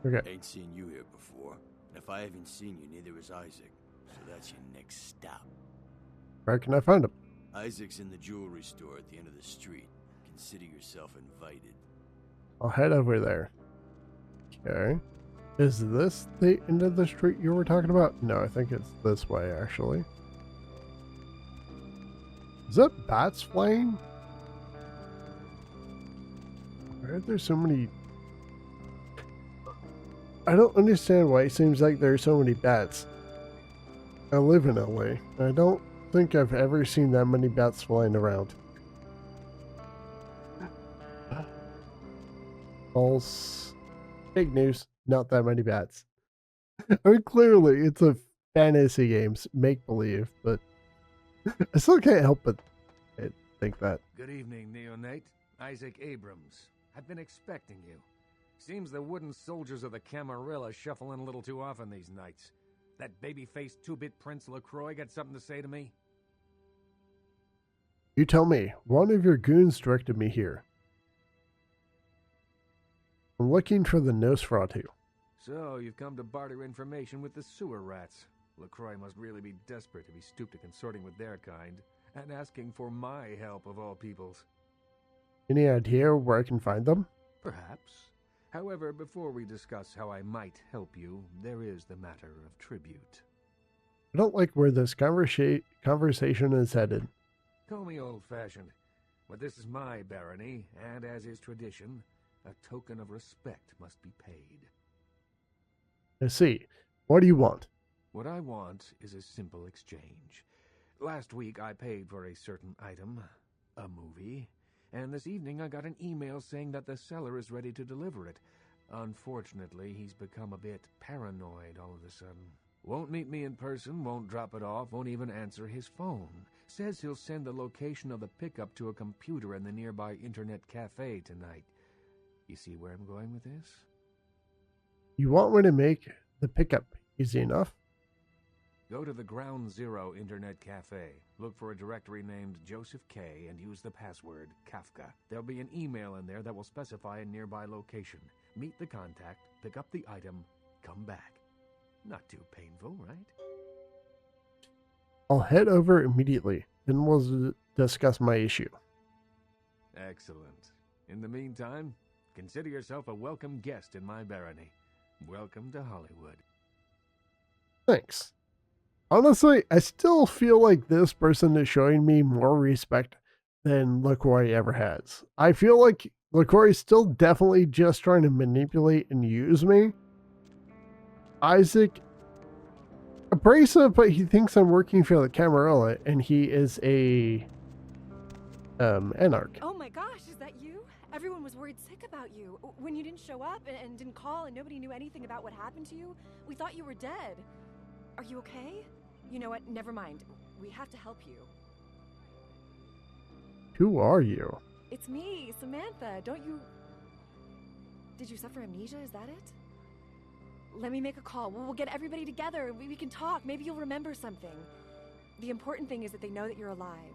Okay. Ain't seen you here before. And if I haven't seen you, neither has Isaac. So that's your next stop. Where can I find him? Isaac's in the jewelry store at the end of the street. Consider yourself invited. I'll head over there. Okay. Is this the end of the street you were talking about? No, I think it's this way, actually. Is that bats flying? Why are there so many... I don't understand why it seems like there are so many bats. I live in LA. I don't think I've ever seen that many bats flying around. False. Fake news. Not that many bats. I mean, clearly, it's a fantasy games, make-believe, but I still can't help but think that. Good evening, Neonate. Isaac Abrams. I've been expecting you. Seems the wooden soldiers of the Camarilla shuffle in a little too often these nights. That baby-faced two-bit Prince LaCroix got something to say to me? You tell me. One of your goons directed me here. I'm looking for the Nosferatu. So, you've come to barter information with the sewer rats. LaCroix must really be desperate if he stooped to consorting with their kind, and asking for my help of all peoples. Any idea where I can find them? Perhaps. However, before we discuss how I might help you, there is the matter of tribute. I don't like where this conversation is headed. Call me old-fashioned, but this is my barony, and as is tradition, a token of respect must be paid. I see. What do you want? What I want is a simple exchange. Last week I paid for a certain item, a movie, and this evening I got an email saying that the seller is ready to deliver it. Unfortunately, he's become a bit paranoid all of a sudden. Won't meet me in person, won't drop it off, won't even answer his phone. Says he'll send the location of the pickup to a computer in the nearby internet cafe tonight. You see where I'm going with this? You want me to make the pickup easy enough? Go to the Ground Zero Internet Cafe. Look for a directory named Joseph K. and use the password Kafka. There'll be an email in there that will specify a nearby location. Meet the contact, pick up the item, come back. Not too painful, right? I'll head over immediately, then we'll discuss my issue. Excellent. In the meantime, consider yourself a welcome guest in my barony. Welcome to Hollywood. Thanks. Honestly, I still feel like this person is showing me more respect than LaCroix ever has. I feel like LaCroix is still definitely just trying to manipulate and use me. Isaac, abrasive, but he thinks I'm working for the Camarilla, and he is a anarch. Oh my gosh, is that you? Everyone was worried sick about you. When you didn't show up and didn't call and nobody knew anything about what happened to you, we thought you were dead. Are you okay? You know what? Never mind. We have to help you. Who are you? It's me, Samantha. Don't you... Did you suffer amnesia? Is that it? Let me make a call. We'll get everybody together. We can talk. Maybe you'll remember something. The important thing is that they know that you're alive.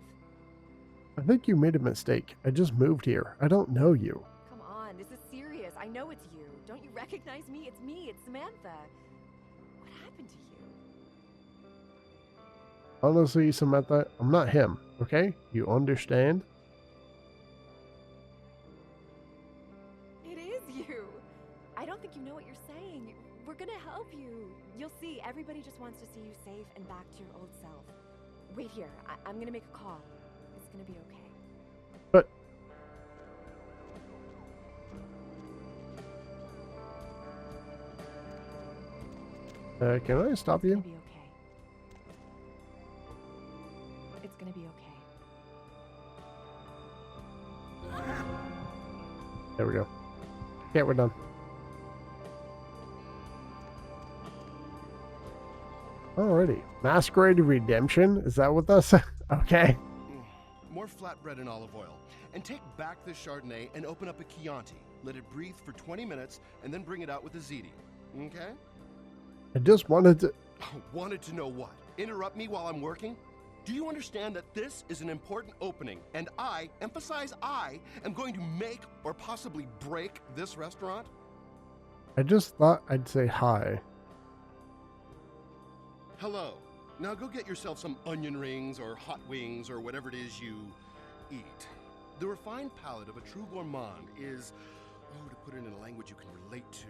I think you made a mistake. I just moved here. I don't know you. Come on, this is serious. I know it's you. Don't you recognize me? It's me. It's Samantha. What happened to you? Honestly, Samantha, I'm not him, okay? You understand? It is you. I don't think you know what you're saying. We're gonna help you. You'll see. Everybody just wants to see you safe and back to your old self. Wait here. I'm gonna make a call. It's gonna be okay. But... can I stop you? It's gonna be okay. There we go. Yeah, we're done. Alrighty. Masquerade Redemption? Is that what that's... Okay. More flatbread and olive oil. And take back the Chardonnay and open up a Chianti. Let it breathe for 20 minutes and then bring it out with a ziti. Okay? I just wanted to... Wanted to know what? Interrupt me while I'm working? Do you understand that this is an important opening, and I, emphasize I, am going to make or possibly break this restaurant? I just thought I'd say hi. Hello. Now go get yourself some onion rings or hot wings or whatever it is you eat. The refined palate of a true gourmand is, oh, to put it in a language you can relate to,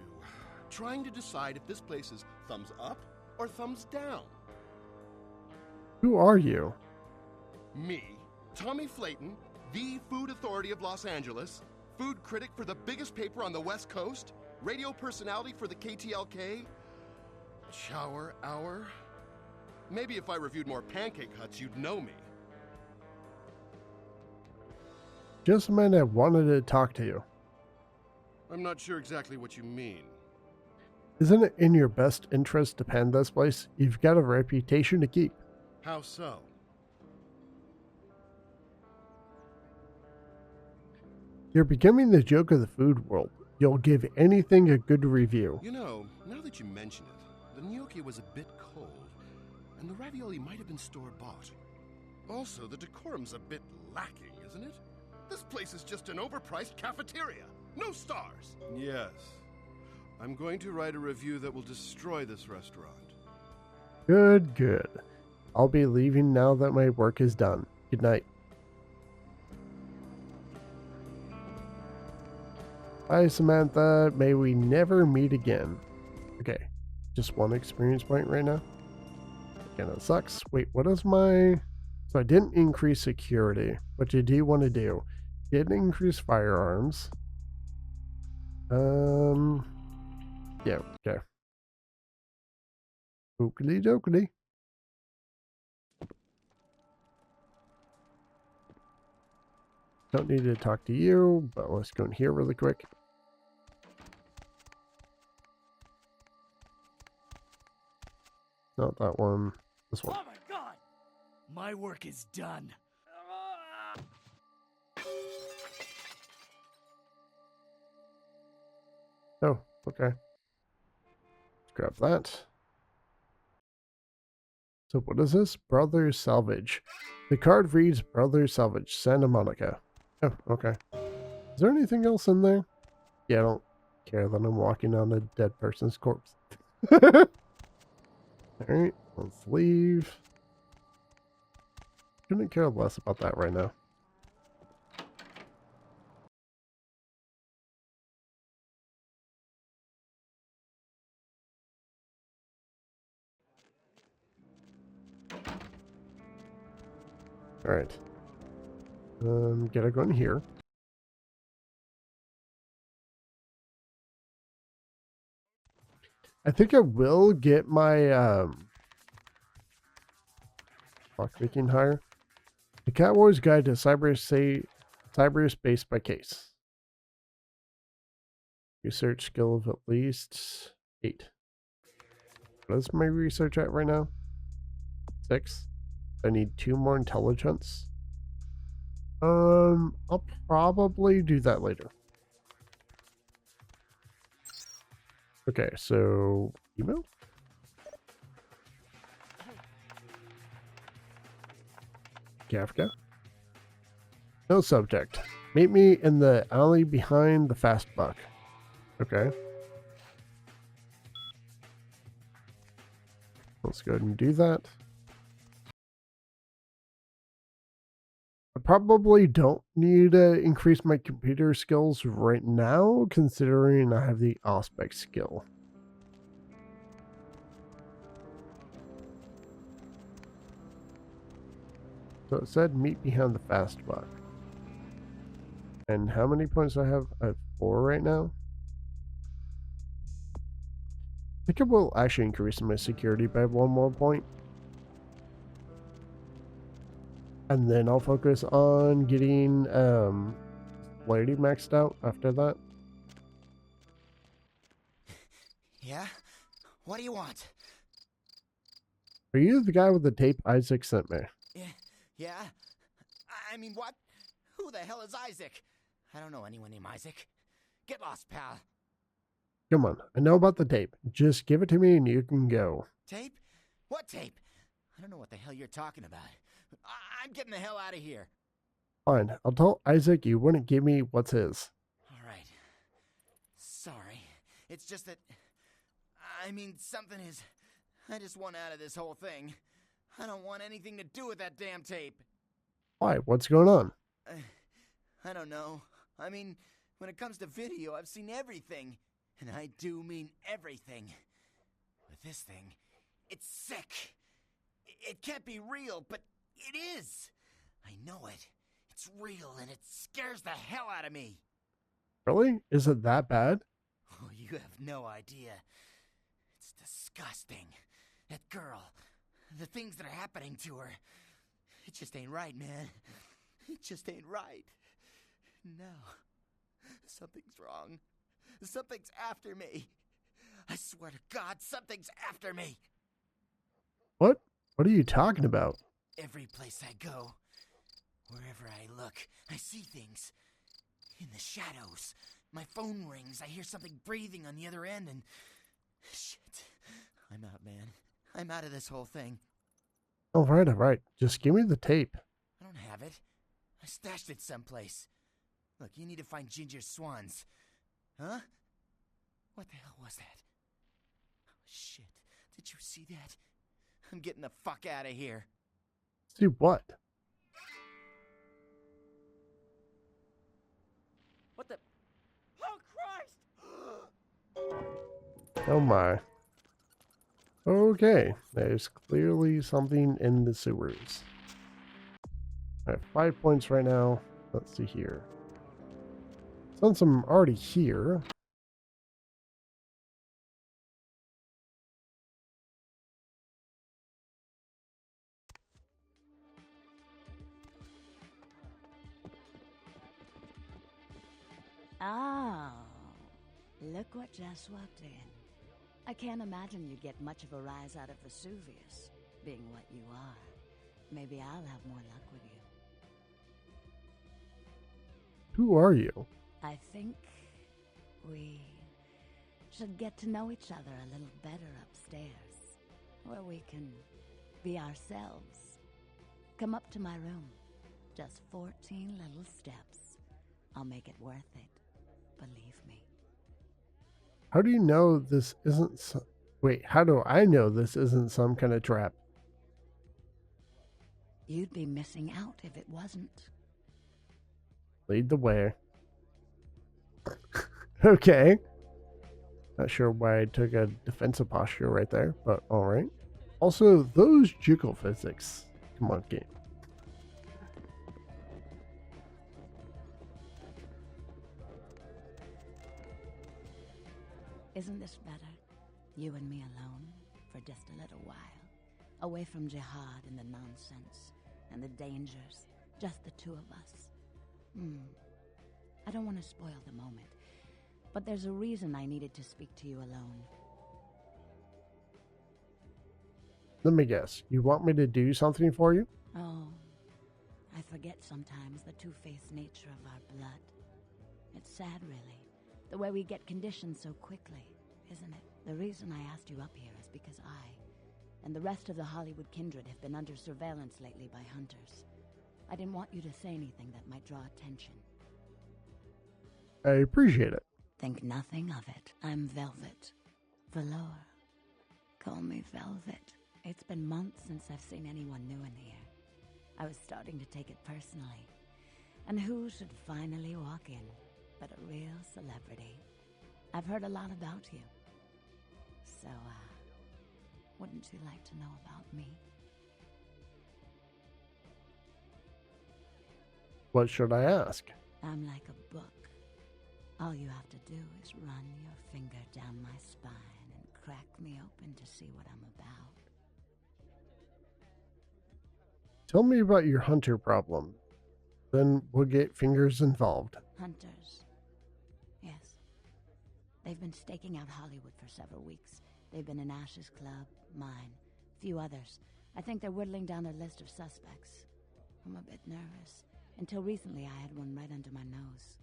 trying to decide if this place is thumbs up or thumbs down. Who are you? Me, Tommy Flayton, the food authority of Los Angeles, food critic for the biggest paper on the West Coast, radio personality for the KTLK, Chower Hour. Maybe if I reviewed more Pancake Huts, you'd know me. Just a minute, I wanted to talk to you. I'm not sure exactly what you mean. Isn't it in your best interest to pan this place? You've got a reputation to keep. How so? You're becoming the joke of the food world. You'll give anything a good review. You know, now that you mention it, the gnocchi was a bit cold, and the ravioli might have been store-bought. Also, the decorum's a bit lacking, isn't it? This place is just an overpriced cafeteria. No stars. Yes. I'm going to write a review that will destroy this restaurant. Good, good. I'll be leaving now that my work is done. Good night. Bye, Samantha. May we never meet again. Okay. Just one experience point right now. Again, it sucks. Wait, what is my... So I didn't increase security. What you do want to do? Didn't increase firearms. Yeah, okay. Oakley dokley. Don't need to talk to you, but let's go in here really quick. Not that one. This one. Oh my god! My work is done. Oh, okay. Let's grab that. So what is this? Brothers Salvage. The card reads Brothers Salvage, Santa Monica. Oh, okay. Is there anything else in there? Yeah, I don't care that I'm walking on a dead person's corpse. Alright, let's leave. Couldn't care less about that right now. Alright. Gotta go in here. I think I will get my, clockmaking higher. The Catwar's Guide to Cyberspace by Case. Research skill of at least 8. What is my research at right now? 6. I need 2 more intelligence. I'll probably do that later. Okay, so email? Kafka? No subject. Meet me in the alley behind the fast buck. Okay. Let's go ahead and do that. I probably don't need to increase my computer skills right now, considering I have the Auspex skill. So it said meet behind the fast buck. And how many points do I have? I have 4 right now. I think I will actually increase my security by 1 more point. And then I'll focus on getting Lady maxed out after that. Yeah? What do you want? Are you the guy with the tape Isaac sent me? Yeah? I mean, what? Who the hell is Isaac? I don't know anyone named Isaac. Get lost, pal. Come on, I know about the tape. Just give it to me and you can go. Tape? What tape? I don't know what the hell you're talking about. I'm getting the hell out of here. Fine, I'll tell Isaac you wouldn't give me what's his. All right. Sorry. It's just that... I mean, something is... I just want out of this whole thing. I don't want anything to do with that damn tape. Why? What's going on? I don't know. I mean, when it comes to video, I've seen everything. And I do mean everything. With this thing, it's sick. It can't be real, but it is. I know it. It's real, and it scares the hell out of me. Really? Is it that bad? Oh, you have no idea. It's disgusting. That girl, the things that are happening to her. It just ain't right, man. It just ain't right. No. Something's wrong. Something's after me. I swear to God, something's after me. What? What are you talking about? Every place I go, wherever I look, I see things. In the shadows. My phone rings. I hear something breathing on the other end and... Shit. I'm out, man. I'm out of this whole thing. All right. Just give me the tape. I don't have it. I stashed it someplace. Look, you need to find Ginger's swans. Huh? What the hell was that? Oh, shit. Did you see that? I'm getting the fuck out of here. See what? What the... Oh, Christ! Oh my. Okay, there's clearly something in the sewers. I have 5 points right now. Let's see here. Since I'm already here, Oh, look what just walked in. I can't imagine you'd get much of a rise out of Vesuvius, being what you are. Maybe I'll have more luck with you. who are you? I think we should get to know each other a little better upstairs, where we can be ourselves. Come up to my room. Just 14 little steps. I'll make it worth it. Believe me. How do you know this isn't wait, how do I know this isn't some kind of trap? You'd be missing out if it wasn't. Lead the way. Okay. Not sure why I took a defensive posture right there, but alright. Also, those jiggle physics. Come on, game. Isn't this better? You and me alone, for just a little while. Away from jihad and the nonsense, and the dangers. Just the two of us. I don't want to spoil the moment, but there's a reason I needed to speak to you alone. Let me guess. You want me to do something for you? Oh, I forget sometimes the two-faced nature of our blood. It's sad, really, the way we get conditioned so quickly, isn't it? The reason I asked you up here is because I and the rest of the Hollywood kindred have been under surveillance lately by hunters. I didn't want you to say anything that might draw attention. I appreciate it. Think nothing of it. I'm Velvet. Velour. Call me Velvet. It's been months since I've seen anyone new in here. I was starting to take it personally. And who should finally walk in but a real celebrity? I've heard a lot about you. So, wouldn't you like to know about me? What should I ask? I'm like a book. All you have to do is run your finger down my spine and crack me open to see what I'm about. Tell me about your hunter problem. Then we'll get fingers involved. Hunters. Yes. They've been staking out Hollywood for several weeks. They've been in Ash's club, mine, few others. I think they're whittling down their list of suspects. I'm a bit nervous. Until recently, I had one right under my nose.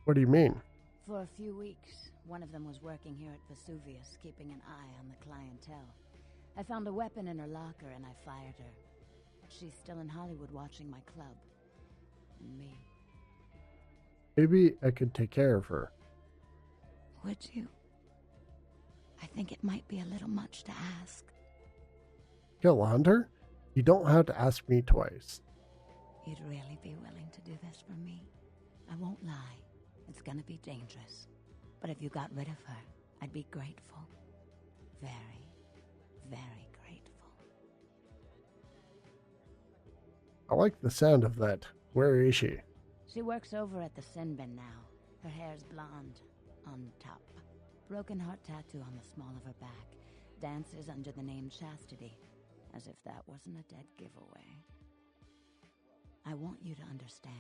What do you mean? For a few weeks, one of them was working here at Vesuvius, keeping an eye on the clientele. I found a weapon in her locker and I fired her. She's still in Hollywood watching my club. And me. Maybe I could take care of her. Would you? think it might be a little much to ask. Kill a hunter? You don't have to ask me twice. You'd really be willing to do this for me? I won't lie. It's gonna be dangerous. But if you got rid of her, I'd be grateful. Very, very grateful. I like the sound of that. Where is she? She works over at the sin bin now. Her hair's blonde. On top. Broken heart tattoo on the small of her back. Dances under the name Chastity. As if that wasn't a dead giveaway. I want you to understand.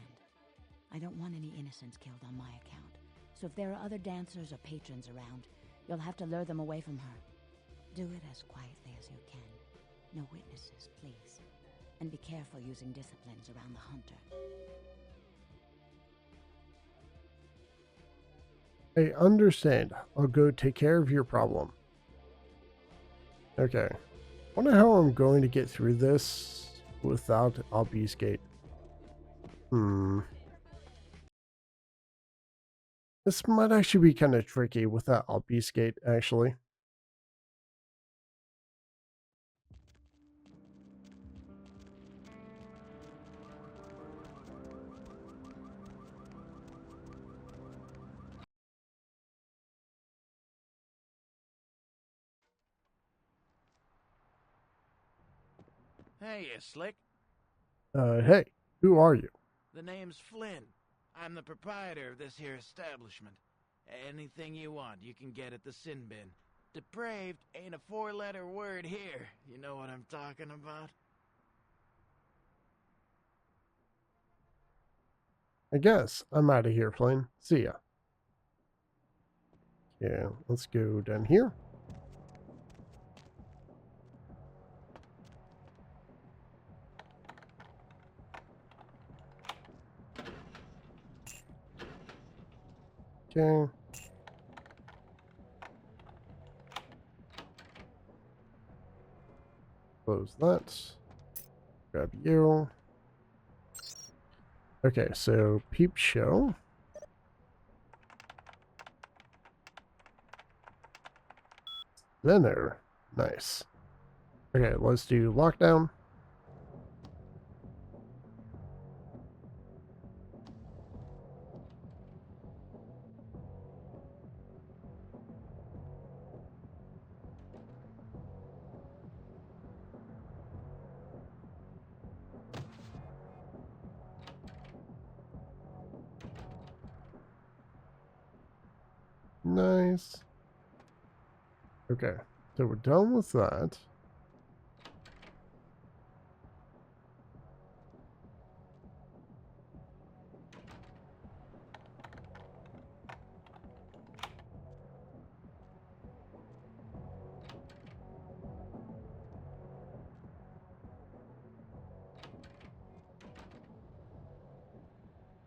I don't want any innocents killed on my account. So if there are other dancers or patrons around, you'll have to lure them away from her. Do it as quietly as you can. No witnesses, please. And be careful using disciplines around the hunter. I understand. I'll go take care of your problem. Okay. Wonder how I'm going to get through this without obfuscate. This might actually be kind of tricky without obfuscate, actually. Hey, you slick. Hey, who are you? The name's Flynn. I'm the proprietor of this here establishment. Anything you want, you can get at the sin bin. Depraved ain't a four-letter word here. You know what I'm talking about? I guess I'm out of here, Flynn. See ya. Yeah, let's go down here. Okay. Close that. Grab you. Okay, so peep show. Dinner. Nice. Okay, let's do lockdown. Nice. Okay, so we're done with that.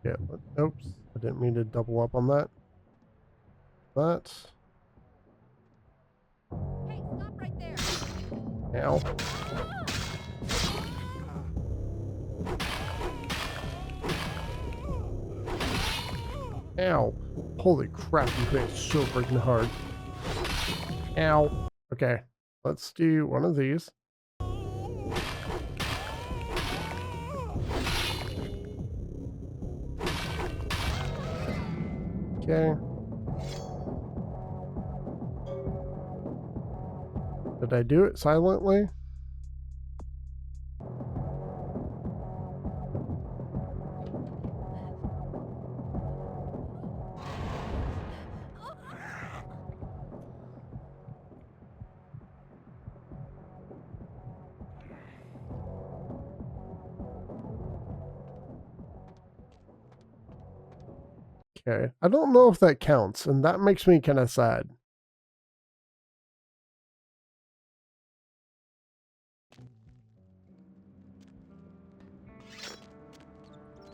Yeah, but, oops, I didn't mean to double up on that. That. Hey, stop right there! Ow. Ow. Holy crap, you hit so freaking hard. Ow. Okay, let's do one of these. Okay. Did I do it silently? Okay. I don't know if that counts, and that makes me kind of sad.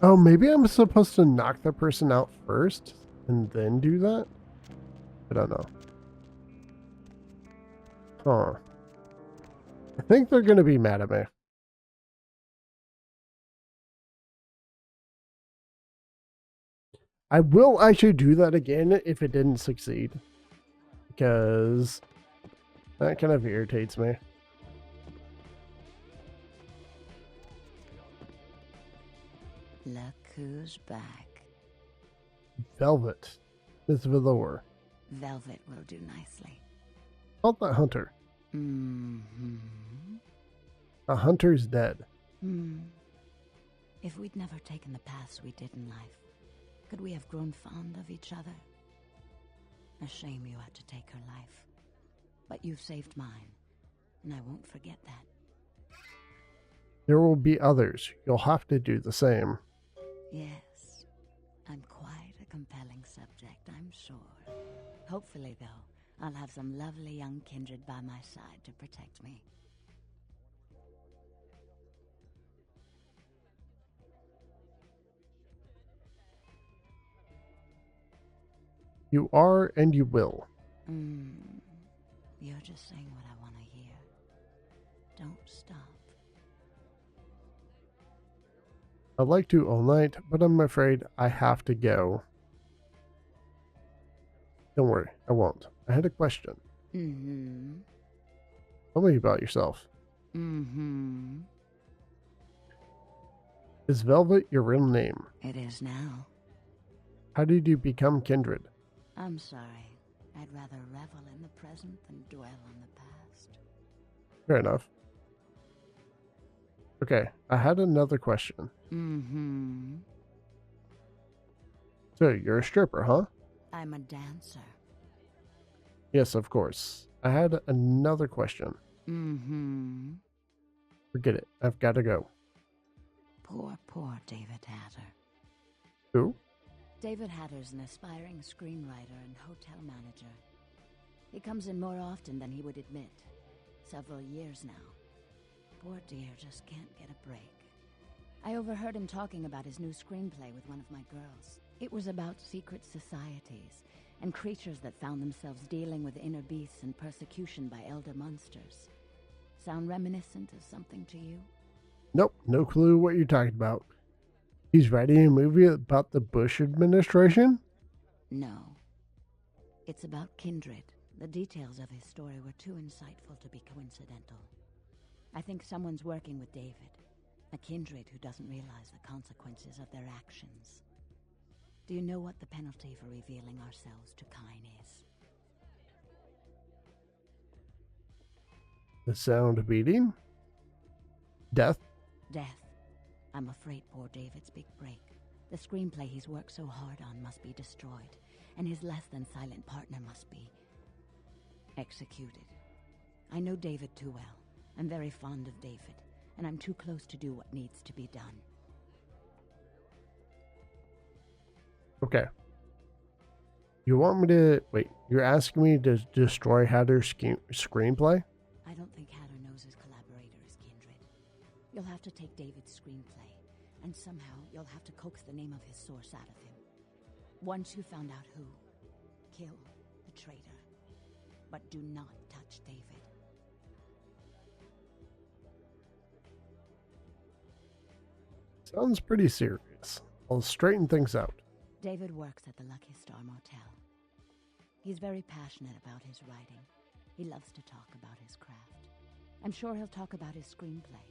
Oh, maybe I'm supposed to knock the person out first and then do that? I don't know. Huh. I think they're going to be mad at me. I will actually do that again if it didn't succeed. Because That kind of irritates me. Look who's back. Velvet. Miss Velour. Velvet will do nicely. Called the hunter. Mm-hmm. The hunter's dead. If we'd never taken the paths we did in life, could we have grown fond of each other? A shame you had to take her life. But you've saved mine, and I won't forget that. There will be others. You'll have to do the same. Yes, I'm quite a compelling subject, I'm sure. Hopefully, though, I'll have some lovely young kindred by my side to protect me. You are and you will. You're just saying what I want to hear. Don't stop. I'd like to all night, but I'm afraid I have to go. Don't worry, I won't. I had a question. Tell me about yourself. Is Velvet your real name? It is now. How did you become kindred? I'm sorry. I'd rather revel in the present than dwell on the past. Fair enough. Okay, I had another question. So, you're a stripper, huh? I'm a dancer. Yes, of course. I had another question. Forget it. I've got to go. Poor David Hatter. Who? David Hatter's an aspiring screenwriter and hotel manager. He comes in more often than he would admit. Several years now. Poor dear just can't get a break. I overheard him talking about his new screenplay with one of my girls. It was about secret societies and creatures that found themselves dealing with inner beasts and persecution by elder monsters. Sound reminiscent of something to you? Nope, no clue what you're talking about. He's writing a movie about the Bush administration? No. It's about kindred. The details of his story were too insightful to be coincidental. I think someone's working with David. A kindred who doesn't realize the consequences of their actions. Do you know what the penalty for revealing ourselves to Kine is? The sound beating? Death? Death. I'm afraid poor David's big break. The screenplay he's worked so hard on must be destroyed, and his less-than-silent partner must be executed. I know David too well. I'm very fond of David, and I'm too close to do what needs to be done. Okay. You want me to... Wait, you're asking me to destroy Hatter's screenplay? I don't think Hatter knows his collaborator is kindred. You'll have to take David's screenplay, and somehow you'll have to coax the name of his source out of him. Once you found out who, kill the traitor. But do not touch David. Sounds pretty serious. I'll straighten things out. David works at the Lucky Star Motel. He's very passionate about his writing. He loves to talk about his craft. I'm sure he'll talk about his screenplay.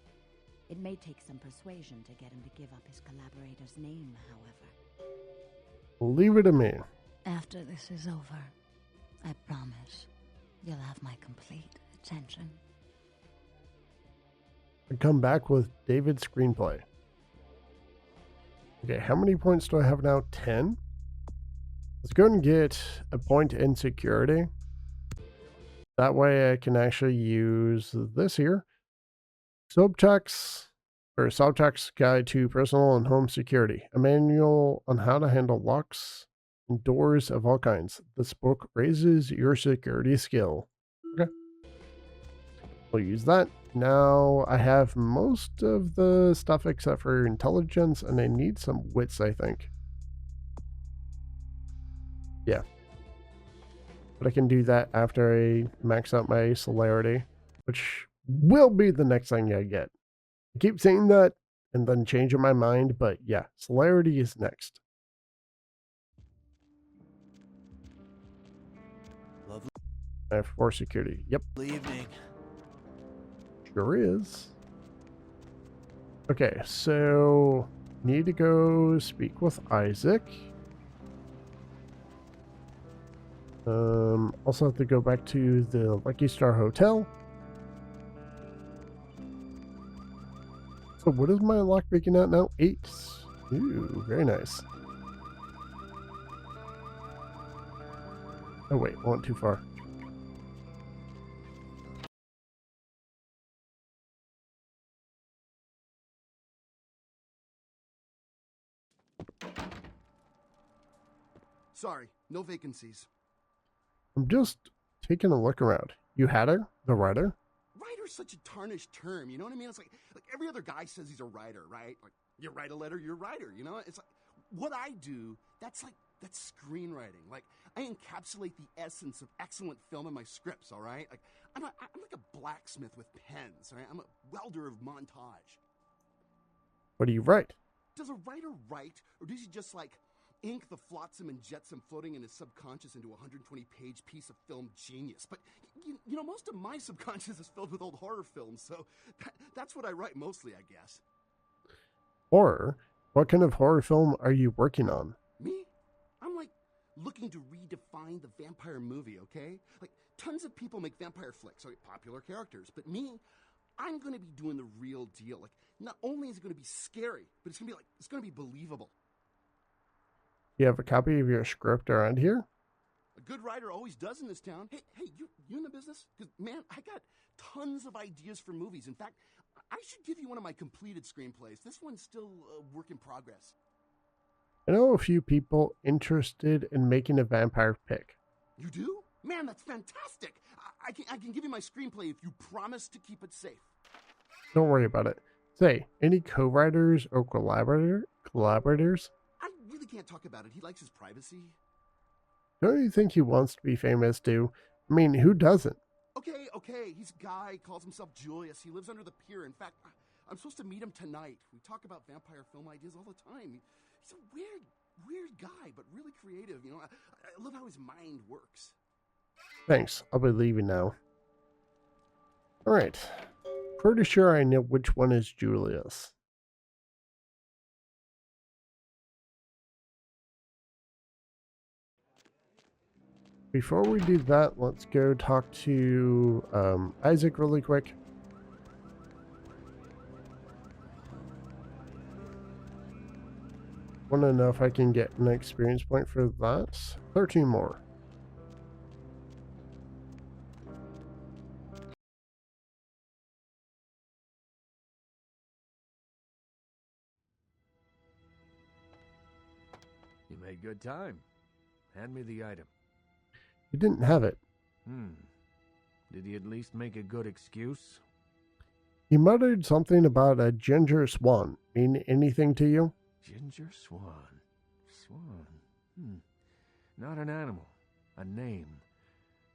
It may take some persuasion to get him to give up his collaborator's name, however. Leave it to me. After this is over, I promise you'll have my complete attention. I come back with David's screenplay. Okay, how many points do I have now? 10? Let's go and get a point in security. That way I can actually use this here. Subtext Guide to Personal and Home Security. A manual on how to handle locks and doors of all kinds. This book raises your security skill. Okay. We'll use that. Now I have most of the stuff except for intelligence, and I need some wits, I think. Yeah. But I can do that after I max out my celerity, which will be the next thing I get. I keep saying that and then changing my mind, but yeah, celerity is next. For security. Yep, Evening. sure is. Okay, so need to go speak with Isaac. Also have to go back to the Lucky Star Hotel. So what is my lockpicking at now? 8. Ooh, very nice. Oh wait, I went too far. Sorry, no vacancies. I'm just taking a look around. You had her? The writer? Writer's such a tarnished term, you know what I mean? It's like every other guy says he's a writer, right? Like, you write a letter, you're a writer, you know? It's like, what I do, that's screenwriting. Like, I encapsulate the essence of excellent film in my scripts, all right? Like, I'm like a blacksmith with pens, all right? I'm a welder of montage. What do you write? Does a writer write, or does he just, like, ink the flotsam and jetsam floating in his subconscious into a 120-page piece of film genius? But, you know, most of my subconscious is filled with old horror films, so that's what I write mostly, I guess. Horror? What kind of horror film are you working on? Me? I'm, like, looking to redefine the vampire movie, okay? Like, tons of people make vampire flicks, like popular characters, but me, I'm gonna be doing the real deal. Like, not only is it gonna be scary, but it's gonna be believable. You have a copy of your script around here? A good writer always does in this town. Hey, you in the business? Because, man, I got tons of ideas for movies. In fact, I should give you one of my completed screenplays. This one's still a work in progress. I know a few people interested in making a vampire pick. You do? Man, that's fantastic. I can give you my screenplay if you promise to keep it safe. Don't worry about it. Say, any co-writers or collaborators? I really can't talk about it. He likes his privacy. Don't you think he wants to be famous too? I mean, who doesn't? Okay. He's a guy, calls himself Julius. He lives under the pier. In fact, I'm supposed to meet him tonight. We talk about vampire film ideas all the time. He's a weird guy, but really creative. You know, I love how his mind works. Thanks. I'll be leaving now. Alright. Pretty sure I know which one is Julius. Before we do that, let's go talk to Isaac really quick. Want to know if I can get an experience point for that. 13 more. You made good time. Hand me the item. He didn't have it. Did he at least make a good excuse? He muttered something about a ginger swan. Mean anything to you? Ginger swan. Not an animal. A name.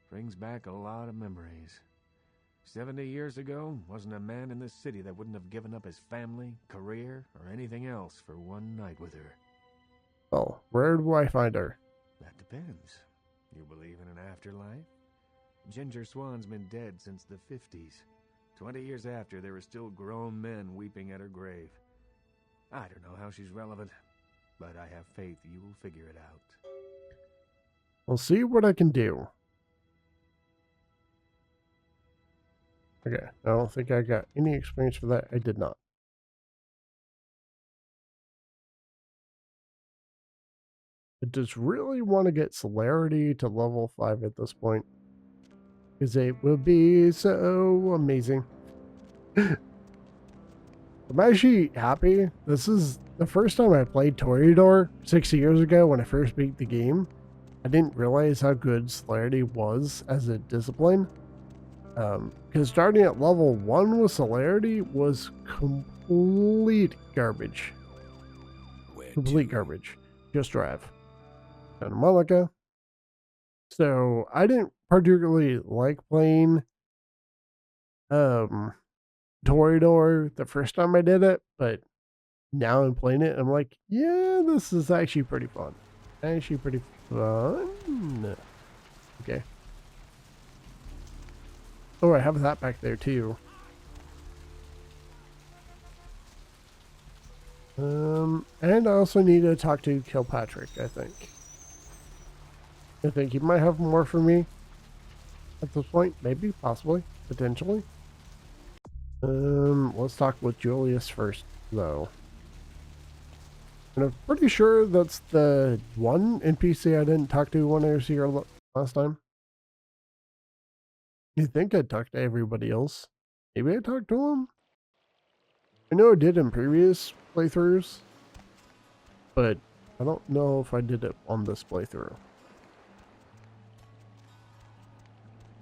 Brings back a lot of memories. 70 years ago, wasn't a man in this city that wouldn't have given up his family, career, or anything else for one night with her. Well, where do I find her? That depends. You believe in an afterlife? Ginger Swan's been dead since the 50s. 20 years after, there are still grown men weeping at her grave. I don't know how she's relevant, but I have faith you will figure it out. I'll see what I can do. Okay, I don't think I got any experience for that. I did not. I just really want to get celerity to level 5 at this point, because it will be so amazing. I'm actually happy. This is the first time I played Toreador 6 years ago when I first beat the game. I didn't realize how good celerity was as a discipline. Because starting at level 1 with celerity was complete garbage. Complete garbage. Just drive. Santa Monica. So I didn't particularly like playing Toreador the first time I did it, but now I'm playing it, I'm like, yeah, this is actually pretty fun. Okay. Oh, I have that back there too. And I also need to talk to Kilpatrick, I think. I think he might have more for me at this point. Maybe, possibly, potentially. Let's talk with Julius first, though. And I'm pretty sure that's the one NPC I didn't talk to when I was here last time. You think I talked to everybody else? Maybe I talked to him? I know I did in previous playthroughs, but I don't know if I did it on this playthrough.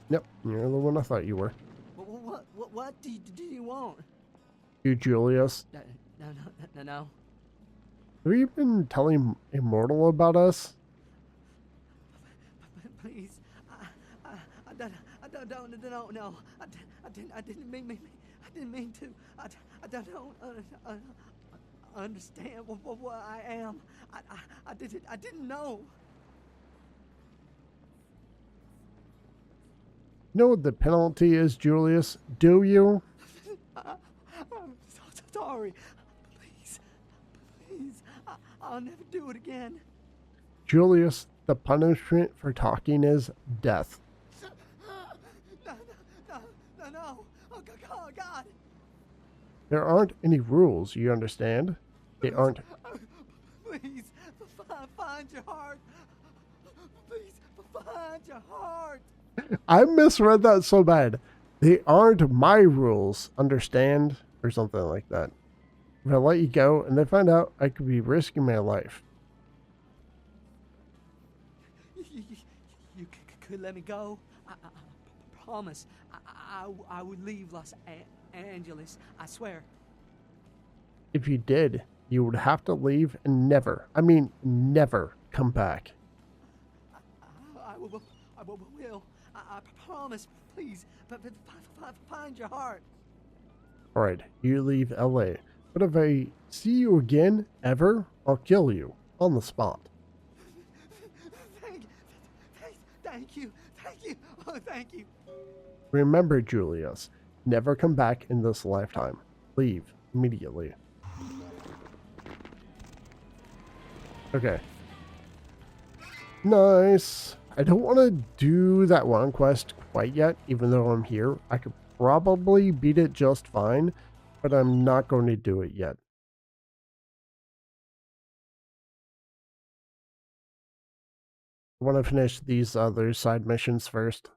Yep, you're the one I thought you were. What do you want? You, Julius. No. Have you been telling Immortal about us? Please, I don't know. I didn't mean to. I don't understand what I am. I didn't know. You know what the penalty is, Julius? Do you? I'm so sorry. Please, I'll never do it again. Julius, the punishment for talking is death. No. Oh, God. There aren't any rules, you understand? They aren't. Please, find your heart. Please, find your heart. I misread that so bad. They aren't my rules, understand? Or something like that. If I let you go and they find out, I could be risking my life. You could let me go. I promise. I would leave Los Angeles. I swear. If you did, you would have to leave and never, I mean never, come back. I will. I promise. Please, but find your heart. Alright, you leave LA. But if I see you again, ever, I'll kill you on the spot. Thank you. Oh, thank you. Remember, Julius, never come back in this lifetime. Leave immediately. Okay. Nice. I don't want to do that one quest quite yet, even though I'm here. I could probably beat it just fine, but I'm not going to do it yet. I want to finish these other side missions first.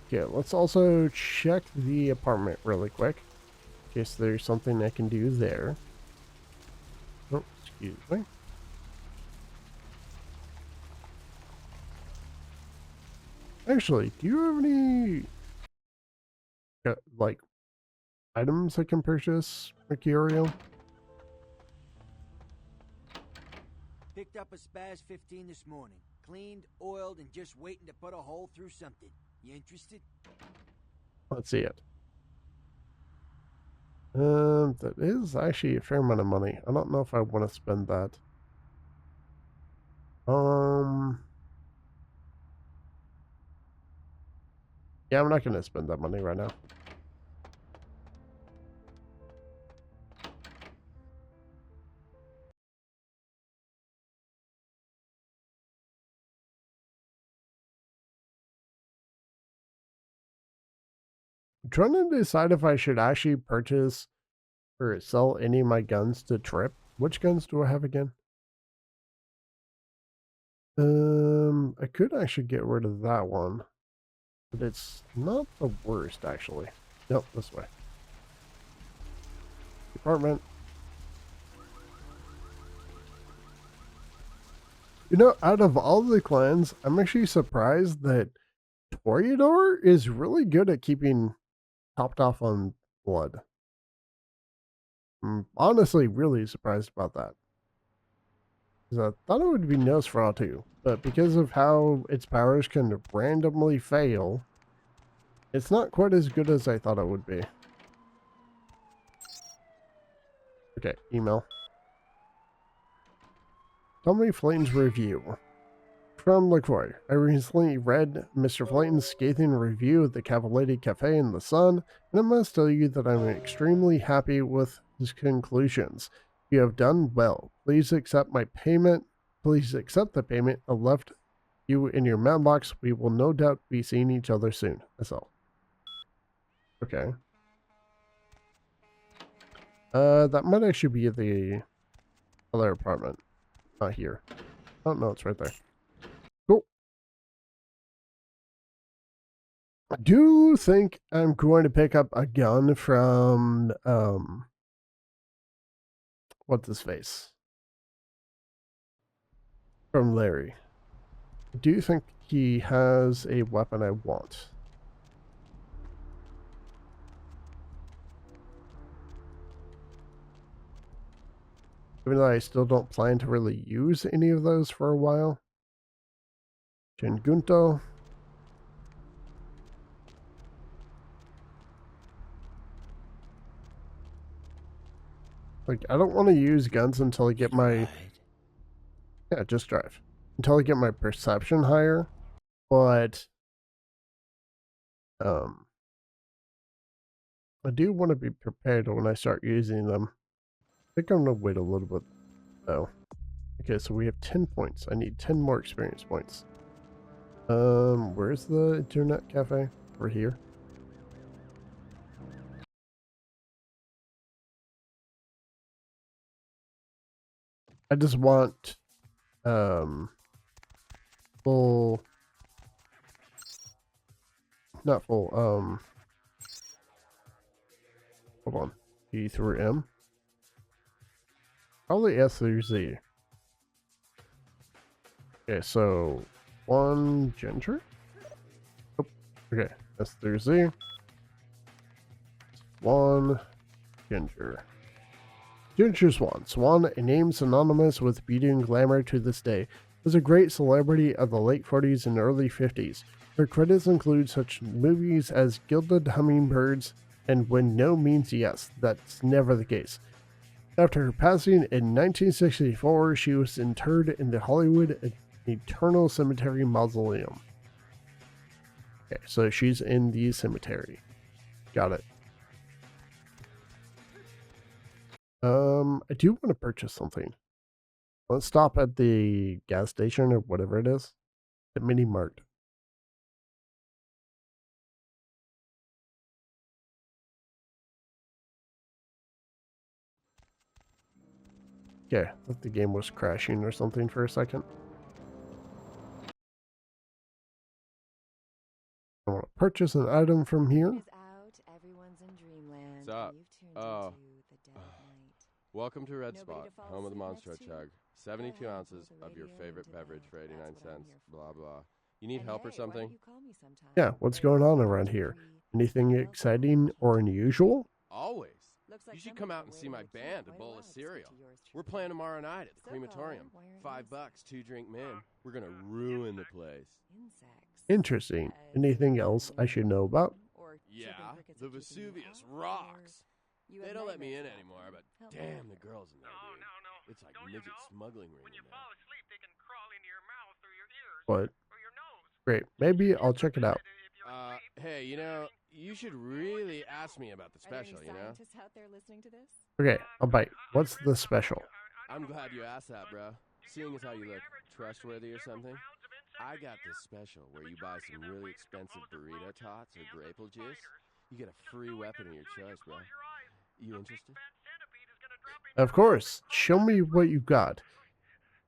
Okay, let's also check the apartment really quick, in case there's something I can do there. Oh, excuse me. Actually, do you have any, like, items I can purchase, Mercurio? Picked up a Spaz 15 this morning. Cleaned, oiled, and just waiting to put a hole through something. You interested? Let's see it. That is actually a fair amount of money. I don't know if I want to spend that. Yeah, I'm not going to spend that money right now. I'm trying to decide if I should actually purchase or sell any of my guns to Trip. Which guns do I have again? I could actually get rid of that one, but it's not the worst actually. Nope, this way. Department. You know, out of all the clans, I'm actually surprised that Toreador is really good at keeping topped off on blood. I'm honestly really surprised about that. I thought it would be Nosferatu, but because of how its powers can randomly fail, it's not quite as good as I thought it would be. Okay, email. Tell me Flayton's review. From LaCroix. I recently read Mr. Flayton's scathing review of the Cavallady Cafe in the Sun, and I must tell you that I'm extremely happy with his conclusions. You have done well. Please accept my payment. Please accept the payment I left you in your mailbox. We will no doubt be seeing each other soon. That's all. Okay. That might actually be the other apartment. Not here. Oh, no, it's right there. Cool. I do think I'm going to pick up a gun from, what's his face? From Larry. I do think he has a weapon I want. Even though I still don't plan to really use any of those for a while. Jingunto. Like, I don't want to use guns until I get my... Yeah, just drive. Until I get my perception higher. But... I do want to be prepared when I start using them. I think I'm going to wait a little bit, though. Okay, so we have 10 points. I need 10 more experience points. Where's the internet cafe? Over here. I just want, full, not full, hold on, E through M? Probably S through Z. Okay, so, 1 ginger? Oh, okay, S through Z. 1 ginger. Ginger Swan. Swan, a name synonymous with beauty and glamour to this day, was a great celebrity of the late 40s and early 50s. Her credits include such movies as Gilded Hummingbirds and When No Means Yes. That's never the case. After her passing in 1964, she was interred in the Hollywood Eternal Cemetery Mausoleum. Okay, so she's in the cemetery. Got it. I do want to purchase something. Let's stop at the gas station or whatever it is. The mini mart. Okay, I thought the game was crashing or something for a second. I want to purchase an item from here. What's up? Oh. Welcome to Red Spot, home of the Monster Chug. 72 ounces of your favorite beverage for 89 cents. Blah, blah. You need help or something? Yeah, what's going on around here? Anything exciting or unusual? Always. You should come out and see my band, A Bowl of Cereal. We're playing tomorrow night at the crematorium. $5, 2-drink min. We're gonna ruin the place. Interesting. Anything else I should know about? Yeah, the Vesuvius rocks. They don't let me in anymore, but damn, the girls in there, dude. It's like midget smuggling ring in there. What? Great. Maybe I'll check it out. Hey, you know, you should really ask me about the special, you know? Okay, I'll bite. What's the special? I'm glad you asked that, bro. Seeing as how you look trustworthy or something, I got this special where you buy some really expensive burrito tots or grapefruit juice. You get a free weapon of your choice, bro. You interested? Of course. Show me what you got.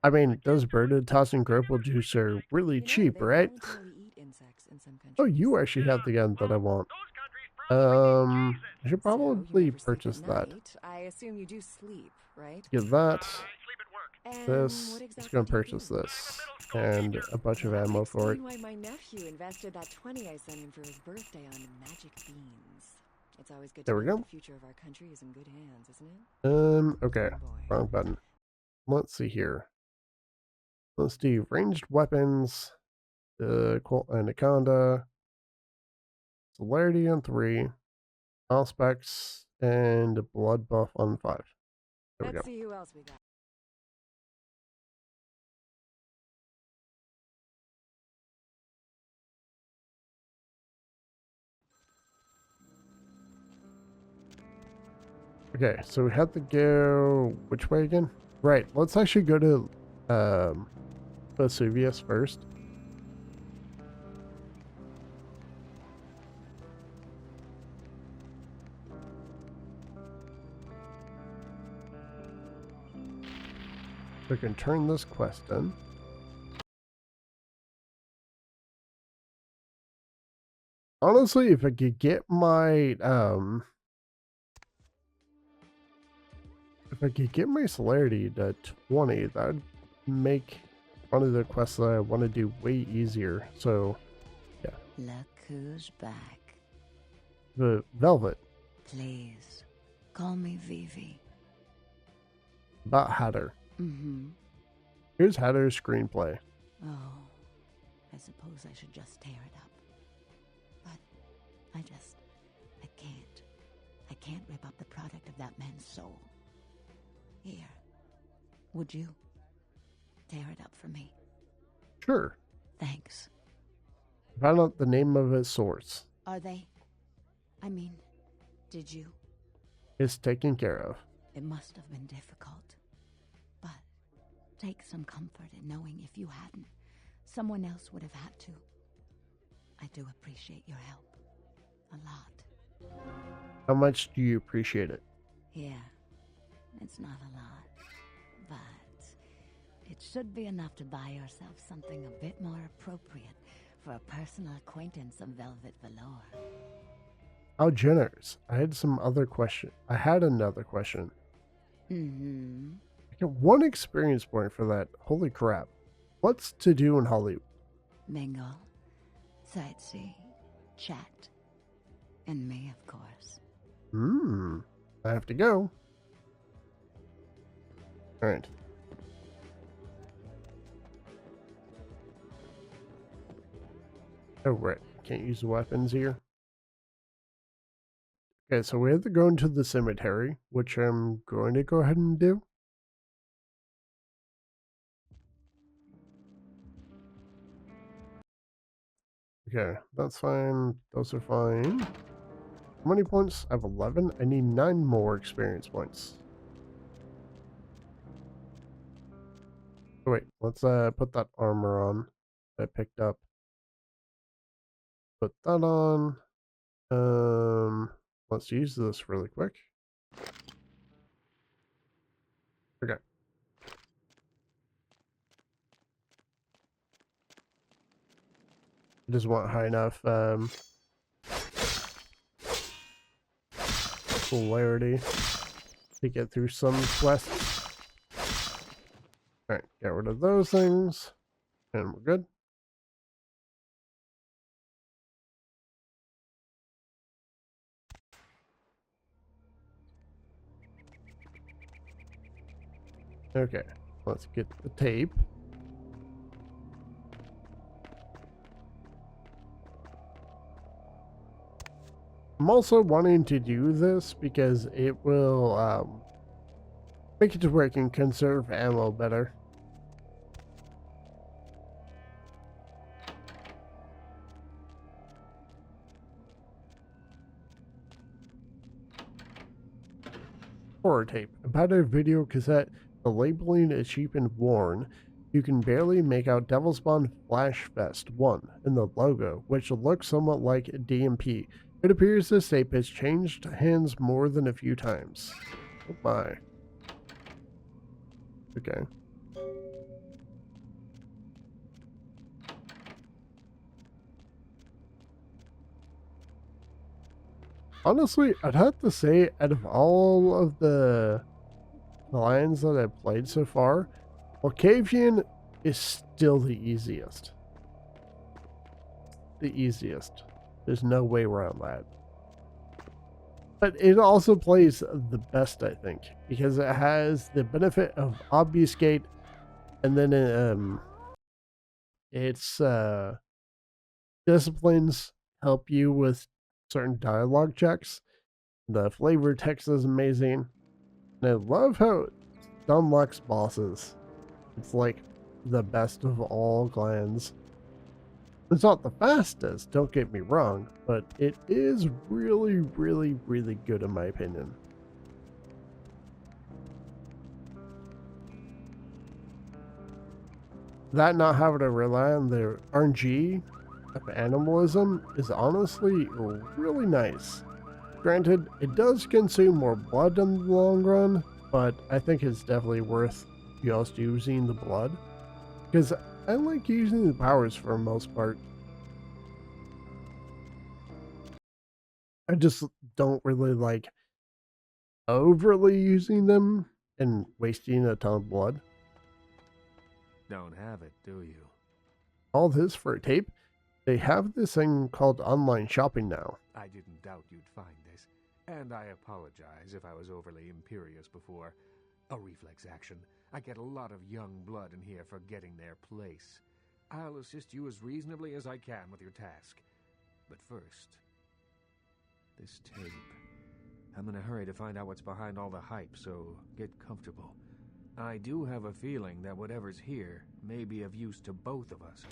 I mean, those burrito tots and grapefruit juice are really cheap, right? Oh, you actually have the gun that I want. I should probably purchase that. I assume you do sleep, right? Get that. This. It's gonna purchase this. And a bunch of ammo for it. Why my nephew invested that 20 I sent him for his birthday on magic beans. It's always good to know the future of our country is in good hands, isn't it? Okay. Wrong button. Let's see here. Let's do ranged weapons. Colt Anaconda. Celerity on 3. All specs. And blood buff on 5. There we go. Let's see who else we got. Okay, so we have to go which way again? Right, let's actually go to Vesuvius first. We can turn this quest in. Honestly, if I could get my celerity to 20, that'd make one of the quests that I want to do way easier. So, yeah. Look who's back. The Velvet. Please, call me Vivi. About Hatter. Mm-hmm. Here's Hatter's screenplay. Oh, I suppose I should just tear it up. But I can't. I can't rip up the product of that man's soul. Here, would you tear it up for me? Sure. Thanks. Found out the name of its source. Are they? I mean, did you? It's taken care of. It must have been difficult. But take some comfort in knowing if you hadn't, someone else would have had to. I do appreciate your help. A lot. How much do you appreciate it? Yeah, it's not a lot. But it should be enough to buy yourself something a bit more appropriate for a personal acquaintance of Velvet Velour. How generous. I had another question. Mm-hmm. I get 1 experience point for that. Holy crap. What's to do in Hollywood? Mingle, sightsee, chat, and me, of course. I have to go. Alright. Oh, right. Can't use the weapons here. Okay, so we have to go into the cemetery, which I'm going to go ahead and do. Okay, that's fine. Those are fine. How many points? I have 11. I need 9 more experience points. Oh, wait, let's put that armor on that I picked up. Put that on. Let's use this really quick. Okay. I just want high enough polarity to get through some quests. Alright, get rid of those things. And we're good. Okay, let's get the tape. I'm also wanting to do this because it will make it to where I can conserve ammo better. Horror tape. About a video cassette, the labeling is cheap and worn. You can barely make out Devil Spawn Flash Fest 1 in the logo, which looks somewhat like DMP. It appears this tape has changed hands more than a few times. Oh my. Okay. Honestly, I'd have to say, out of all of the lines that I've played so far, Octavian is still the easiest. The easiest. There's no way around that. But it also plays the best, I think, because it has the benefit of obfuscate, and then its disciplines help you with certain dialogue checks. The flavor text is amazing. And I love how it unlocks bosses. It's like the best of all glands. It's not the fastest, don't get me wrong, but it is really, really, really good in my opinion. That not having to rely on the RNG of animalism is honestly really nice. Granted, it does consume more blood in the long run, but I think it's definitely worth just using the blood. Because I like using the powers for the most part. I just don't really like overly using them and wasting a ton of blood. Don't have it, do you? All this for a tape? They have this thing called online shopping now. I didn't doubt you'd find this, and I apologize if I was overly imperious before. A reflex action. I get a lot of young blood in here forgetting their place. I'll assist you as reasonably as I can with your task. But first, this tape. I'm in a hurry to find out what's behind all the hype, so get comfortable. I do have a feeling that whatever's here may be of use to both of us.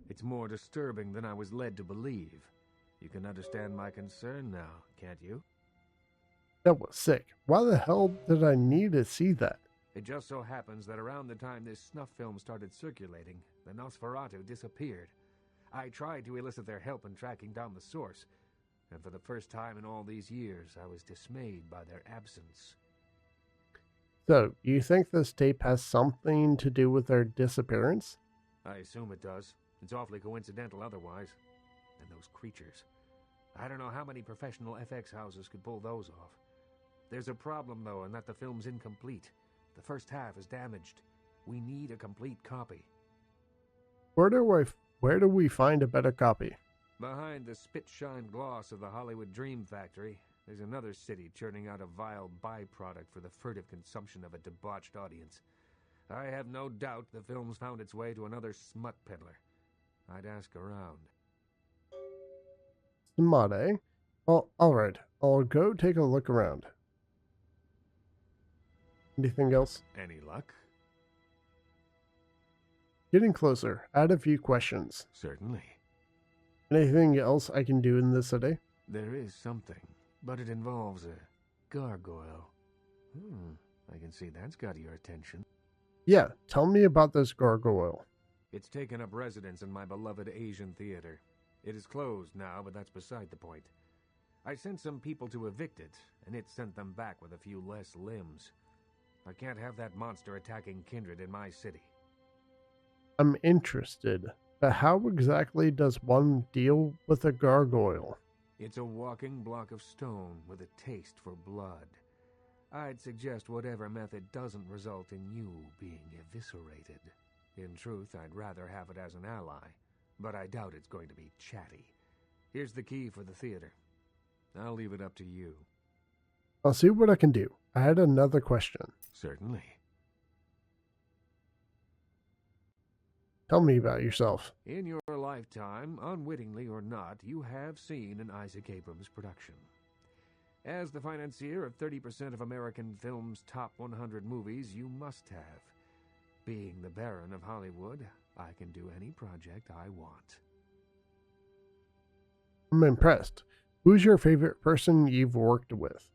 It's more disturbing than I was led to believe. You can understand my concern now, can't you? That was sick. Why the hell did I need to see that? It just so happens that around the time this snuff film started circulating, the Nosferatu disappeared. I tried to elicit their help in tracking down the source, and for the first time in all these years, I was dismayed by their absence. So, you think this tape has something to do with their disappearance? I assume it does. It's awfully coincidental otherwise. And those creatures. I don't know how many professional FX houses could pull those off. There's a problem, though, in that the film's incomplete. The first half is damaged. We need a complete copy. Where do we find a better copy? Behind the spit-shine gloss of the Hollywood Dream Factory, there's another city churning out a vile byproduct for the furtive consumption of a debauched audience. I have no doubt the film's found its way to another smut peddler. I'd ask around. Smut, eh? Well, alright. I'll go take a look around. Anything else? Any luck? Getting closer. I had a few questions. Certainly. Anything else I can do in this city? There is something, but it involves a gargoyle. I can see that's got your attention. Yeah, tell me about this gargoyle. It's taken up residence in my beloved Asian theater. It is closed now, but that's beside the point. I sent some people to evict it, and it sent them back with a few less limbs. I can't have that monster attacking kindred in my city. I'm interested, but how exactly does one deal with a gargoyle? It's a walking block of stone with a taste for blood. I'd suggest whatever method doesn't result in you being eviscerated. In truth, I'd rather have it as an ally, but I doubt it's going to be chatty. Here's the key for the theater. I'll leave it up to you. I'll see what I can do. I had another question. Certainly. Tell me about yourself. In your lifetime, unwittingly or not, you have seen an Isaac Abrams production. As the financier of 30% of American film's top 100 movies, you must have. Being the Baron of Hollywood, I can do any project I want. I'm impressed. Who's your favorite person you've worked with?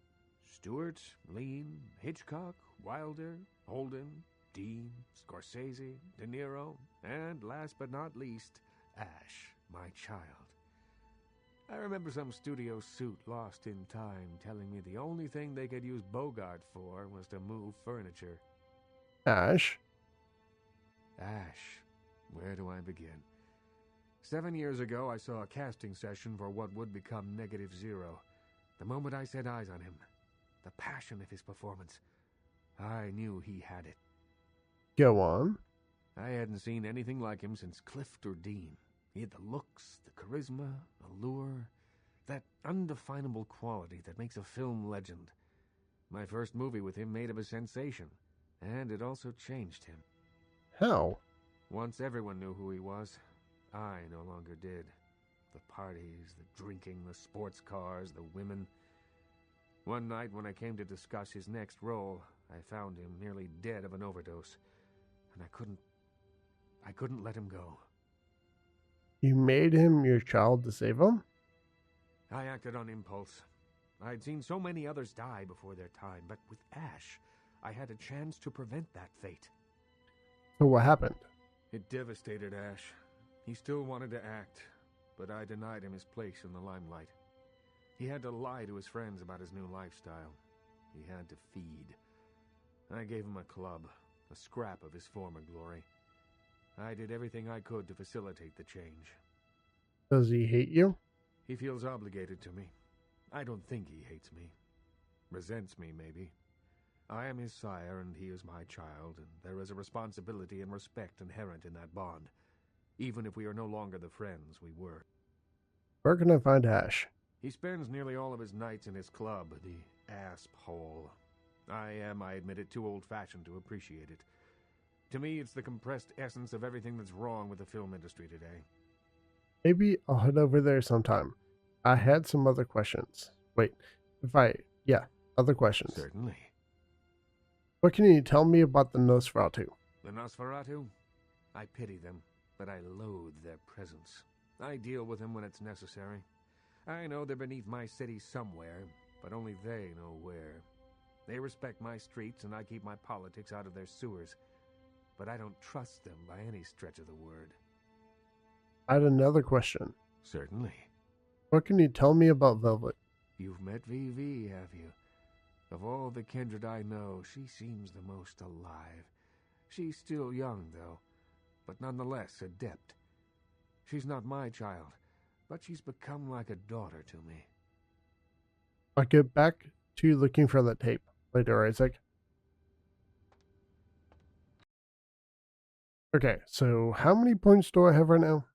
Stewart, Lean, Hitchcock, Wilder, Holden, Dean, Scorsese, De Niro, and last but not least, Ash, my child. I remember some studio suit lost in time telling me the only thing they could use Bogart for was to move furniture. Ash? Ash. Where do I begin? 7 years ago, I saw a casting session for what would become Negative Zero. The moment I set eyes on him, the passion of his performance, I knew he had it. Go on. I hadn't seen anything like him since Clift or Dean. He had the looks, the charisma, allure, that undefinable quality that makes a film legend. My first movie with him made him a sensation, and it also changed him. How? Once everyone knew who he was, I no longer did. The parties, the drinking, the sports cars, the women. One night when I came to discuss his next role, I found him nearly dead of an overdose, and I couldn't let him go. You made him your child to save him? I acted on impulse. I'd seen so many others die before their time, but with Ash, I had a chance to prevent that fate. So what happened? It devastated Ash. He still wanted to act, but I denied him his place in the limelight. He had to lie to his friends about his new lifestyle. He had to feed. I gave him a club, a scrap of his former glory. I did everything I could to facilitate the change. Does he hate you? He feels obligated to me. I don't think he hates me. Resents me, maybe. I am his sire, and he is my child, and there is a responsibility and respect inherent in that bond, even if we are no longer the friends we were. Where can I find Ash? He spends nearly all of his nights in his club, the Asp Hole. I admit it, too old-fashioned to appreciate it. To me, it's the compressed essence of everything that's wrong with the film industry today. Maybe I'll head over there sometime. I had some other questions. Wait, other questions. Certainly. What can you tell me about the Nosferatu? The Nosferatu? I pity them, but I loathe their presence. I deal with them when it's necessary. I know they're beneath my city somewhere, but only they know where. They respect my streets, and I keep my politics out of their sewers. But I don't trust them by any stretch of the word. I had another question. Certainly. What can you tell me about Velvet? You've met VV, have you? Of all the kindred I know, she seems the most alive. She's still young, though, but nonetheless adept. She's not my child, but she's become like a daughter to me. I'll get back to looking for that tape later, Isaac. Okay, so how many points do I have right now?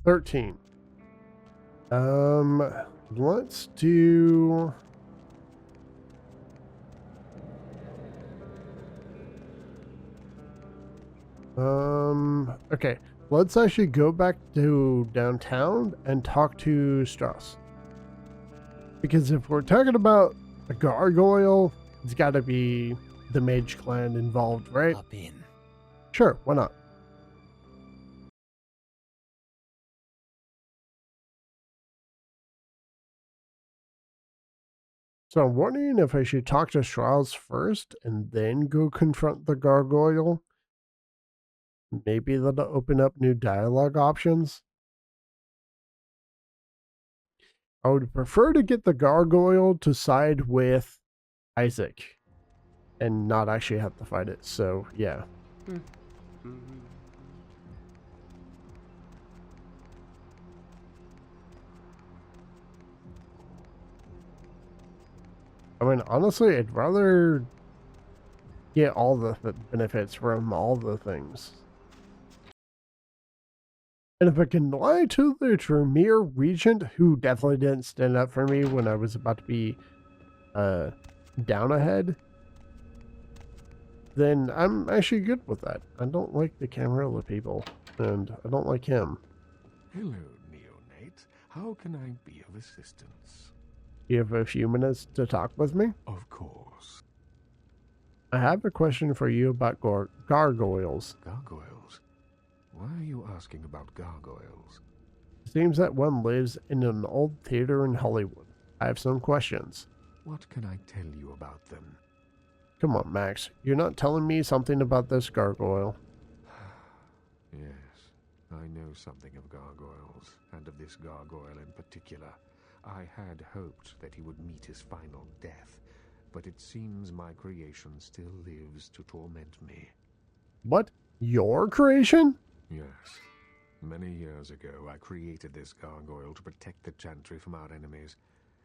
$13. Let's do... okay. Let's actually go back to downtown and talk to Strauss. Because if we're talking about a gargoyle, it's got to be the Mage Clan involved, right? Hop in. Sure, why not? So I'm wondering if I should talk to Strauss first and then go confront the gargoyle. Maybe that'll open up new dialogue options. I would prefer to get the gargoyle to side with Isaac and not actually have to fight it. So, yeah. I mean, honestly, I'd rather get all the benefits from all the things. And if I can lie to the Tremere Regent, who definitely didn't stand up for me when I was about to be down ahead, then I'm actually good with that. I don't like the Camarilla people, and I don't like him. Hello, neonate. How can I be of assistance? You have a few minutes to talk with me? Of course. I have a question for you about gargoyles. Gargoyles? Why are you asking about gargoyles? It seems that one lives in an old theater in Hollywood. I have some questions. What can I tell you about them? Come on, Max. You're not telling me something about this gargoyle. Yes, I know something of gargoyles, and of this gargoyle in particular. I had hoped that he would meet his final death, but it seems my creation still lives to torment me. What? Your creation? Yes. Many years ago, I created this gargoyle to protect the Chantry from our enemies.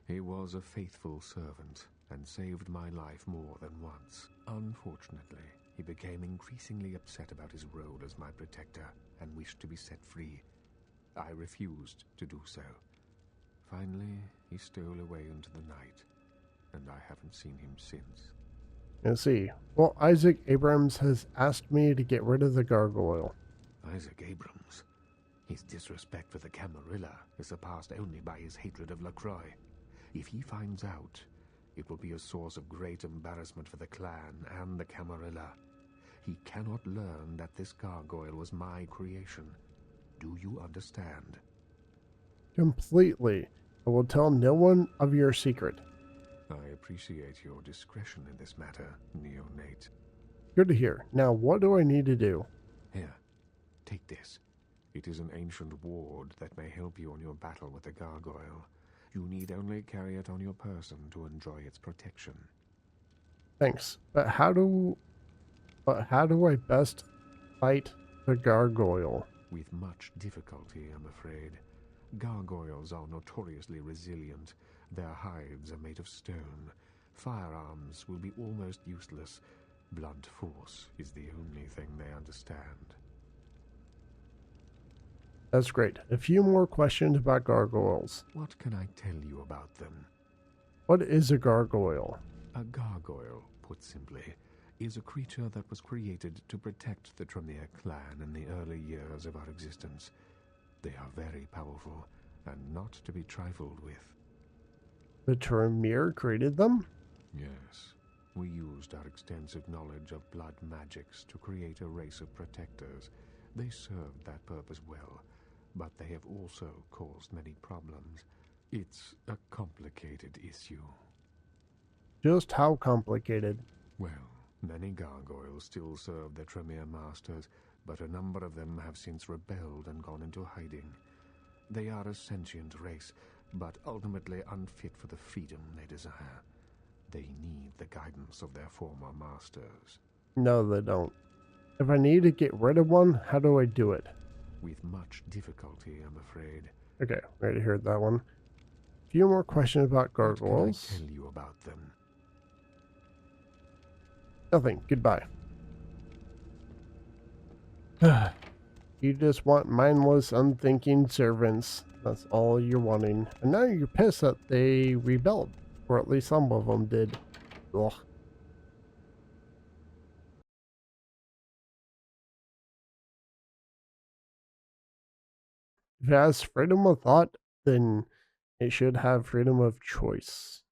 He was a faithful servant and saved my life more than once. Unfortunately, he became increasingly upset about his role as my protector and wished to be set free. I refused to do so. Finally, he stole away into the night, and I haven't seen him since. Let's see. Well, Isaac Abrams has asked me to get rid of the gargoyle. Isaac Abrams? His disrespect for the Camarilla is surpassed only by his hatred of LaCroix. If he finds out, it will be a source of great embarrassment for the clan and the Camarilla. He cannot learn that this gargoyle was my creation. Do you understand? Completely. I will tell no one of your secret. I appreciate your discretion in this matter, Neonate. Good to hear. Now, what do I need to do? Here, take this. It is an ancient ward that may help you on your battle with the gargoyle. You need only carry it on your person to enjoy its protection. Thanks. But how do I best fight the gargoyle? With much difficulty, I'm afraid. Gargoyles are notoriously resilient. Their hides are made of stone. Firearms will be almost useless. Blunt force is the only thing they understand. That's great. A few more questions about gargoyles. What can I tell you about them? What is a gargoyle? A gargoyle, put simply, is a creature that was created to protect the Tremere clan in the early years of our existence. They are very powerful and not to be trifled with. The Tremere created them? Yes. We used our extensive knowledge of blood magics to create a race of protectors. They served that purpose well, but they have also caused many problems. It's a complicated issue. Just how complicated? Well, many gargoyles still serve their Tremere masters, but a number of them have since rebelled and gone into hiding. They are a sentient race, but ultimately unfit for the freedom they desire. They need the guidance of their former masters. No, they don't. If I need to get rid of one, how do I do it? With much difficulty, I'm afraid. Okay, already heard that one. A few more questions about gargoyles. What can I tell you about them? Nothing. Goodbye. You just want mindless, unthinking servants. That's all you're wanting. And now you're pissed that they rebelled. Or at least some of them did. Ugh. If it has freedom of thought, then it should have freedom of choice.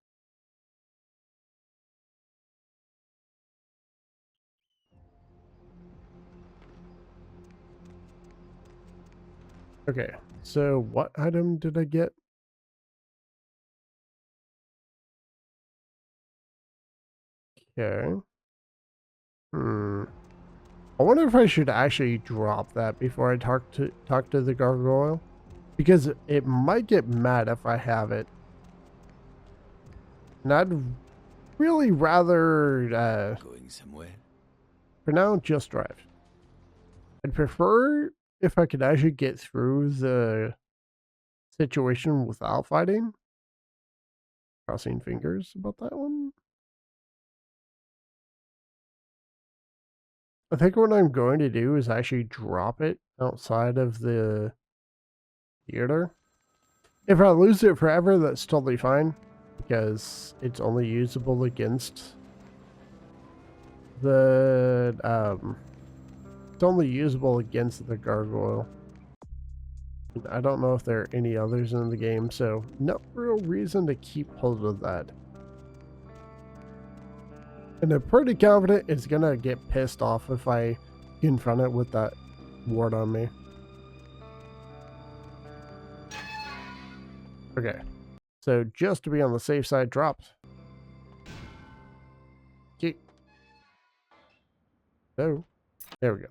Okay, so what item did I get? Okay. I wonder if I should actually drop that before I talk to the gargoyle, because it might get mad if I have it. And I'd really rather Going somewhere? for now just drive. I'd prefer if I could actually get through the situation without fighting. Crossing fingers about that one. I think what I'm going to do is actually drop it outside of the theater. If I lose it forever, that's totally fine, because it's only usable against the it's only usable against the gargoyle. I don't know if there are any others in the game, so no real reason to keep hold of that. And I'm pretty confident it's gonna get pissed off if I confront it with that ward on me. Okay, so just to be on the safe side, dropped. Okay. So, there we go.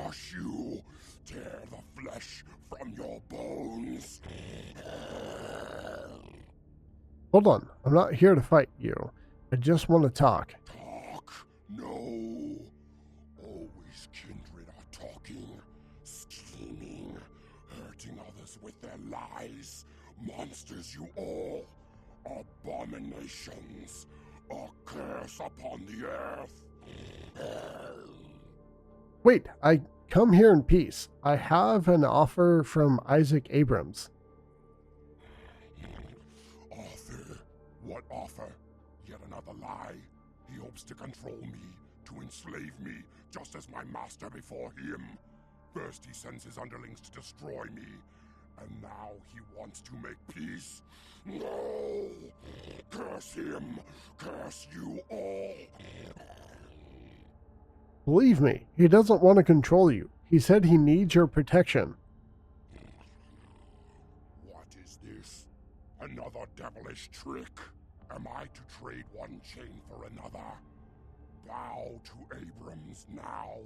crush you, tear the flesh from your bones. Hold on, I'm not here to fight you. I just want to talk. Talk? No. Always kindred are talking, scheming, hurting others with their lies. Monsters you all. Abominations. A curse upon the earth. Wait, I come here in peace. I have an offer from Isaac Abrams. Offer? What offer? Yet another lie. He hopes to control me, to enslave me, just as my master before him. First he sends his underlings to destroy me, and now he wants to make peace. No! Curse him! Curse you all! Believe me, he doesn't want to control you. He said he needs your protection. What is this? Another devilish trick? Am I to trade one chain for another? Bow to Abrams now,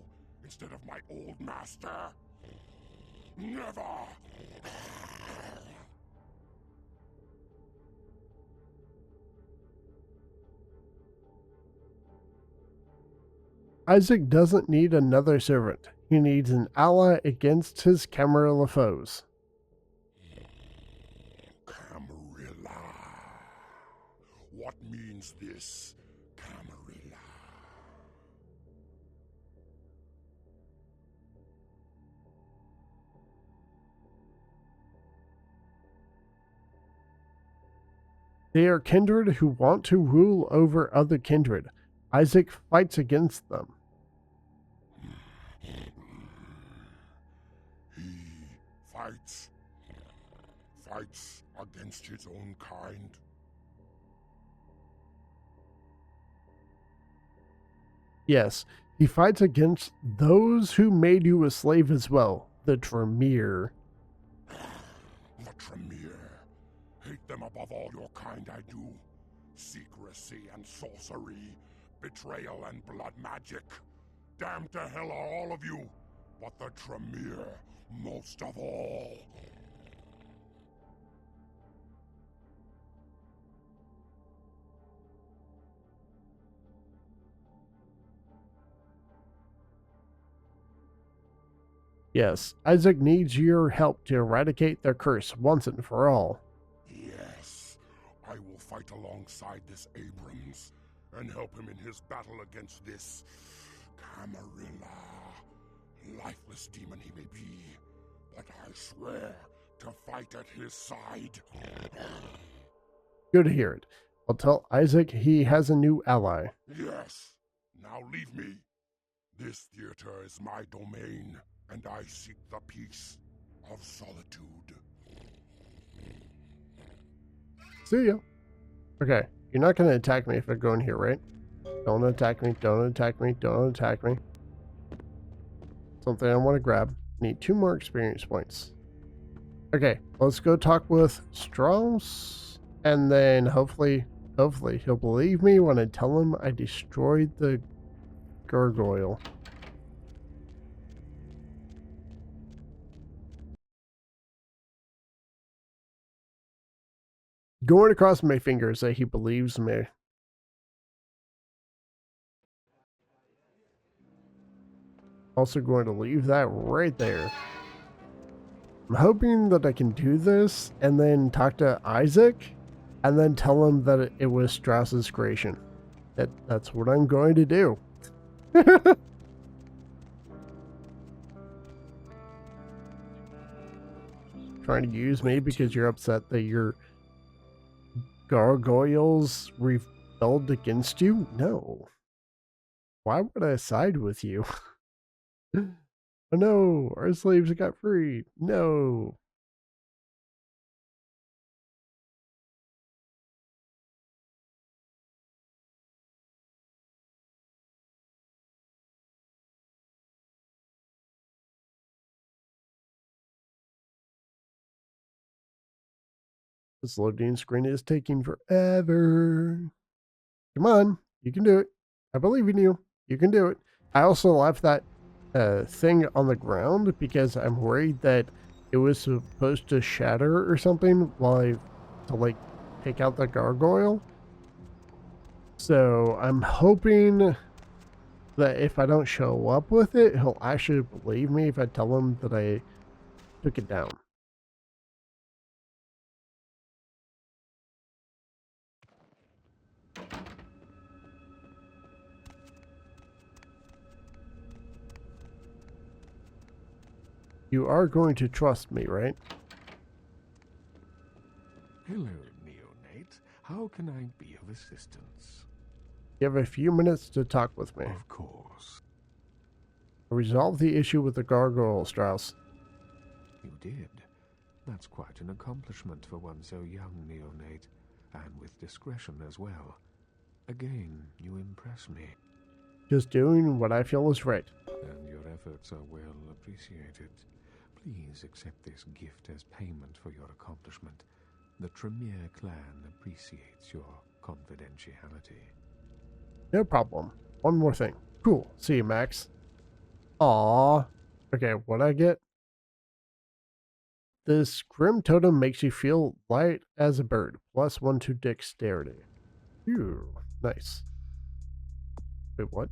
instead of my old master? Never! Isaac doesn't need another servant. He needs an ally against his Camarilla foes. Camarilla. What means this, Camarilla? They are kindred who want to rule over other kindred. Isaac fights against them. He fights against his own kind. Yes, he fights against those who made you a slave as well, the Tremere. The Tremere. Hate them above all your kind I do. Secrecy and sorcery, betrayal and blood magic. Damned to hell are all of you, but the Tremere most of all. Yes, Isaac needs your help to eradicate their curse once and for all. Yes, I will fight alongside this Abrams and help him in his battle against this Camarilla. Lifeless demon he may be, but I swear to fight at his side. Good to hear it. I'll tell Isaac he has a new ally. Yes, now leave me. This theater is my domain, and I seek the peace of solitude. See ya. Okay, you're not going to attack me if I go in here, right? Don't attack me, don't attack me, don't attack me. Something I want to grab. Need 2 more experience points. Okay, let's go talk with Strauss, and then hopefully he'll believe me when I tell him I destroyed the gargoyle. Going across my fingers that he believes me. Also going to leave that right there. I'm hoping that I can do this and then talk to Isaac and then tell him that it was Strauss's creation. That's what I'm going to do. Trying to use me because you're upset that your gargoyles rebelled against you? No. Why would I side with you? Oh no, our slaves got freed. No. This loading screen is taking forever. Come on, you can do it. I believe in you. You can do it. I also left that thing on the ground because I'm worried that it was supposed to shatter or something while to like take out the gargoyle. So I'm hoping that if I don't show up with it, he'll actually believe me if I tell him that I took it down. You are going to trust me, right? Hello, neonate. How can I be of assistance? You have a few minutes to talk with me. Of course. Resolve the issue with the gargoyle, Strauss. You did. That's quite an accomplishment for one so young, neonate, and with discretion as well. Again, you impress me. Just doing what I feel is right. And your efforts are well appreciated. Please accept this gift as payment for your accomplishment. The Tremere clan appreciates your confidentiality. No problem. One more thing. Cool. See you, Max. Aww. Okay, what'd I get? This grim totem makes you feel light as a bird. +1 to dexterity. Ooh, nice. Wait, what?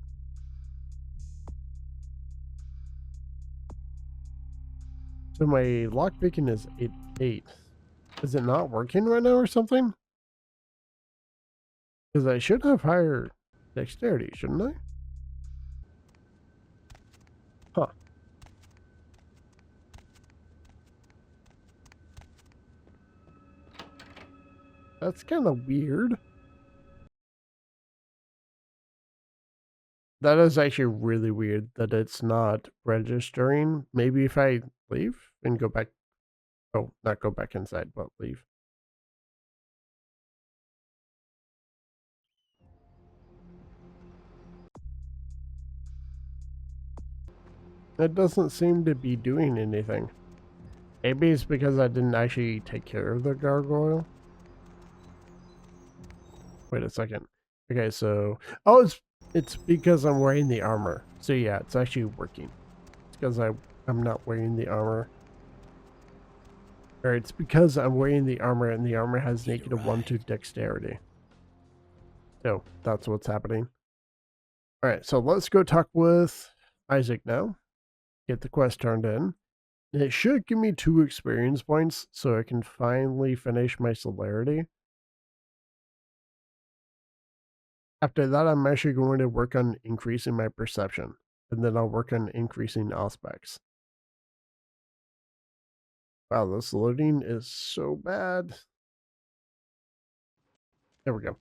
So my lockpicking is 8. Is it not working right now or something? Because I should have higher dexterity, shouldn't I? Huh. That's kind of weird. That is actually really weird that it's not registering. Maybe if I leave and go back. Oh, not go back inside, but leave. It doesn't seem to be doing anything. Maybe it's because I didn't actually take care of the gargoyle. Wait a second. Okay, so... Oh, it's because I'm wearing the armor. So yeah, it's actually working. It's because I'm not wearing the armor. Or it's because I'm wearing the armor and the armor has -1 to dexterity. So that's what's happening. Alright, so let's go talk with Isaac now. Get the quest turned in. And it should give me 2 experience points so I can finally finish my celerity. After that, I'm actually going to work on increasing my perception. And then I'll work on increasing aspects. Wow, this loading is so bad. There we go.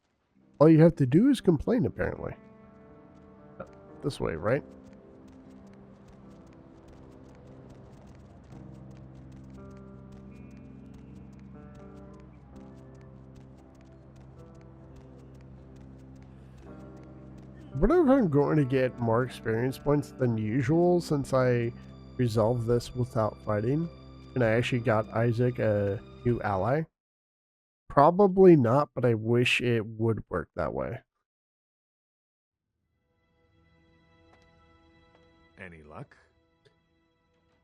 All you have to do is complain, apparently. This way, right? What if I'm going to get more experience points than usual since I resolved this without fighting? And I actually got Isaac a new ally? Probably not, but I wish it would work that way. Any luck?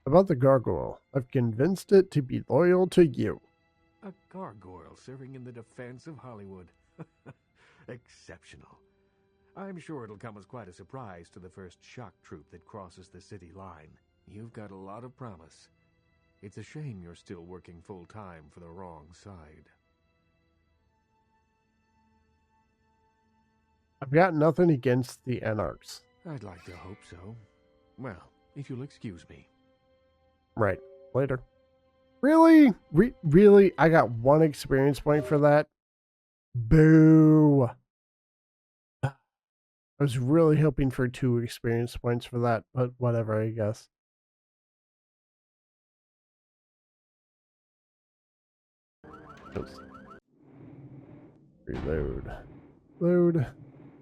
About the gargoyle, I've convinced it to be loyal to you. A gargoyle serving in the defense of Hollywood. Exceptional. I'm sure it'll come as quite a surprise to the first shock troop that crosses the city line. You've got a lot of promise. It's a shame you're still working full-time for the wrong side. I've got nothing against the Anarchs. I'd like to hope so. Well, if you'll excuse me. Right. Later. Really? Really? I got 1 experience point for that? Boo. I was really hoping for 2 experience points for that, but whatever, I guess. Oops. Reload. Load.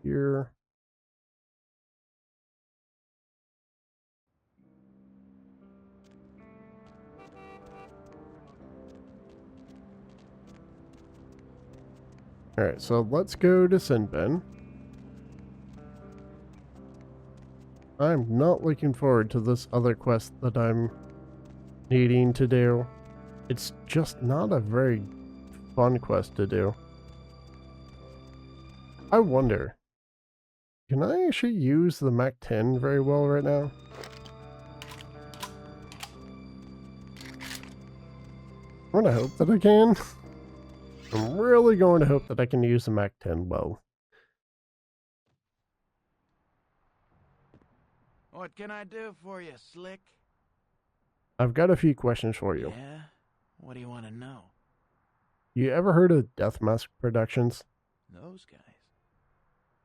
Here. Alright, so let's go to Sinbin. I'm not looking forward to this other quest that I'm needing to do. It's just not a very fun quest to do. I wonder, can I actually use the Mac 10 very well right now? I'm gonna hope that I can. I'm really going to hope that I can use the Mac 10 well. What can I do for you, Slick? I've got a few questions for you. Yeah? What do you want to know? You ever heard of Death Mask Productions? Those guys?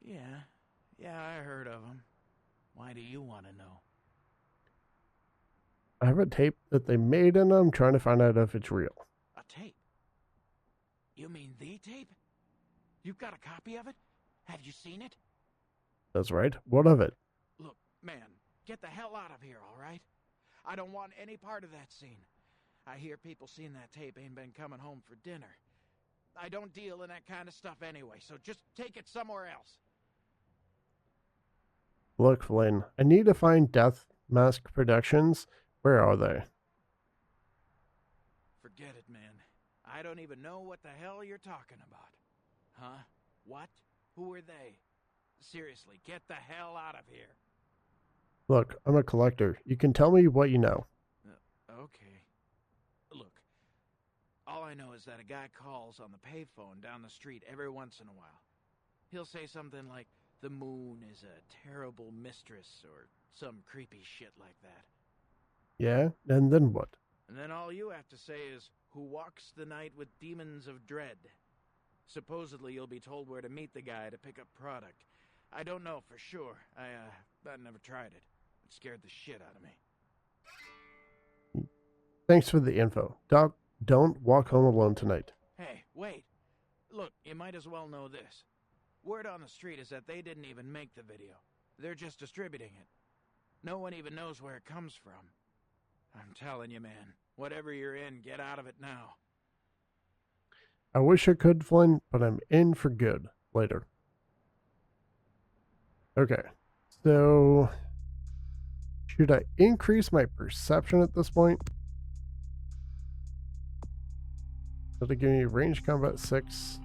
Yeah, I heard of them. Why do you want to know? I have a tape that they made and I'm trying to find out if it's real. A tape? You mean the tape? You've got a copy of it? Have you seen it? That's right. What of it? Look, man, get the hell out of here, all right? I don't want any part of that scene. I hear people seeing that tape ain't been coming home for dinner. I don't deal in that kind of stuff anyway, so just take it somewhere else. Look, Flynn, I need to find Death Mask Productions. Where are they? Forget it, man. I don't even know what the hell you're talking about. Huh? What? Who are they? Seriously, get the hell out of here. Look, I'm a collector. You can tell me what you know. Okay. Look, all I know is that a guy calls on the payphone down the street every once in a while. He'll say something like, the moon is a terrible mistress, or some creepy shit like that. Yeah? And then what? And then all you have to say is, who walks the night with demons of dread. Supposedly you'll be told where to meet the guy to pick up product. I don't know for sure. I never tried it. It scared the shit out of me. Thanks for the info. Doc, don't walk home alone tonight. Hey, wait. Look, you might as well know this. Word on the street is that they didn't even make the video. They're just distributing it. No one even knows where it comes from. I'm telling you, man, whatever you're in, get out of it now. I wish I could, Flynn, but I'm in for good later. Okay, so should I increase my perception at this point? Did it give me range combat 6?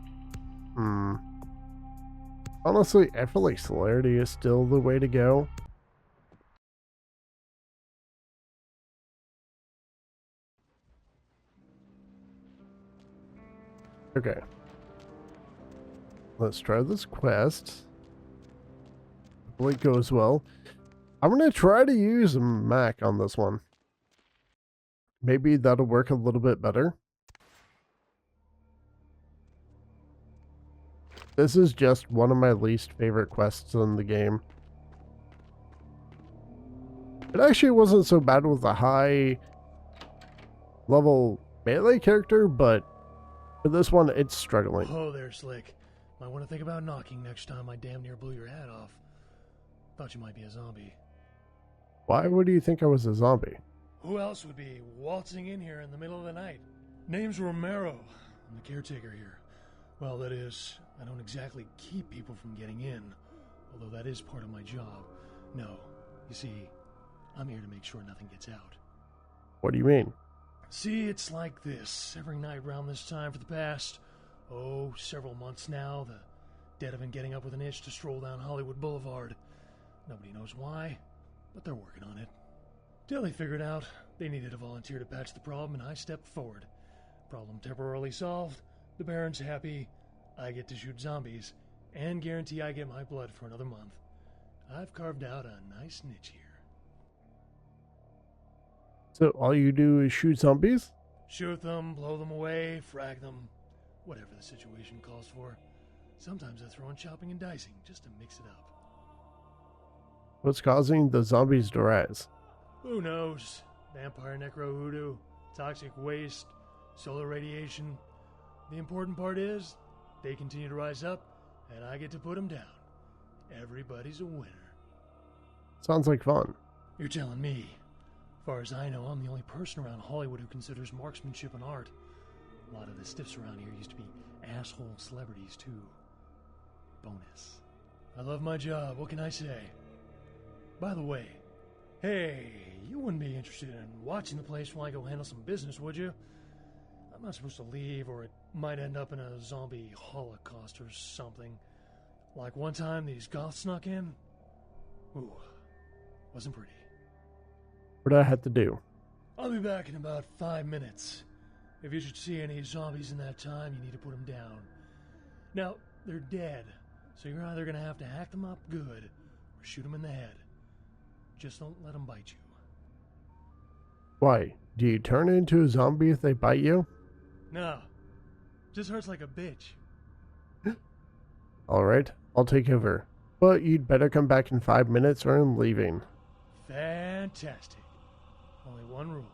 Honestly, I feel like celerity is still the way to go. Okay. Let's try this quest. Hopefully it goes well. I'm going to try to use a Mac on this one. Maybe that'll work a little bit better. This is just one of my least favorite quests in the game. It actually wasn't so bad with a high level melee character, but for this one, it's struggling. Oh, there, Slick. Might want to think about knocking next time I damn near blew your hat off. Thought you might be a zombie. Why would you think I was a zombie? Who else would be waltzing in here in the middle of the night? Name's Romero. I'm the caretaker here. Well, that is, I don't exactly keep people from getting in, although that is part of my job. No, you see, I'm here to make sure nothing gets out. What do you mean? See, it's like this. Every night around this time for the past, several months now, the dead have been getting up with an itch to stroll down Hollywood Boulevard. Nobody knows why, but they're working on it. Till they figured out they needed a volunteer to patch the problem, and I stepped forward. Problem temporarily solved. The Baron's happy. I get to shoot zombies, and guarantee I get my blood for another month. I've carved out a nice niche here. So all you do is shoot zombies? Shoot them, blow them away, frag them, whatever the situation calls for. Sometimes I throw in chopping and dicing just to mix it up. What's causing the zombies to rise? Who knows? Vampire necro hoodoo, toxic waste, solar radiation. The important part is, they continue to rise up, and I get to put them down. Everybody's a winner. Sounds like fun. You're telling me. As far as I know, I'm the only person around Hollywood who considers marksmanship an art. A lot of the stiffs around here used to be asshole celebrities, too. Bonus. I love my job, what can I say? By the way, hey, you wouldn't be interested in watching the place while I go handle some business, would you? I'm not supposed to leave, or it might end up in a zombie holocaust or something. Like one time these goths snuck in. Ooh, wasn't pretty. What do I have to do? I'll be back in about 5 minutes. If you should see any zombies in that time, you need to put them down. Now, they're dead, so you're either going to have to hack them up good or shoot them in the head. Just don't let them bite you. Why? Do you turn into a zombie if they bite you? No. Just hurts like a bitch. Alright, I'll take over. But you'd better come back in 5 minutes or I'm leaving. Fantastic. Only one rule.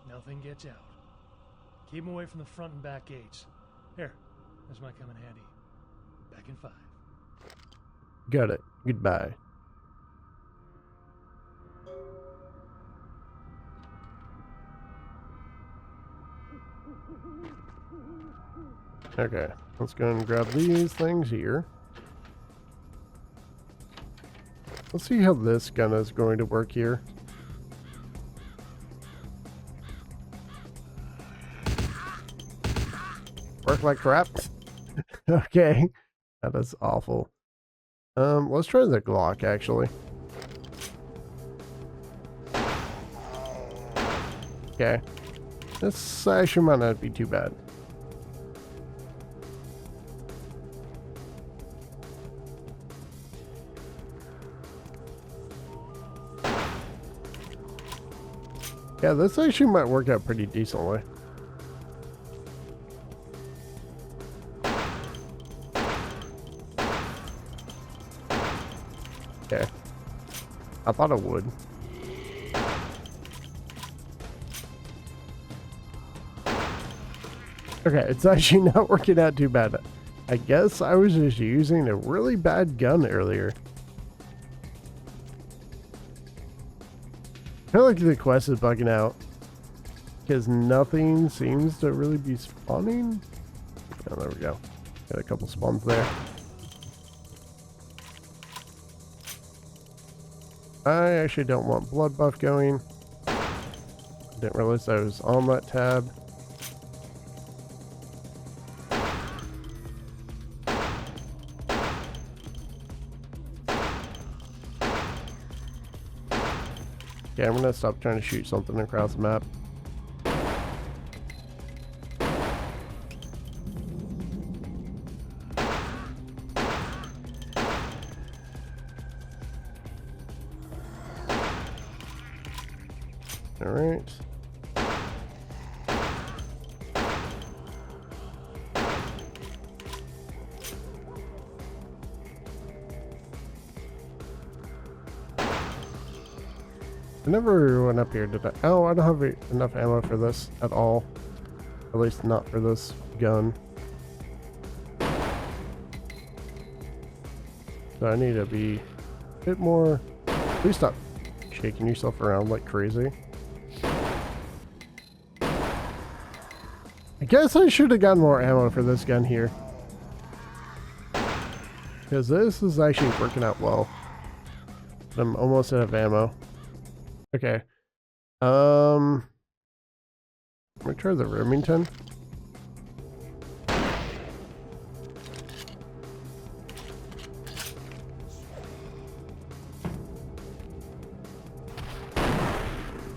Nothing gets out. Keep them away from the front and back gates. Here, this might come in handy. Back in 5. Got it. Goodbye. Okay, let's go and grab these things here. Let's see how this gun is going to work here. Work like crap. Okay, that is awful. Let's try the Glock actually. Okay, this actually might not be too bad. Yeah, this actually might work out pretty decently. Okay. I thought it would. Okay, it's actually not working out too bad. I guess I was just using a really bad gun earlier. I feel like the quest is bugging out because nothing seems to really be spawning. Oh, there we go. Got a couple spawns there. I actually don't want blood buff going. Didn't realize I was on that tab. Okay, I'm gonna stop trying to shoot something across the map. All right. I never went up here, did I? Oh, I don't have enough ammo for this at all. At least not for this gun. So I need to be a bit more... Please stop shaking yourself around like crazy. I guess I should have gotten more ammo for this gun here. Because this is actually working out well. But I'm almost out of ammo. Okay. I'm gonna try the Remington.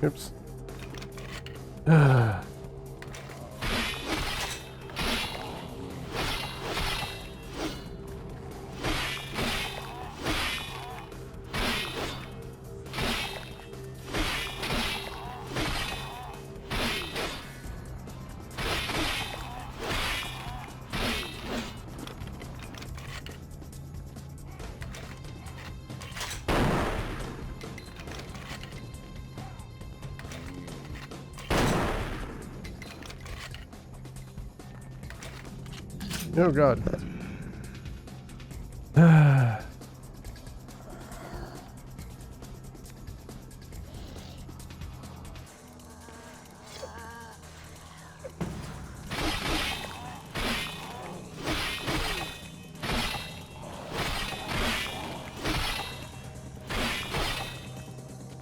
Oops. Oh god.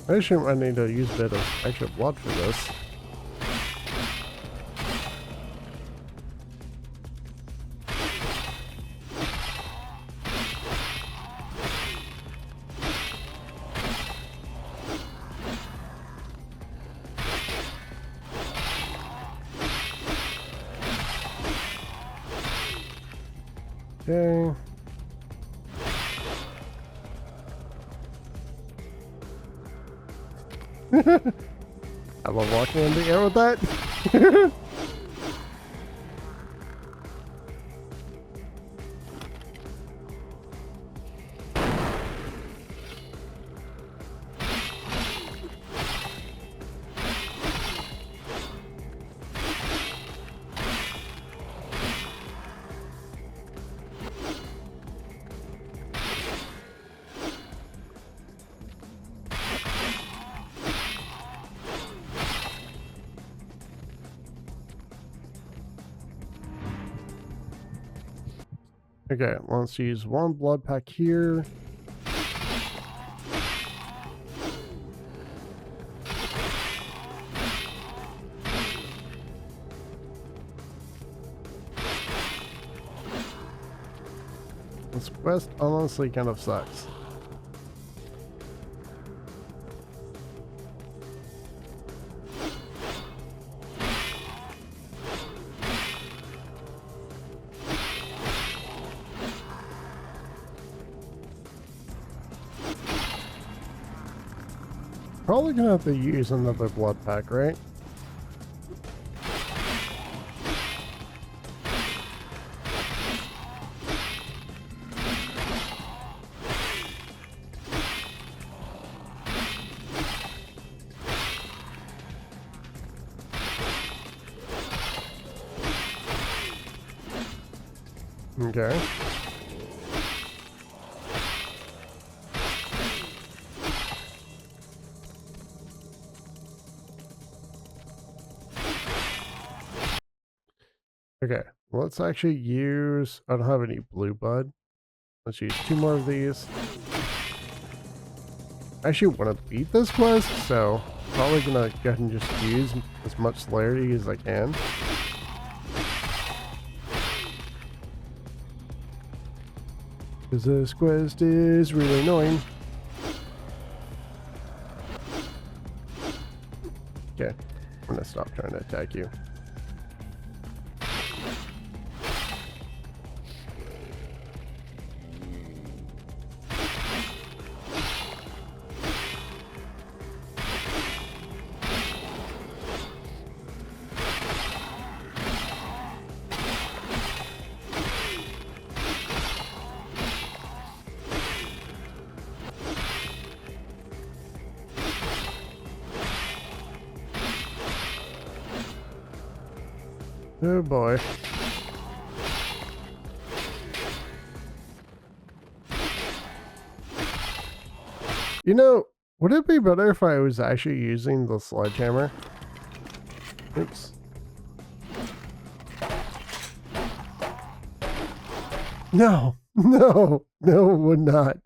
Actually, I need to use a bit of extra blood for this. Okay. I love walking in the air with that. Okay, let's use one blood pack here. This quest honestly kind of sucks. Probably gonna have to use another blood pack, right? Okay. Okay, let's actually use, I don't have any blue bud. Let's use 2 more of these. I actually want to beat this quest, so probably gonna go ahead and just use as much celerity as I can. Because this quest is really annoying. Okay, I'm gonna stop trying to attack you. Oh boy. You know, would it be better if I was actually using the sledgehammer? Oops. No, no, no, it would not.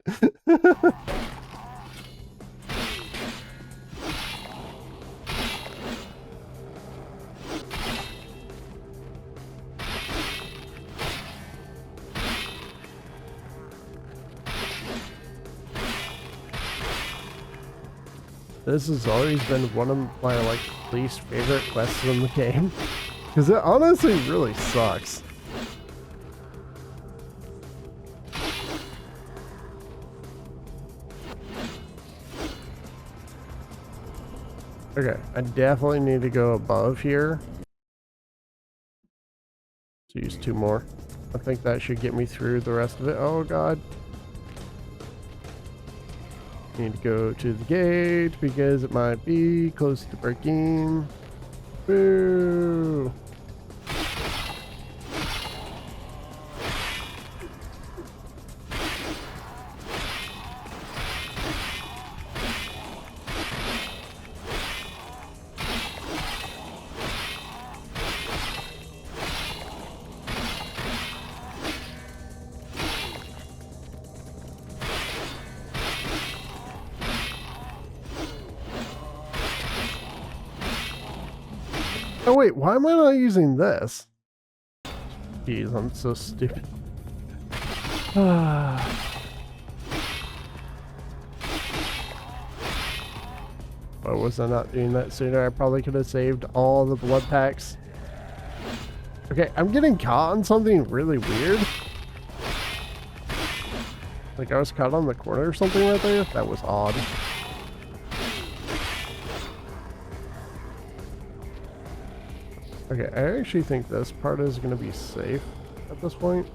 This has always been one of my least favorite quests in the game, because it honestly really sucks. Okay, I definitely need to go above here. So use 2 more. I think that should get me through the rest of it. Oh god. Need to go to the gate because it might be close to breaking. Boo! Oh wait, why am I not using this? Jeez, I'm so stupid. Why was I not doing that sooner? I probably could have saved all the blood packs. Okay, I'm getting caught on something really weird. Like I was caught on the corner or something right there. That was odd. Okay, I actually think this part is going to be safe at this point.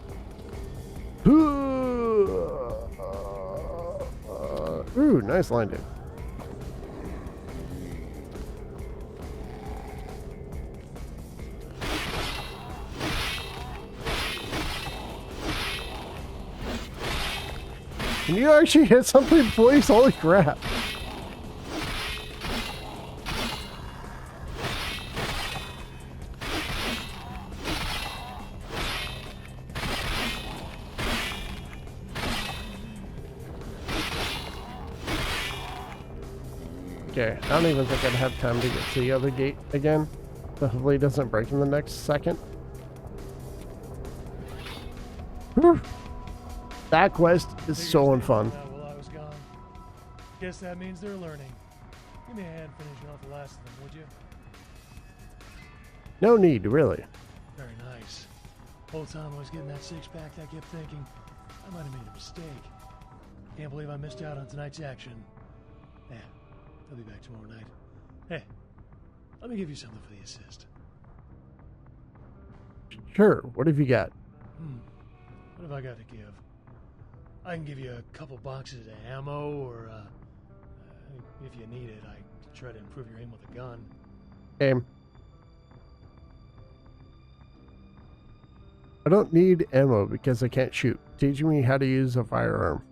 Ooh, nice landing. Can you actually hit something, please? Holy crap. Okay, I don't even think I'd have time to get to the other gate again. So hopefully it doesn't break in the next second. Whew. That quest is so unfun. While I was gone. Guess that means they're learning. Give me a hand finishing off the last of them, would you? No need, really. Very nice. Whole time I was getting that six-pack, I kept thinking, I might have made a mistake. Can't believe I missed out on tonight's action. Yeah, I'll be back tomorrow night. Hey, let me give you something for the assist. Sure, what have you got? What have I got to give? I can give you a couple boxes of ammo, or if you need it, I can try to improve your aim with a gun. Aim. I don't need ammo because I can't shoot. Teach me how to use a firearm.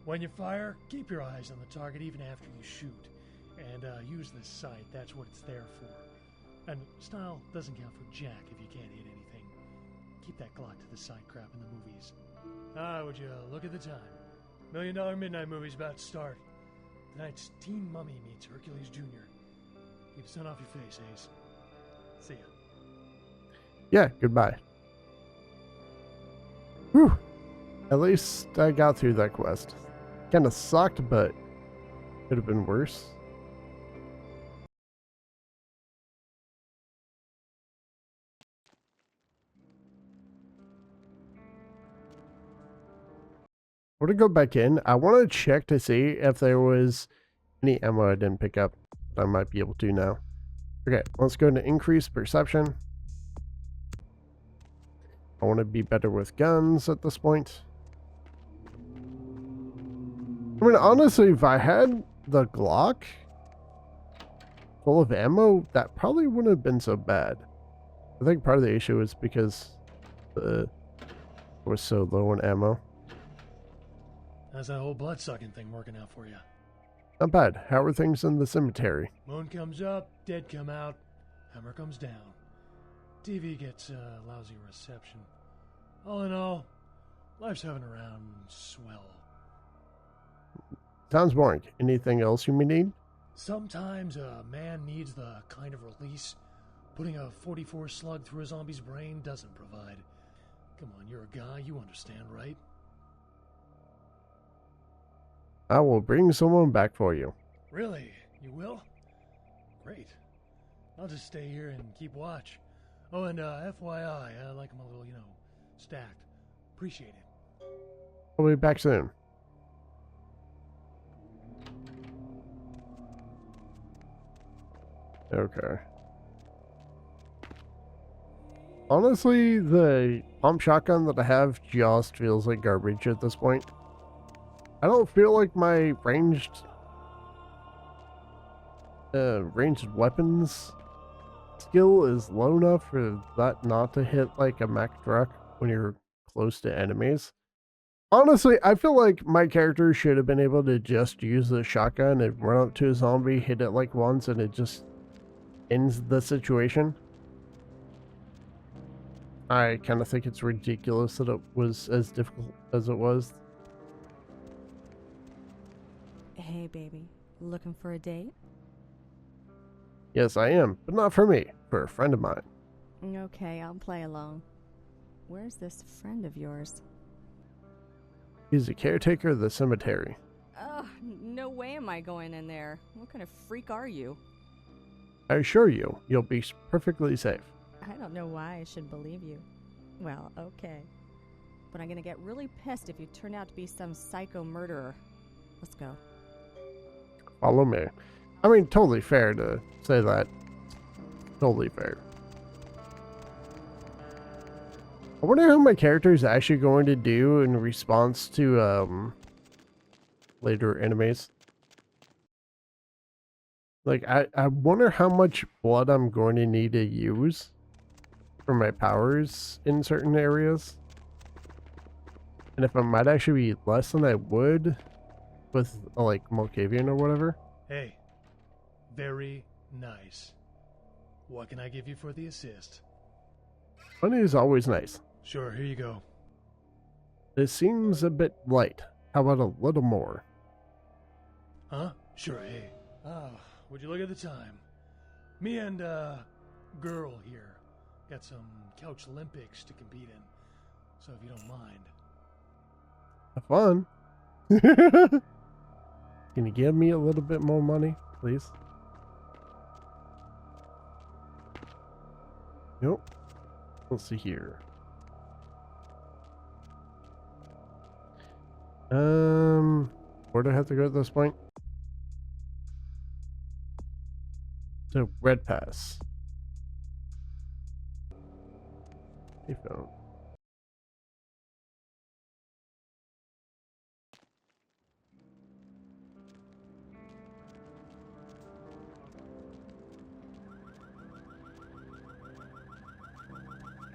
When you fire, keep your eyes on the target even after you shoot. And use this sight, that's what it's there for. And style doesn't count for jack if you can't hit anything. Keep that Glock to the side crap in the movies. Would you look at the time? $1 Million Midnight movie's about to start. Tonight's Teen Mummy meets Hercules Jr. Keep the sun off your face, Ace. See ya. Yeah, goodbye. Whew. At least I got through that quest. Kinda sucked, but could have been worse. I want to go back in. I want to check to see if there was any ammo I didn't pick up. I might be able to now. Okay, let's go to increase perception. I want to be better with guns at this point. I mean, honestly, if I had the Glock full of ammo, that probably wouldn't have been so bad. I think part of the issue is because I was so low on ammo. How's that whole blood-sucking thing working out for you? Not bad. How are things in the cemetery? Moon comes up, dead come out, hammer comes down. TV gets lousy reception. All in all, life's having a round swell. Sounds boring. Anything else you may need? Sometimes a man needs the kind of release putting a 44 slug through a zombie's brain doesn't provide. Come on, you're a guy, you understand, right? I will bring someone back for you. Really? You will? Great. I'll just stay here and keep watch. Oh, and FYI, I like them a little, stacked. Appreciate it. I'll be back soon. Okay. Honestly, the pump shotgun that I have just feels like garbage at this point. I don't feel like my ranged weapons skill is low enough for that not to hit like a mech truck when you're close to enemies. Honestly, I feel like my character should have been able to just use the shotgun and run up to a zombie, hit it like once, and it just ends the situation. I kind of think it's ridiculous that it was as difficult as it was. Hey, baby. Looking for a date? Yes, I am, but not for me, for a friend of mine. Okay, I'll play along. Where's this friend of yours? He's the caretaker of the cemetery. Oh, no way am I going in there. What kind of freak are you? I assure you, you'll be perfectly safe. I don't know why I should believe you. Well, okay. But I'm gonna get really pissed if you turn out to be some psycho murderer. Let's go. Follow me. I mean, totally fair to say that. Totally fair. I wonder how my character is actually going to do in response to, later enemies. Like, I wonder how much blood I'm going to need to use for my powers in certain areas. And if I might actually be less than I would with, like, Malkavian or whatever. Hey, very nice. What can I give you for the assist? Money is always nice. Sure, here you go. This seems a bit light. How about a little more? Huh? Sure, hey. Would you look at the time? Me and, girl here got some couch Olympics to compete in. So if you don't mind. Have fun. Can you give me a little bit more money, please? Nope. Let's see here. Where do I have to go at this point? So, Red Pass. Hey, phone.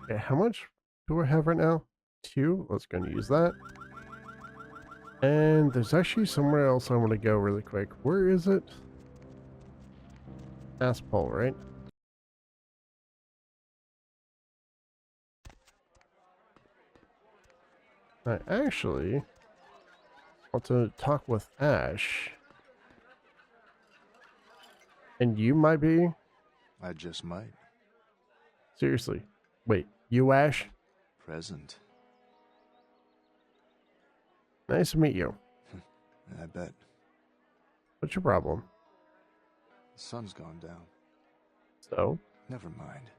Okay, how much do I have right now? 2. Let's go and use that. And there's actually somewhere else I want to go really quick. Where is it? Asphalt, right? I actually want to talk with Ash. And you might be? I just might. Seriously. Wait, you Ash? Present. Nice to meet you. I bet. What's your problem? The sun's gone down. So? Never mind.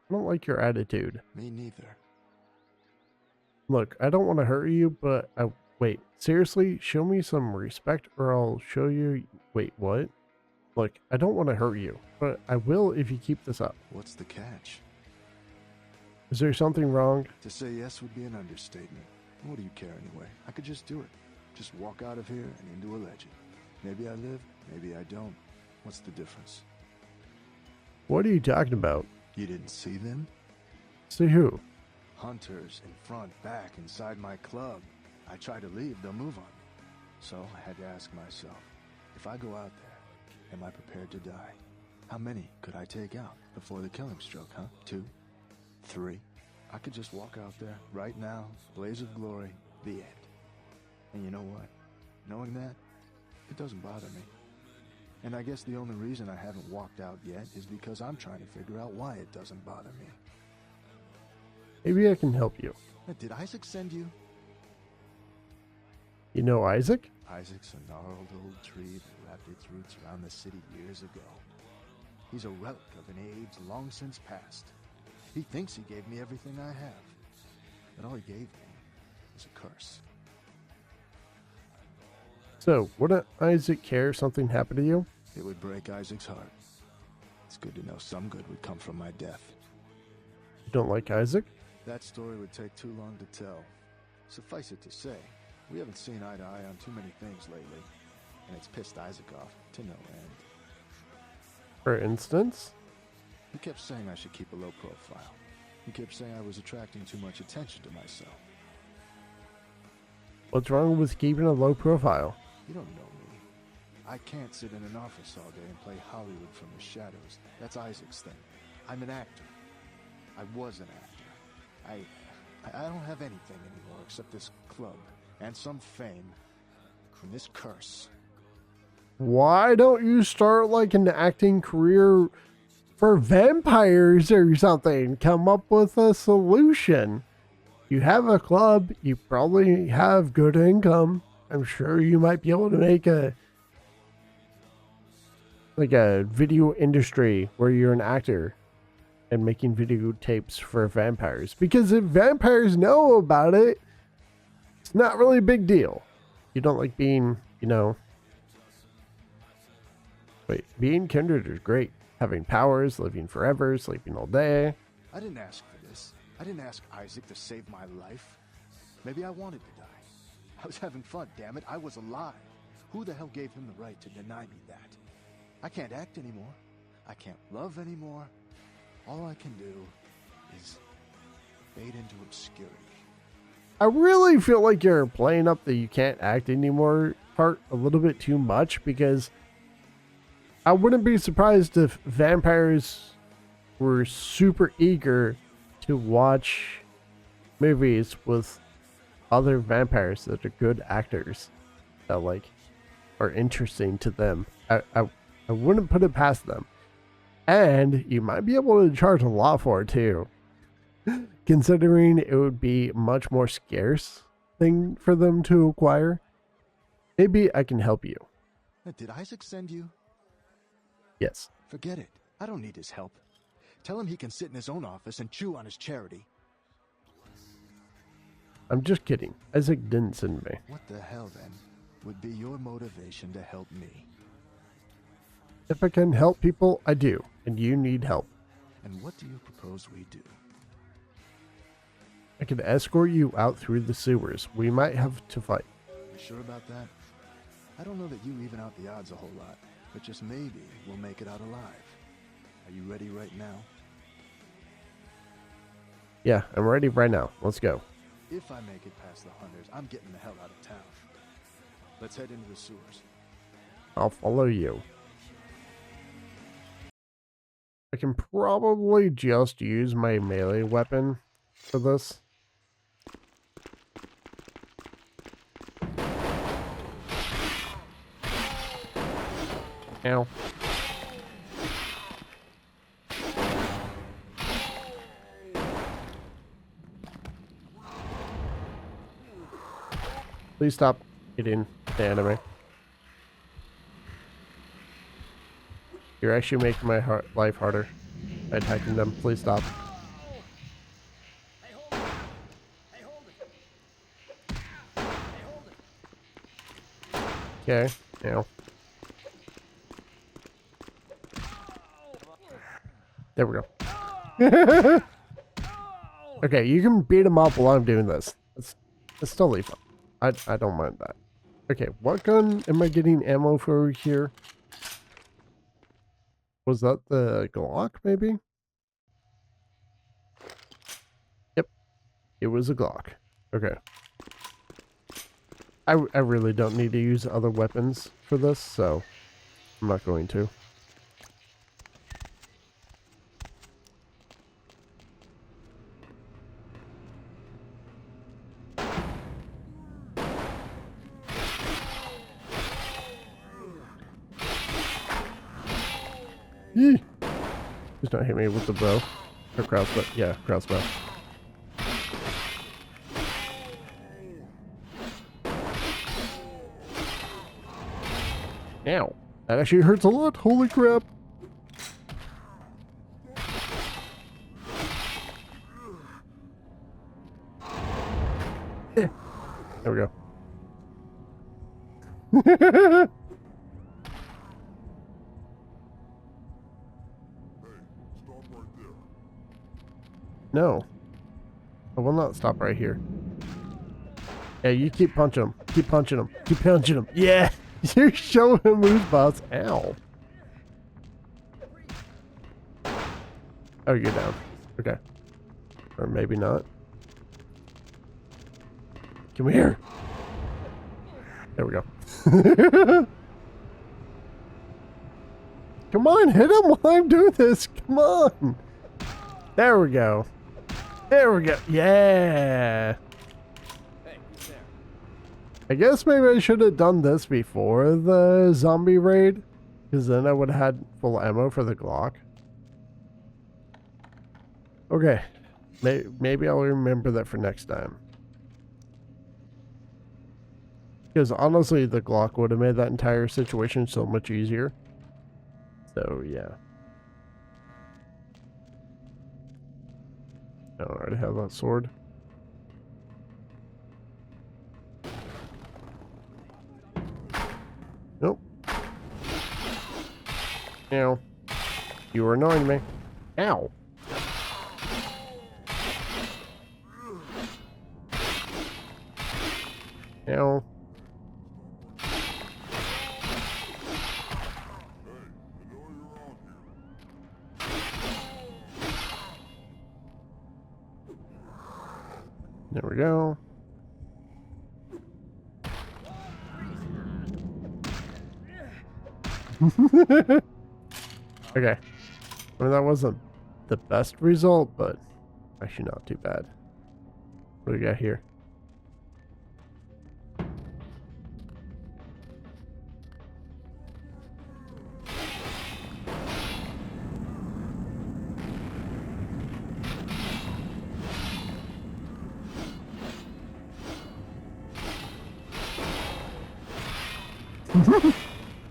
I don't like your attitude. Me neither. Look, I don't want to hurt you, but wait, seriously? Show me some respect or I'll show you... Wait, what? Look, I don't want to hurt you, but I will if you keep this up. What's the catch? Is there something wrong? To say yes would be an understatement. What do you care anyway? I could just do it. Just walk out of here and into a legend. Maybe I live, maybe I don't. What's the difference? What are you talking about? You didn't see them? See who? Hunters in front, back, inside my club. I try to leave, they'll move on me. So I had to ask myself, if I go out there, am I prepared to die? How many could I take out before the killing stroke, huh? 2? 3? I could just walk out there, right now, blaze of glory, the end. And you know what? Knowing that, it doesn't bother me. And I guess the only reason I haven't walked out yet is because I'm trying to figure out why it doesn't bother me. Maybe I can help you. Did Isaac send you? You know Isaac? Isaac's a gnarled old tree that wrapped its roots around the city years ago. He's a relic of an age long since past. He thinks he gave me everything I have, but all he gave me was a curse. So, wouldn't Isaac care if something happened to you? It would break Isaac's heart. It's good to know some good would come from my death. You don't like Isaac? That story would take too long to tell. Suffice it to say, we haven't seen eye to eye on too many things lately, and it's pissed Isaac off to no end. For instance? He kept saying I should keep a low profile. He kept saying I was attracting too much attention to myself. What's wrong with keeping a low profile? You don't know me. I can't sit in an office all day and play Hollywood from the shadows. That's Isaac's thing. I'm an actor. I was an actor. I don't have anything anymore except this club and some fame and this curse. Why don't you start like an acting career for vampires or something? Come up with a solution. You have a club, you probably have good income. I'm sure you might be able to make a video industry where you're an actor and making videotapes for vampires. Because if vampires know about it, it's not really a big deal. You don't like being, being kindred is great. Having powers, living forever, sleeping all day. I didn't ask for this. I didn't ask Isaac to save my life. Maybe I wanted to die. I was having fun, damn it. I was alive. Who the hell gave him the right to deny me that? I can't act anymore. I can't love anymore. All I can do is fade into obscurity. I really feel like you're playing up the you can't act anymore part a little bit too much, because I wouldn't be surprised if vampires were super eager to watch movies with other vampires that are good actors that are interesting to them. I wouldn't put it past them. And you might be able to charge a lot for it too, considering it would be a much more scarce thing for them to acquire. Maybe I can help you. Did Isaac send you? Yes. Forget it. I don't need his help. Tell him he can sit in his own office and chew on his charity. I'm just kidding. Isaac didn't send me. What the hell, then, would be your motivation to help me? If I can help people, I do. And you need help. And what do you propose we do? I can escort you out through the sewers. We might have to fight. You sure about that? I don't know that you even out the odds a whole lot, but just maybe we'll make it out alive. Are you ready right now? Yeah, I'm ready right now. Let's go. If I make it past the hunters, I'm getting the hell out of town. Let's head into the sewers. I'll follow you. I can probably just use my melee weapon for this. Ow. Please stop hitting the enemy. You're actually making my life harder by attacking them. Please stop. Okay, now. There we go. Okay, you can beat him up while I'm doing this. It's totally fun. I don't mind that. Okay, what gun am I getting ammo for here? Was that the Glock, maybe? Yep. It was a Glock. Okay. I really don't need to use other weapons for this, so I'm not going to. Yee! Please don't hit me with the bow. Or crossbow. Yeah, crossbow. Ow. That actually hurts a lot. Holy crap. There we go. No. I will not stop right here. Yeah, you keep punching him. Keep punching him. Keep punching him. Yeah! You're showing him who's boss. Ow. Oh, you're down. Okay. Or maybe not. Come here. There we go. Come on, hit him while I'm doing this. Come on. There we go. There we go. Yeah. Hey, there. I guess maybe I should have done this before the zombie raid, because then I would have had full ammo for the Glock. Okay, maybe I'll remember that for next time. Because honestly, the Glock would have made that entire situation so much easier. So, yeah. I don't already have that sword. Nope. Ow. You were annoying me. Ow. Ow. There we go. Okay. Well, that wasn't the best result, but actually not too bad. What do we got here?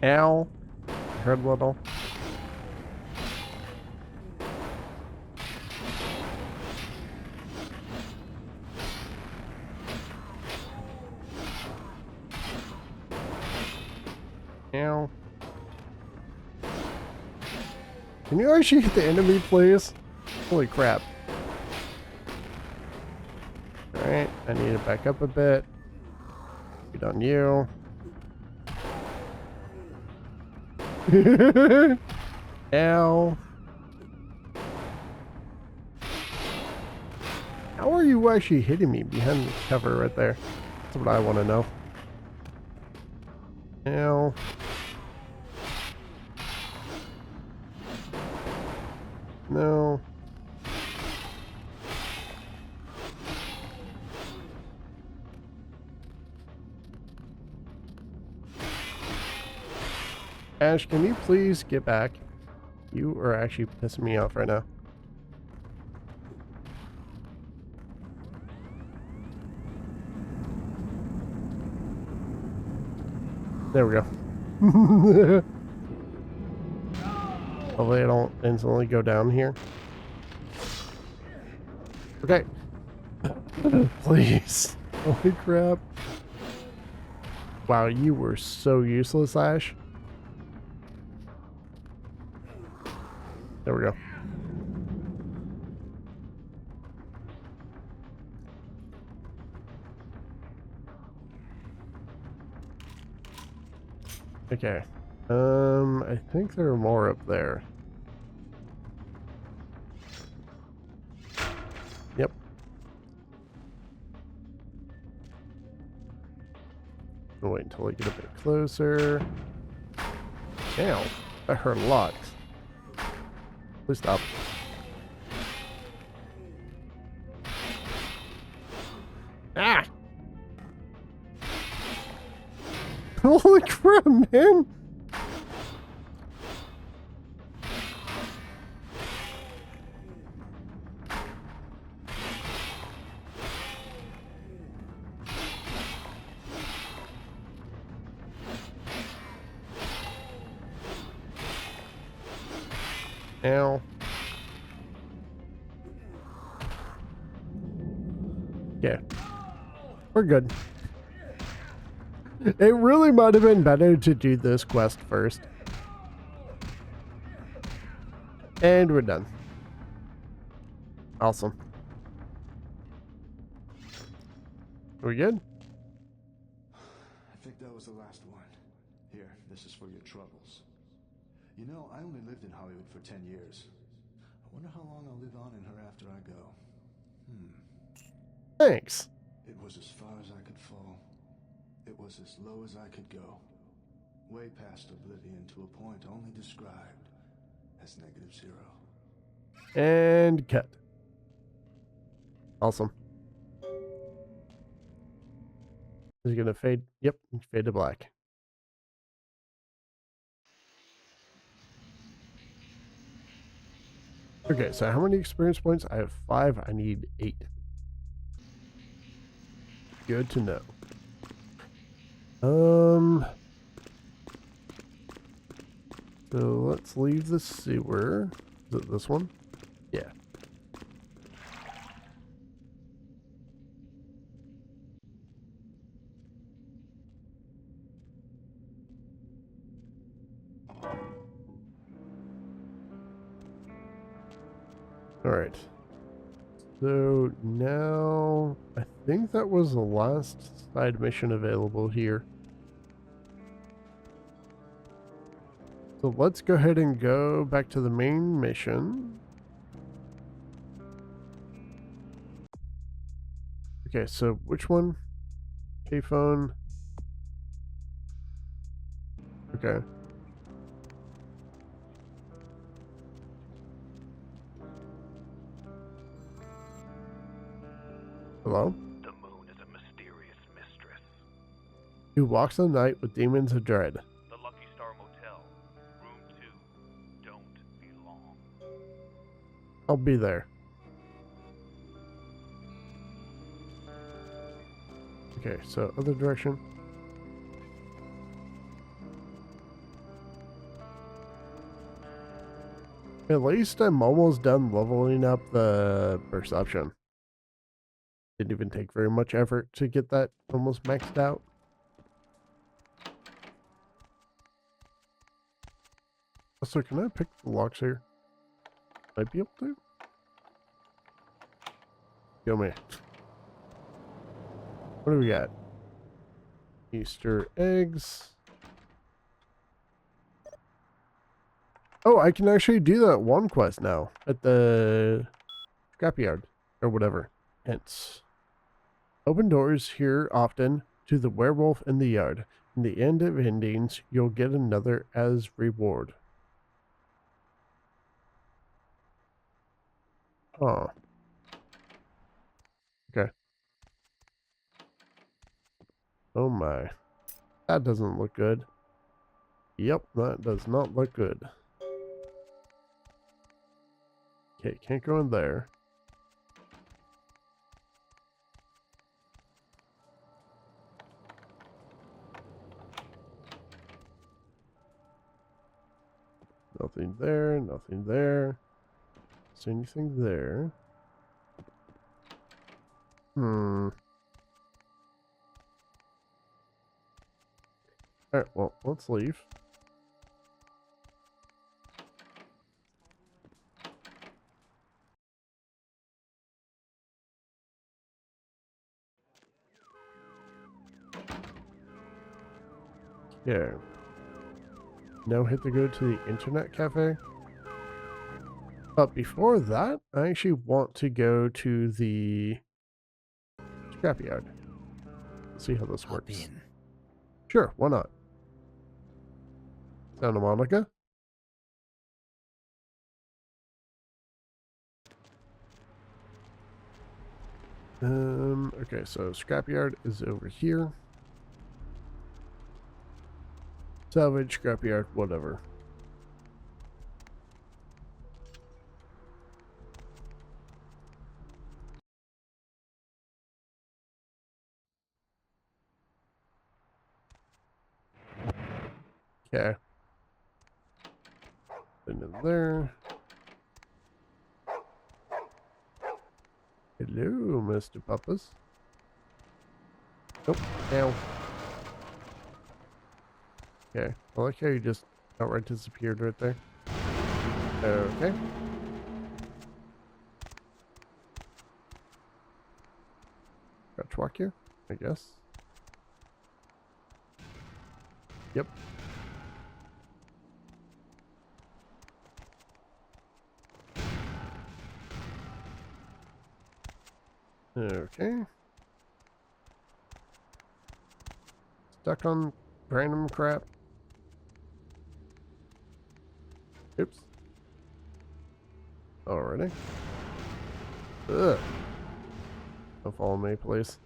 Ow. Hurt a little. Ow. Can you actually hit the enemy, please? Holy crap. Alright, I need to back up a bit. Get on you. Ow. How are you actually hitting me behind the cover right there? That's what I want to know. Ow. No. Ash, can you please get back? You are actually pissing me off right now. There we go. Hopefully I don't instantly go down here. Okay. Please. Holy crap. Wow, you were so useless, Ash. There we go. Okay. I think there are more up there. Yep. I'll wait until I get a bit closer. Ow. That hurt a lot. Please stop. Ah! Holy crap, man! Ow. Yeah. We're good. It really might have been better to do this quest first. And we're done. Awesome. Are we good? I think that was the last one. Here, this is for your troubles. You know, I only lived in Hollywood for 10 years. I wonder how long I'll live on in her after I go. Thanks. It was as far as I could fall. It was as low as I could go. Way past oblivion to a point only described as -0. And cut. Awesome. Is it gonna fade? Yep, fade to black. Okay, so how many experience points? I have 5. I need 8. Good to know. So let's leave the sewer. Is it this one? Yeah. Alright. So now I think that was the last side mission available here. So let's go ahead and go back to the main mission. Okay, so which one? Payphone. Okay. Hello? The moon is a mysterious mistress. Who walks the night with demons of dread. The Lucky Star Motel, room 2. Don't be long. I'll be there. Okay, so other direction. At least I'm almost done leveling up the perception. Didn't even take very much effort to get that almost maxed out. Also, can I pick the locks here? Might be able to? Kill me. What do we got? Easter eggs. Oh, I can actually do that one quest now at the scrapyard or whatever. Hence, open doors here often to the werewolf in the yard. In the end of endings, you'll get another as reward. Huh. Okay. Oh my. That doesn't look good. Yep, that does not look good. Okay, can't go in there. Nothing there, nothing there. See anything there? Alright, well, let's leave. Yeah. Now hit to go to the internet cafe. But before that, I actually want to go to the scrapyard. Let's see how this works. Sure, why not? Santa Monica. Okay, so scrapyard is over here. Salvage, scrapyard, whatever. Okay. And in there. Hello, Mr. Puppas. Nope. Ow. Okay. I like how you just outright disappeared right there. Okay. Got to walk here, I guess. Yep. Okay. Stuck on random crap. Oops. Alrighty. Ugh. Don't follow me, please.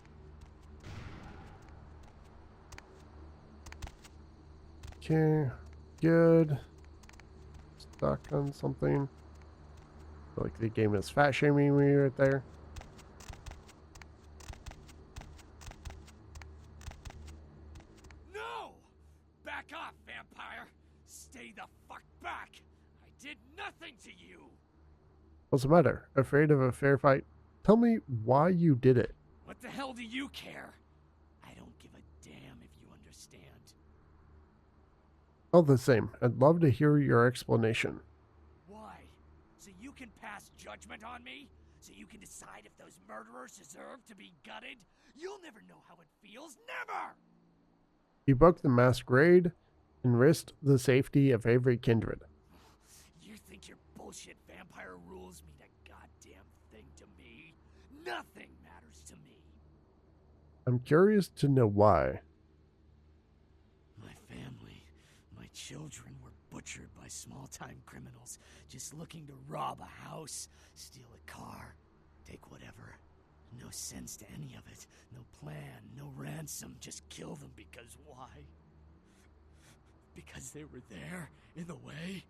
Okay, good. Stuck on something. Feel like the game is fat shaming me right there. No! Back off, vampire! Stay the fuck back! I did nothing to you! What's the matter? Afraid of a fair fight? Tell me why you did it. What the hell do you care? I don't give a damn if you understand. All the same, I'd love to hear your explanation. Why? So you can pass judgment on me? So you can decide if those murderers deserve to be gutted? You'll never know how it feels. Never! You broke the Masquerade and risked the safety of every kindred. You think your bullshit vampire rules mean a goddamn thing to me? Nothing matters to me. I'm curious to know why. My family, my children were butchered by small-time criminals just looking to rob a house, steal a car, take whatever. No sense to any of it. No plan, no ransom. Just kill them because why? Because they were there, in the way?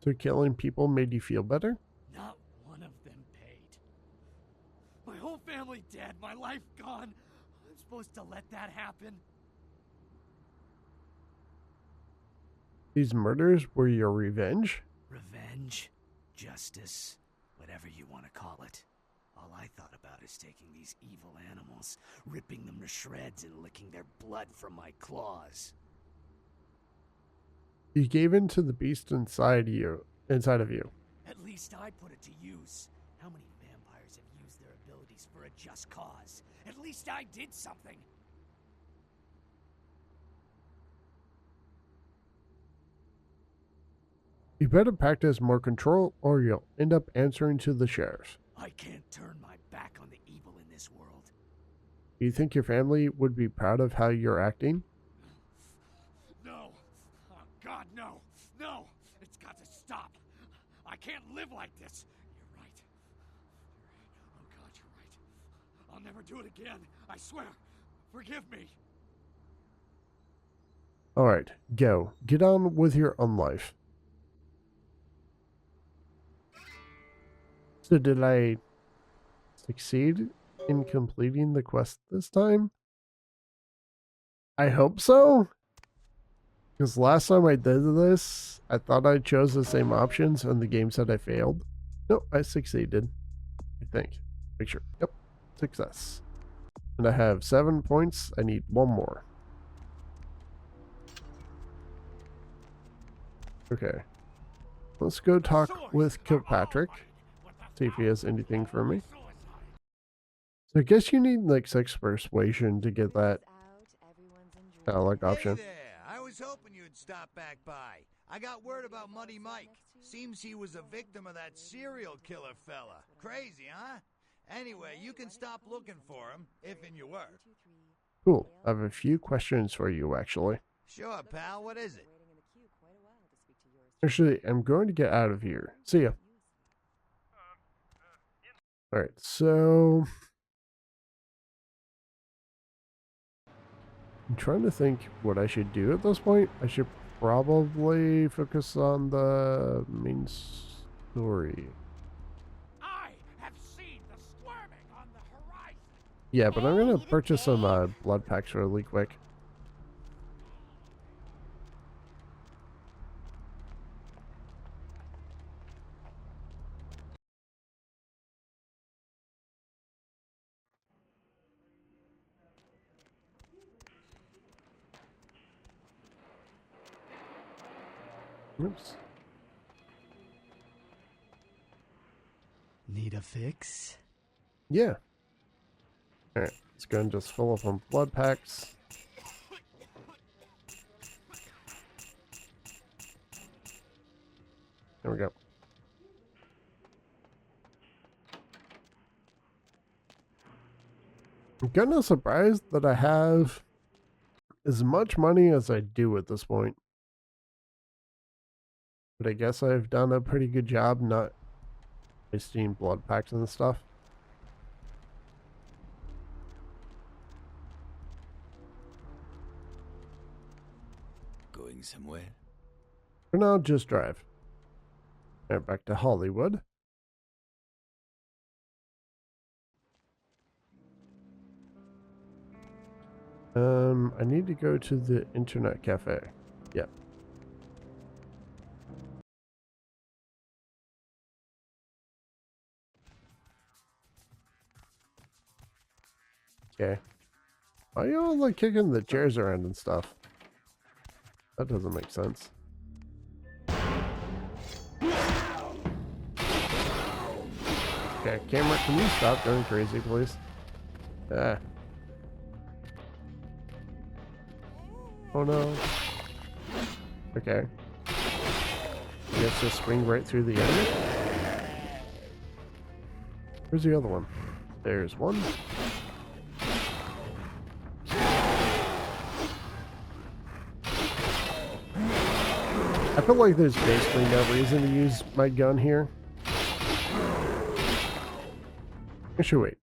So killing people made you feel better? Not one of them paid. My whole family dead, my life gone. I'm supposed to let that happen? These murders were your revenge? Revenge? Justice? Whatever you want to call it. All I thought about is taking these evil animals, ripping them to shreds and licking their blood from my claws. You gave in to the beast inside of you. At least I put it to use. How many vampires have used their abilities for a just cause? At least I did something. You better practice more control or you'll end up answering to the sheriff. I can't turn my back on the evil in this world. Do you think your family would be proud of how you're acting? No. Oh, God, no. No. It's got to stop. I can't live like this. You're right. Oh, God, you're right. I'll never do it again. I swear. Forgive me. Alright, go. Get on with your own life. So did I succeed in completing the quest this time? I hope so. Because last time I did this, I thought I chose the same options and the game said I failed. No, I succeeded. I think. Make sure. Yep. Success. And I have 7 points. I need 1 more. Okay. Let's go talk with Kilpatrick. See if he has anything for me. So I guess you need like 6 persuasion to get that like option. Hey there, I was hoping you'd stop back by. I got word about Muddy Mike. Seems he was a victim of that serial killer fella. Crazy, huh? Anyway, you can stop looking for him, if in your work. Cool. I have a few questions for you, actually. Sure, pal, what is it? Actually, I'm going to get out of here. See ya. Alright, so I'm trying to think what I should do at this point. I should probably focus on the main story. I have seen the squirming on the horizon. Yeah, but I'm going to purchase some blood packs really quick. Oops. Need a fix? Yeah. Alright, let's go and just fill up on blood packs. There we go. I'm kind of surprised that I have as much money as I do at this point. But I guess I've done a pretty good job not wasting blood packs and stuff. Going somewhere? For now, just drive. Alright, back to Hollywood. I need to go to the internet cafe. Yep. Okay. Why are you all like kicking the chairs around and stuff? That doesn't make sense. Okay, camera, can you stop going crazy, please? Ah. Oh no. Okay. I guess just swing right through the enemy. Where's the other one? There's one. I feel like there's basically no reason to use my gun here. Actually, wait.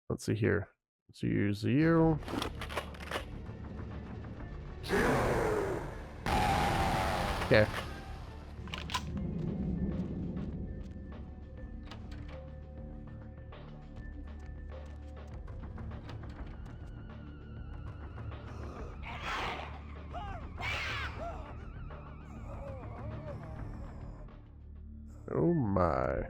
Let's see here. Let's use you. Okay. Oh my.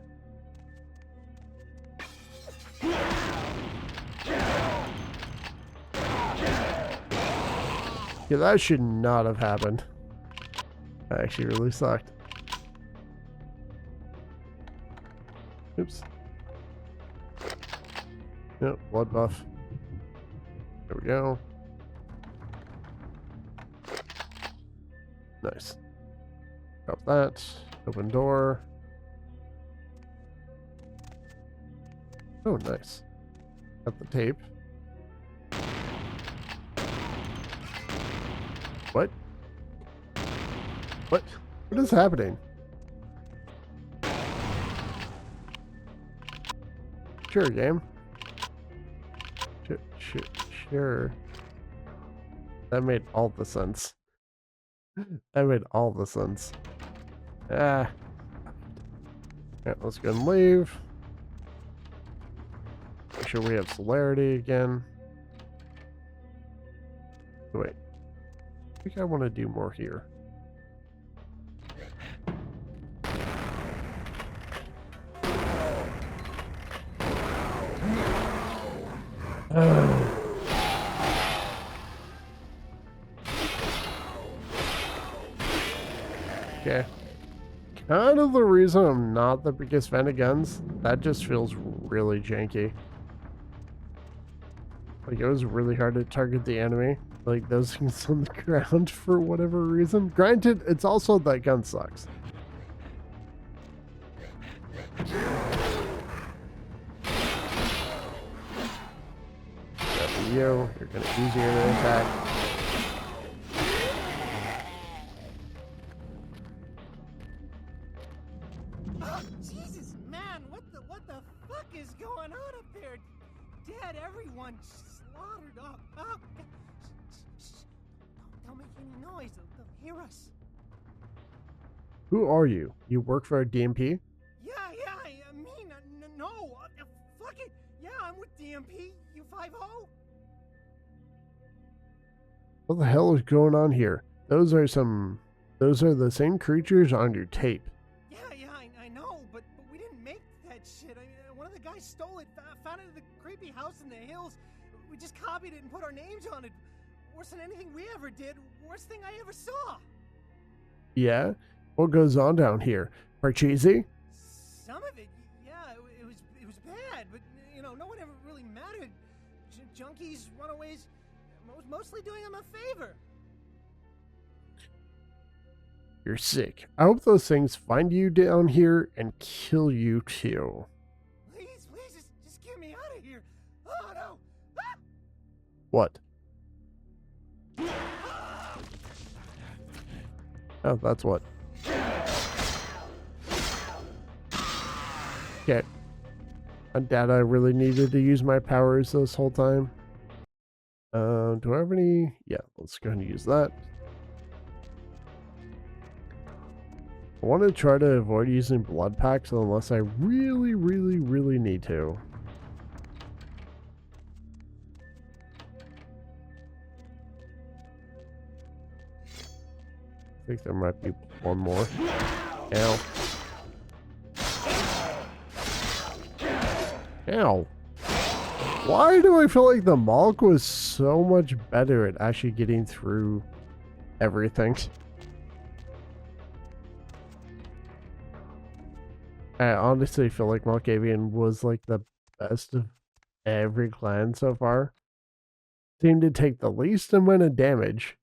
Yeah, that should not have happened. That actually really sucked. Oops. Yep, blood buff. There we go. Nice. Drop that. Open door. Oh, nice. Got the tape. What? What? What is happening? Sure, game. Sure. That made all the sense. That made all the sense. Ah. Yeah, let's go and leave. Make sure we have celerity again. Wait. I think I want to do more here. Okay. Kind of the reason I'm not the biggest fan of guns. That just feels really janky. Like, it was really hard to target the enemy. Like, those things on the ground for whatever reason. Granted, it's also that gun sucks. That's you. You're gonna use your attack. Oh, Jesus, man, what the fuck is going on up there? Dad, everyone slaughtered up. Oh, shh. Don't make any noise. They'll hear us. Who are you? You work for a DMP? Yeah, I mean, no. Fuck it. Yeah, I'm with DMP. You 5-0? What the hell is going on here? Those are the same creatures on your tape. Yeah, I know, but we didn't make that shit. One of the guys stole it, found it in the creepy house in the hills. We just copied it and put our names on it. Worse than anything we ever did. Worst thing I ever saw. Yeah? What goes on down here? Parcheesi? Some of it, yeah, it was bad, but no one ever really mattered. Junkies, runaways, mostly doing them a favor. You're sick. I hope those things find you down here and kill you too. Please, just get me out of here. Oh no! Ah! What? Oh, that's what. Okay. Dad, I really needed to use my powers this whole time. Do I have any? Yeah, let's go ahead and use that. I want to try to avoid using blood packs unless I really, really, really need to. I think there might be one more. Ow. Ow. Why do I feel like the Malk was so much better at actually getting through everything? I honestly feel like Malkavian was like the best of every clan so far. Seemed to take the least amount of damage.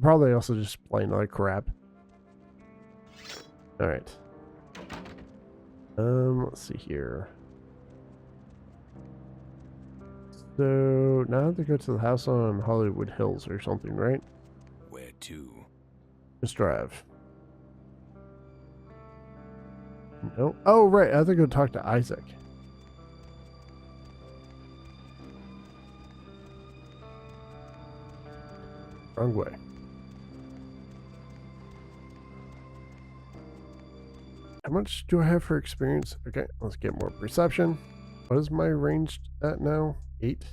Probably also just playing like crap. Alright. Let's see here. So now I have to go to the house on Hollywood Hills or something, right? Where to? Let's drive. No. Oh, right. I have to go talk to Isaac. Wrong way. How much do I have for experience? Okay, let's get more perception. What is my range at now? 8.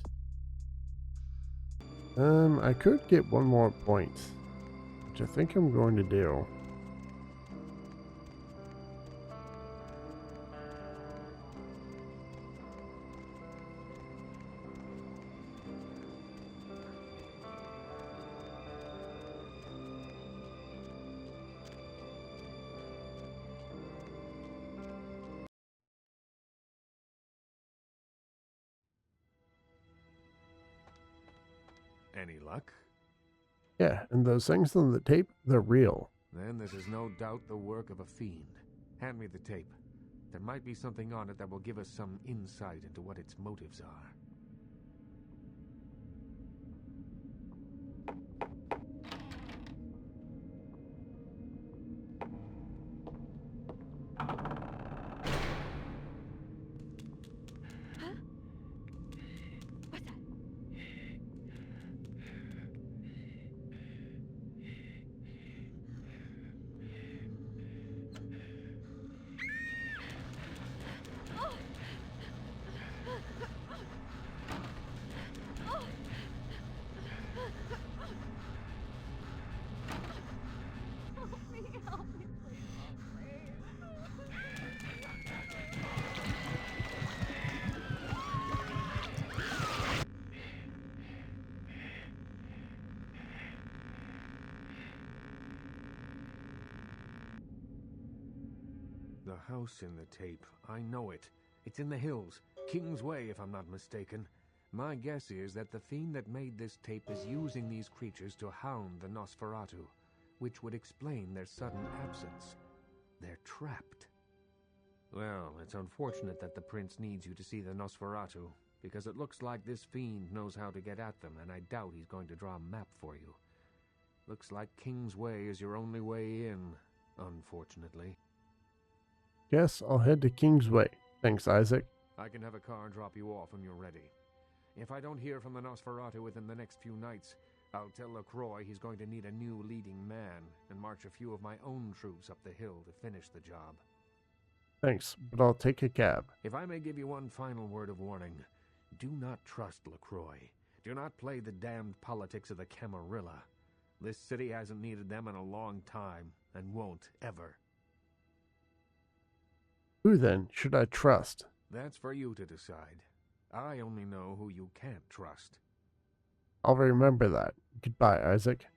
I could get one more point, which I think I'm going to do. Any luck? Yeah, and those things on the tape, they're real. Then this is no doubt the work of a fiend. Hand me the tape. There might be something on it that will give us some insight into what its motives are. The house in the tape. I know it. It's in the hills. King's Way, if I'm not mistaken. My guess is that the fiend that made this tape is using these creatures to hound the Nosferatu, which would explain their sudden absence. They're trapped. Well, it's unfortunate that the prince needs you to see the Nosferatu, because it looks like this fiend knows how to get at them, and I doubt he's going to draw a map for you. Looks like King's Way is your only way in, unfortunately. Guess I'll head to King's Way. Thanks, Isaac. I can have a car drop you off when you're ready. If I don't hear from the Nosferatu within the next few nights, I'll tell LaCroix he's going to need a new leading man and march a few of my own troops up the hill to finish the job. Thanks, but I'll take a cab. If I may give you one final word of warning, do not trust LaCroix. Do not play the damned politics of the Camarilla. This city hasn't needed them in a long time, and won't ever. Who then should I trust? That's for you to decide. I only know who you can't trust. I'll remember that. Goodbye, Isaac.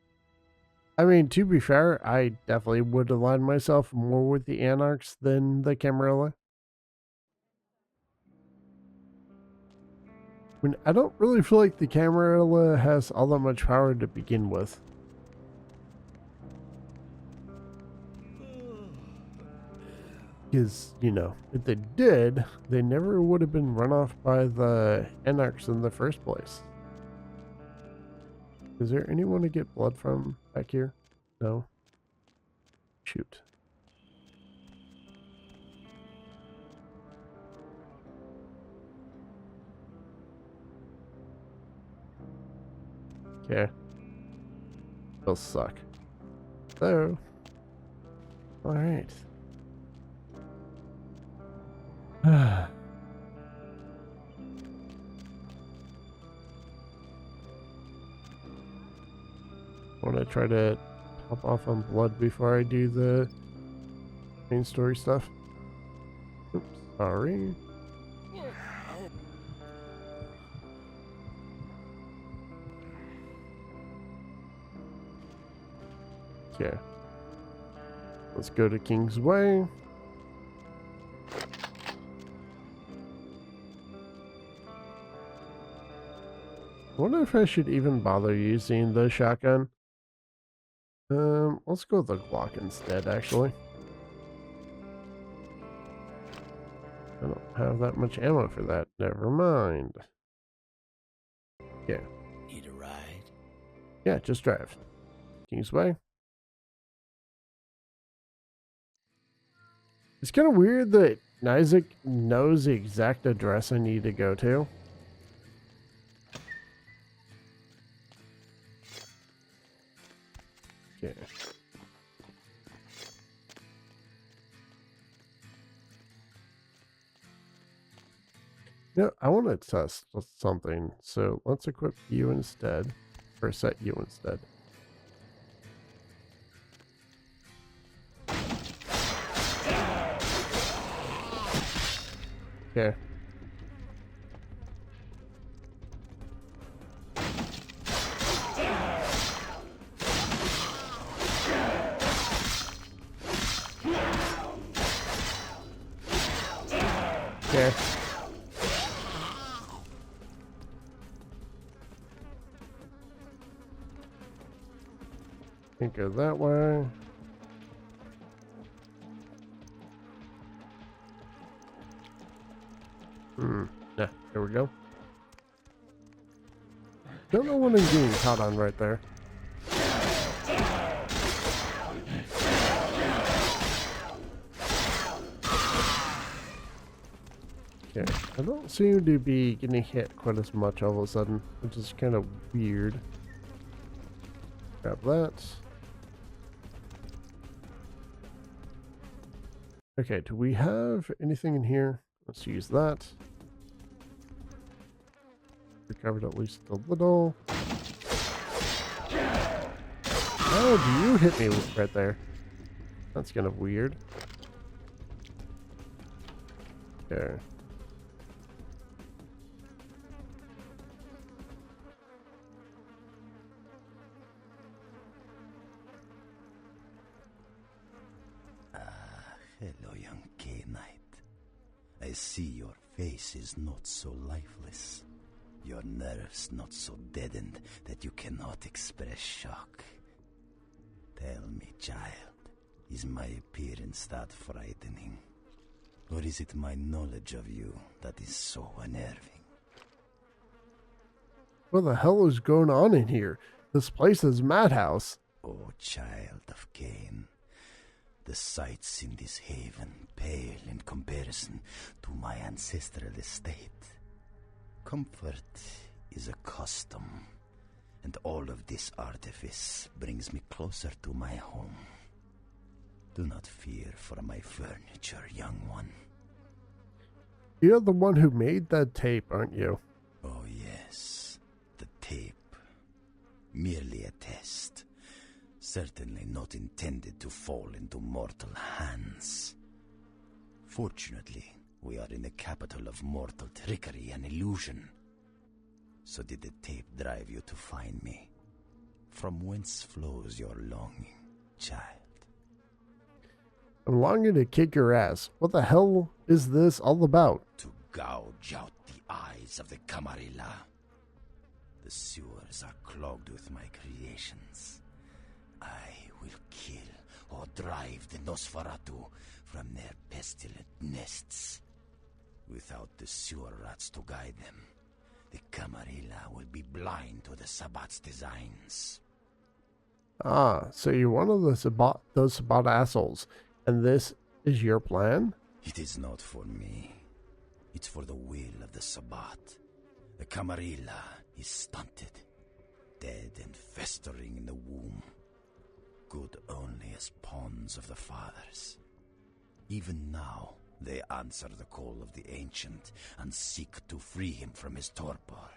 I mean, to be fair, I definitely would align myself more with the Anarchs than the Camarilla. I mean, I don't really feel like the Camarilla has all that much power to begin with. Because, you know, if they did, they never would have been run off by the Anarchs in the first place. Is there anyone to get blood from back here? No? Shoot. Okay. They'll suck. So, All right. Want to try to hop off on blood before I do the main story stuff? Oops, sorry. Okay. Let's go to King's Way. I wonder if I should even bother using the shotgun. Let's go with the Glock instead, actually. I don't have that much ammo for that. Never mind. Yeah. Need a ride? Yeah, just drive. King's Way. It's kind of weird that Isaac knows the exact address I need to go to. Okay. No, I want to test something, so let's equip you instead, or set you instead. Okay. Okay. Can't go that way. Yeah, there we go. Don't know what I'm getting caught on right there. Okay, I don't seem to be getting hit quite as much all of a sudden, which is kind of weird. Grab that. Okay, do we have anything in here? Let's use that. Recovered at least a little. How do you hit me right there? That's kind of weird. Okay. Hello, young K-Knight. I see your face is not so lifeless. Your nerves not so deadened that you cannot express shock. Tell me, child, is my appearance that frightening? Or is it my knowledge of you that is so unnerving? What the hell is going on in here? This place is madhouse. Oh, child of Cain. The sights in this haven pale in comparison to my ancestral estate. Comfort is a custom, and all of this artifice brings me closer to my home. Do not fear for my furniture, young one. You're the one who made that tape, aren't you? Oh, yes. The tape. Merely a test. Certainly not intended to fall into mortal hands. Fortunately, we are in the capital of mortal trickery and illusion. So did the tape drive you to find me? From whence flows your longing, child? I'm longing to kick your ass. What the hell is this all about? To gouge out the eyes of the Camarilla. The sewers are clogged with my creations. I will kill or drive the Nosferatu from their pestilent nests. Without the sewer rats to guide them, the Camarilla will be blind to the Sabbat's designs. Ah, so you're one of those Sabbat assholes, and this is your plan? It is not for me. It's for the will of the Sabbat. The Camarilla is stunted, dead and festering in the womb. good only as pawns of the fathers. Even now, they answer the call of the Ancient and seek to free him from his torpor.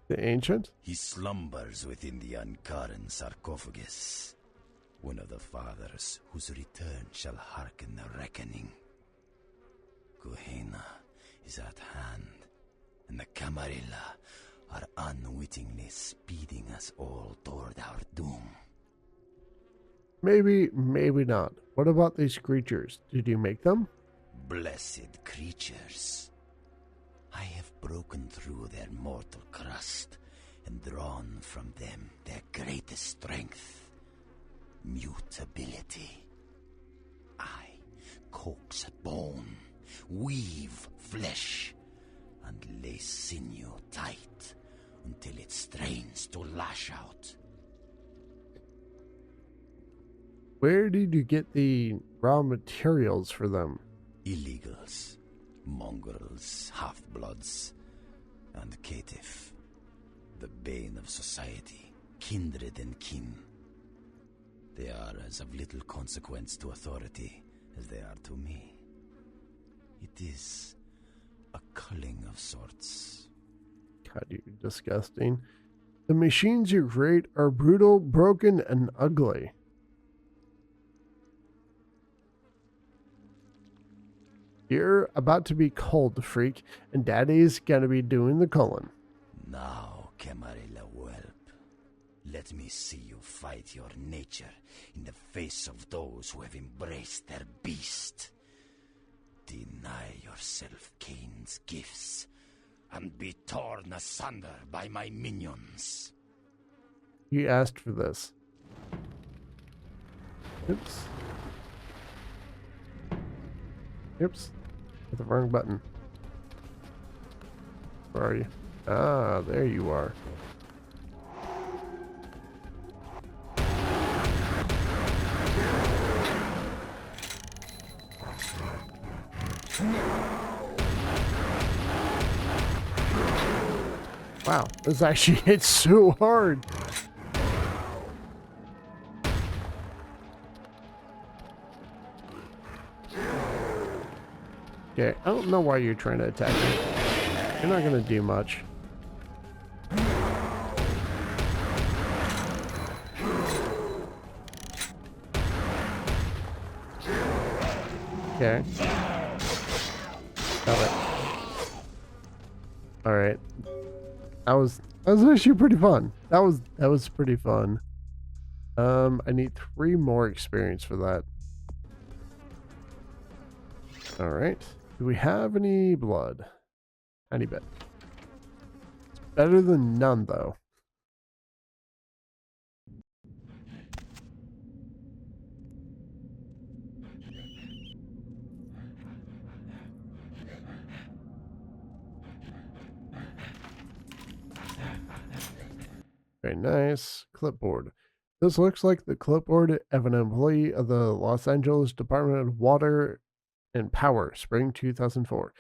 The Ancient? He slumbers within the Ankaran sarcophagus, one of the fathers whose return shall hearken the reckoning. Gehenna is at hand, and the Camarilla are unwittingly speeding us all toward our doom. Maybe, maybe not. What about these creatures? Did you make them? Blessed creatures. I have broken through their mortal crust and drawn from them their greatest strength, mutability. I coax bone, weave flesh, and lay sinew tight until it strains to lash out. Where did you get the raw materials for them? Illegals, mongrels, half-bloods, and caitiff, the bane of society, kindred and kin. They are as of little consequence to authority as they are to me. It is a culling of sorts. God, you're disgusting. The machines you create are brutal, broken, and ugly. You're about to be cold, freak, and Daddy's gonna be doing the culling. Now, Camarilla whelp, let me see you fight your nature in the face of those who have embraced their beast. Deny yourself Cain's gifts, and be torn asunder by my minions. You asked for this. Oops. Oops. Hit the wrong button. Where are you? Ah, there you are. Wow, this actually hits so hard. Okay, I don't know why you're trying to attack me. You're not gonna do much. Okay. Got it. Alright. That was actually pretty fun. That was pretty fun. I need 3 more experience for that. Alright. Do we have any blood? Any bit. It's better than none, though. Very nice. Clipboard. This looks like the clipboard of an employee of the Los Angeles Department of Water and Power, spring 2004.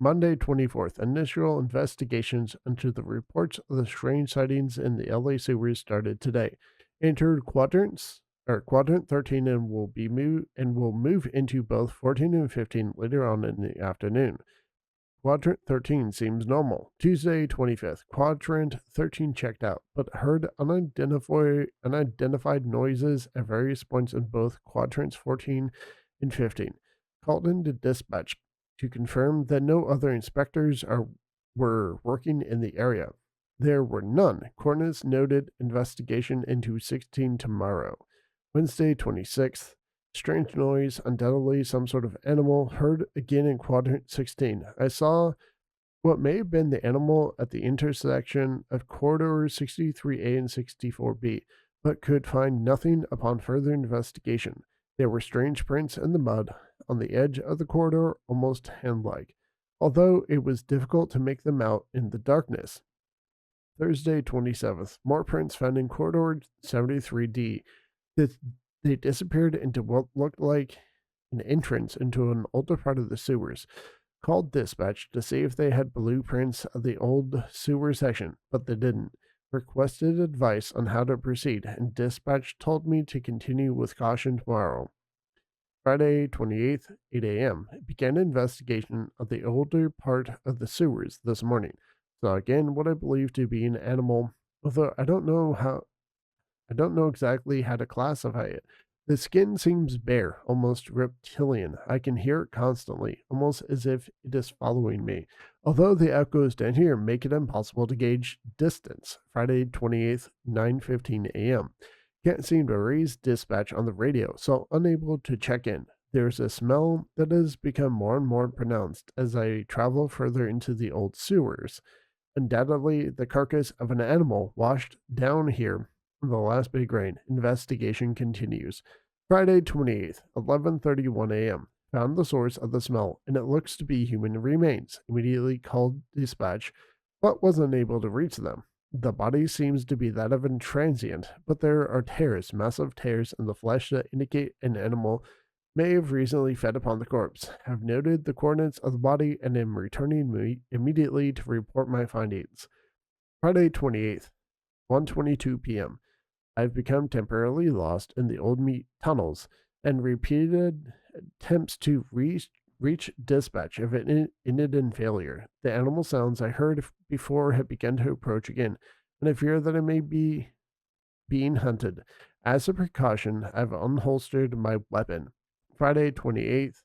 Monday, 24th. Initial investigations into the reports of the strange sightings in the LA sewers started today. Entered quadrant 13 and will move into both 14 and 15 later on in the afternoon. Quadrant 13 seems normal. Tuesday, 25th. Quadrant 13 checked out, but heard unidentified noises at various points in both quadrants 14 and 15. Called into dispatch to confirm that no other inspectors were working in the area. There were none. Coordinates noted investigation into 16 tomorrow. Wednesday, 26th. Strange noise, undoubtedly some sort of animal, heard again in quadrant 16. I saw what may have been the animal at the intersection of corridors 63A and 64B, but could find nothing upon further investigation. There were strange prints in the mud on the edge of the corridor, almost hand-like, although it was difficult to make them out in the darkness. Thursday, 27th. More prints found in corridor 73D. They disappeared into what looked like an entrance into an older part of the sewers. Called dispatch to see if they had blueprints of the old sewer section, but they didn't. requested advice on how to proceed, and dispatch told me to continue with caution tomorrow. Friday, 28th, 8 a.m. Began an investigation of the older part of the sewers this morning. Saw again what I believe to be an animal, although I don't know exactly how to classify it. The skin seems bare, almost reptilian. I can hear it constantly, almost as if it is following me. Although the echoes down here make it impossible to gauge distance. Friday 28th, 9:15 a.m. Can't seem to raise dispatch on the radio, so unable to check in. There's a smell that has become more and more pronounced as I travel further into the old sewers. Undoubtedly, the carcass of an animal washed down here in the last big rain. Investigation continues. Friday 28th, 11:31 a.m. Found the source of the smell, and it looks to be human remains. Immediately called dispatch, but wasn't able to reach them. The body seems to be that of a transient, but there are tears, massive tears in the flesh that indicate an animal may have recently fed upon the corpse. Have noted the coordinates of the body and am returning immediately to report my findings. Friday 28th, 1:22 p.m. I've become temporarily lost in the old meat tunnels, and repeated attempts to reach dispatch have ended in failure. The animal sounds I heard before have begun to approach again, and I fear that I may be being hunted. As a precaution, I've unholstered my weapon. Friday 28th,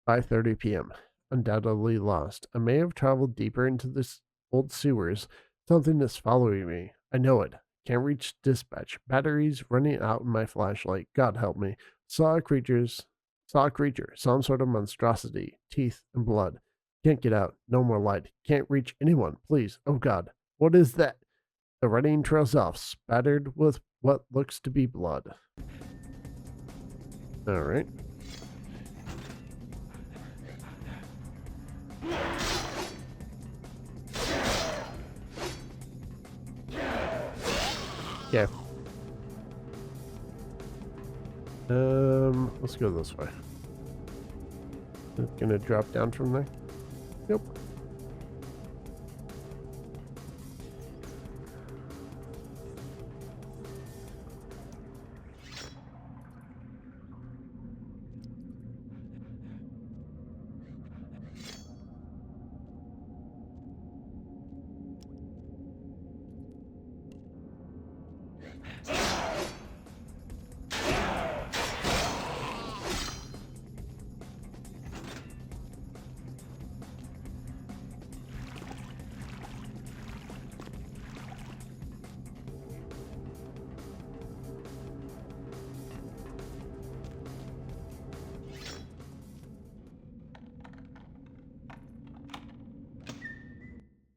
5:30 p.m. Undoubtedly lost. I may have traveled deeper into this old sewers. Something is following me. I know it. Can't reach dispatch. Batteries running out in my flashlight. God help me. Saw a creature, some sort of monstrosity, teeth and blood. Can't get out. No more light. Can't reach anyone. Please. Oh God. What is that? The running trails off, spattered with what looks to be blood. All right. Yeah. Let's go this way. It's gonna drop down from there. Nope.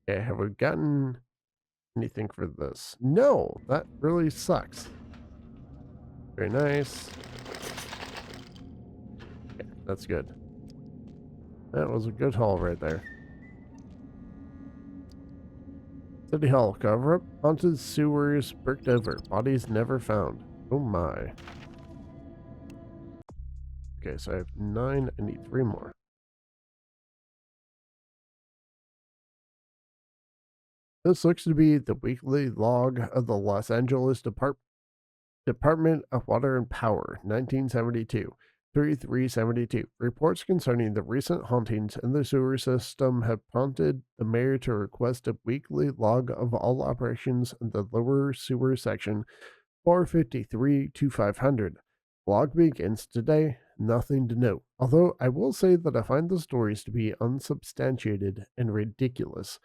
Okay, have we gotten anything for this? No, that really sucks. Very nice. Okay, that's good. That was a good haul right there. City Hall, cover up. Haunted sewers bricked over. Bodies never found. Oh my. Okay, so I have 9. I need 3 more. This looks to be the weekly log of the Los Angeles Department of Water and Power, 1972, 3372. Reports concerning the recent hauntings in the sewer system have prompted the mayor to request a weekly log of all operations in the lower sewer section, 453 to 500. Log begins today. Nothing to note. Although I will say that I find the stories to be unsubstantiated and ridiculous.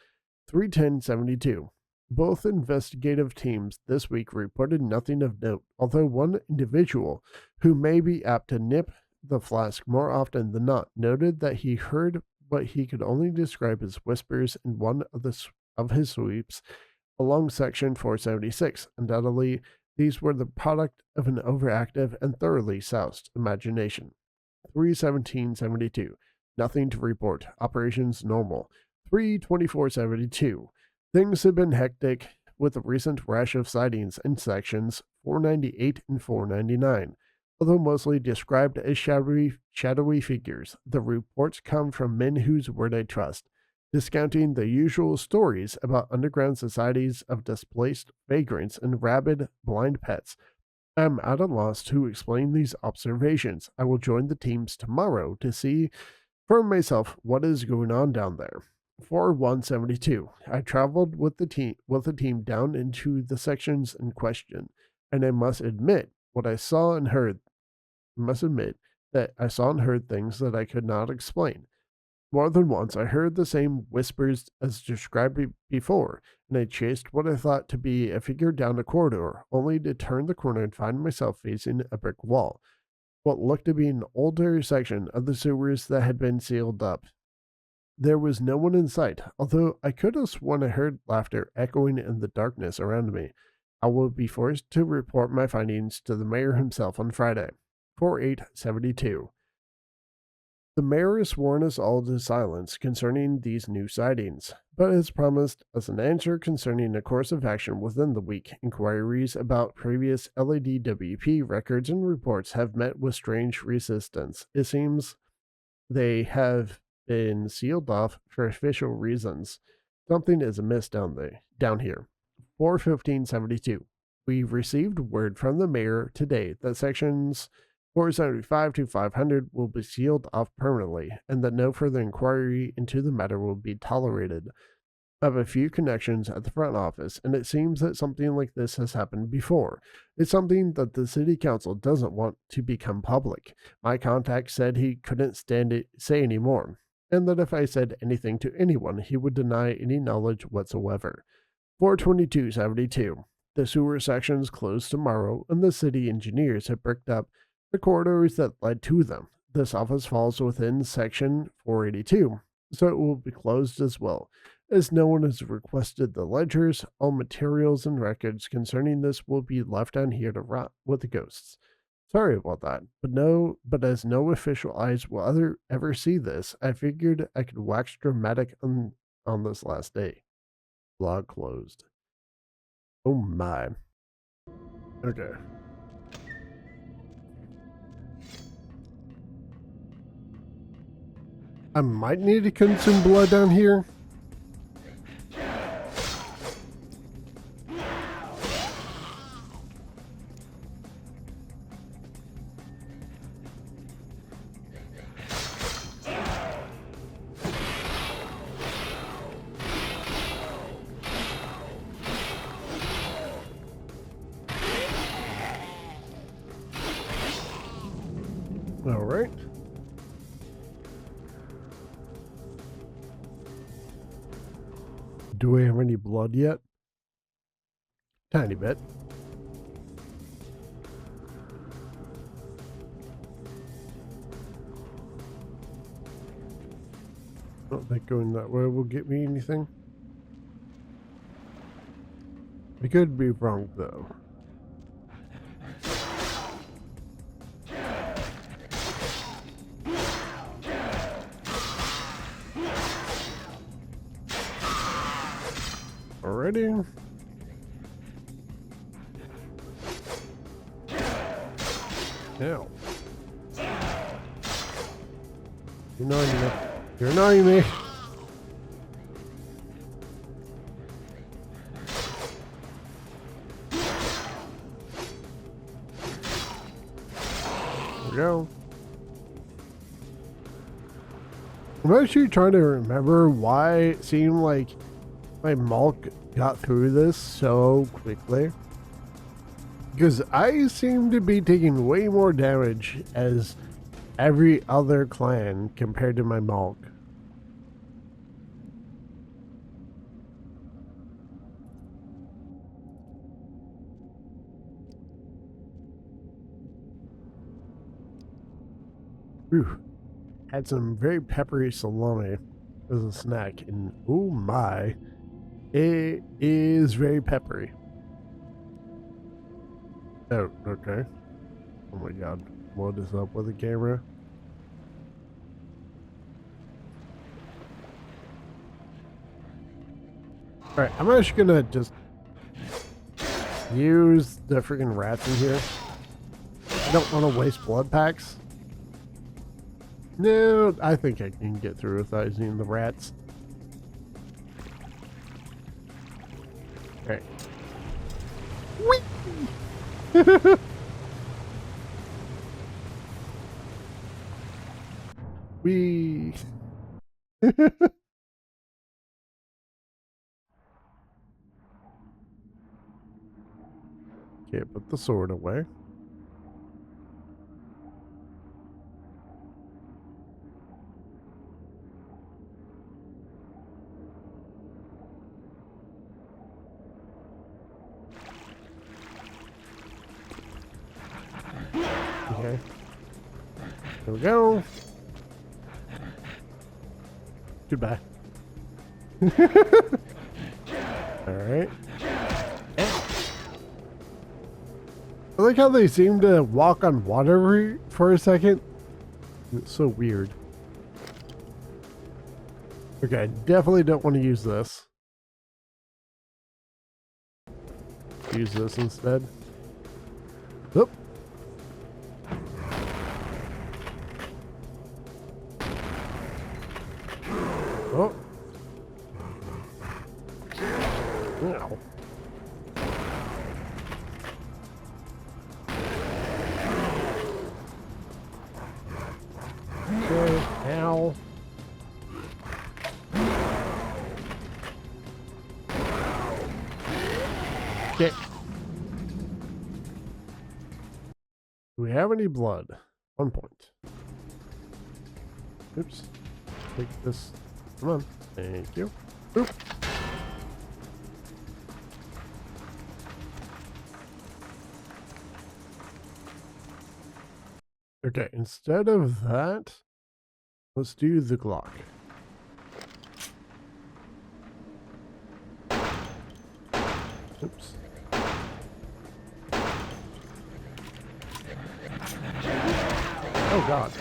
31072. Both investigative teams this week reported nothing of note, although one individual, who may be apt to nip the flask more often than not, noted that he heard what he could only describe as whispers in one of his sweeps along section 476. Undoubtedly, these were the product of an overactive and thoroughly soused imagination. 31772. Nothing to report. Operations normal. 32472. Things have been hectic with a recent rash of sightings in sections 498 and 499. Although mostly described as shadowy figures, the reports come from men whose word I trust. discounting the usual stories about underground societies of displaced vagrants and rabid, blind pets. I'm at a loss to explain these observations. I will join the teams tomorrow to see for myself what is going on down there. For 172, I traveled with the team down into the sections in question, and I must admit what I saw and heard. Must admit that I saw and heard things that I could not explain. More than once, I heard the same whispers as described before, and I chased what I thought to be a figure down a corridor, only to turn the corner and find myself facing a brick wall. What looked to be an older section of the sewers that had been sealed up. There was no one in sight, although I could have sworn I heard laughter echoing in the darkness around me. I will be forced to report my findings to the mayor himself on Friday. 4872. The mayor has sworn us all to silence concerning these new sightings, but has promised us an answer concerning a course of action within the week. Inquiries about previous LADWP records and reports have met with strange resistance. It seems they have been sealed off for official reasons. Something is amiss down here. 41572. We received word from the mayor today that sections 475 to 500 will be sealed off permanently, and that no further inquiry into the matter will be tolerated. I have a few connections at the front office, and it seems that something like this has happened before. It's something that the city council doesn't want to become public. My contact said he couldn't say any more, and that if I said anything to anyone, he would deny any knowledge whatsoever. 42272. The sewer sections close tomorrow, and the city engineers have bricked up the corridors that led to them. This office falls within section 482, so it will be closed as well. As no one has requested the ledgers, all materials and records concerning this will be left down here to rot with the ghosts. Sorry about that, but as no official eyes will ever see this, I figured I could wax dramatic on this last day. Blog closed. Oh my. Okay. I might need to consume blood down here. All right. Do we have any blood yet? Tiny bit. I don't think going that way will get me anything. I could be wrong though. Already? Now. You're annoying me. You're annoying me. There we go. I'm actually trying to remember why it seemed like my Malk got through this so quickly. Because I seem to be taking way more damage as every other clan compared to my Malk. Whew. Had some very peppery salami as a snack, and oh my, it is very peppery. Oh, okay. Oh my god, what is up with the camera? Alright, I'm actually gonna just use the freaking rats in here. I don't want to waste blood packs. No, I think I can get through without using the rats. Alright. We. Okay, put the sword away. Okay. Here we go. Goodbye. Alright. I like how they seem to walk on water for a second. It's so weird. Okay, definitely don't want to use this. Use this instead. Oop. Oh. Ow. Okay, ow. Okay. Do we have any blood? 1 point. Oops. Take this. Come on. Thank you. Oop. Okay, instead of that, let's do the Glock. Oops. Oh god.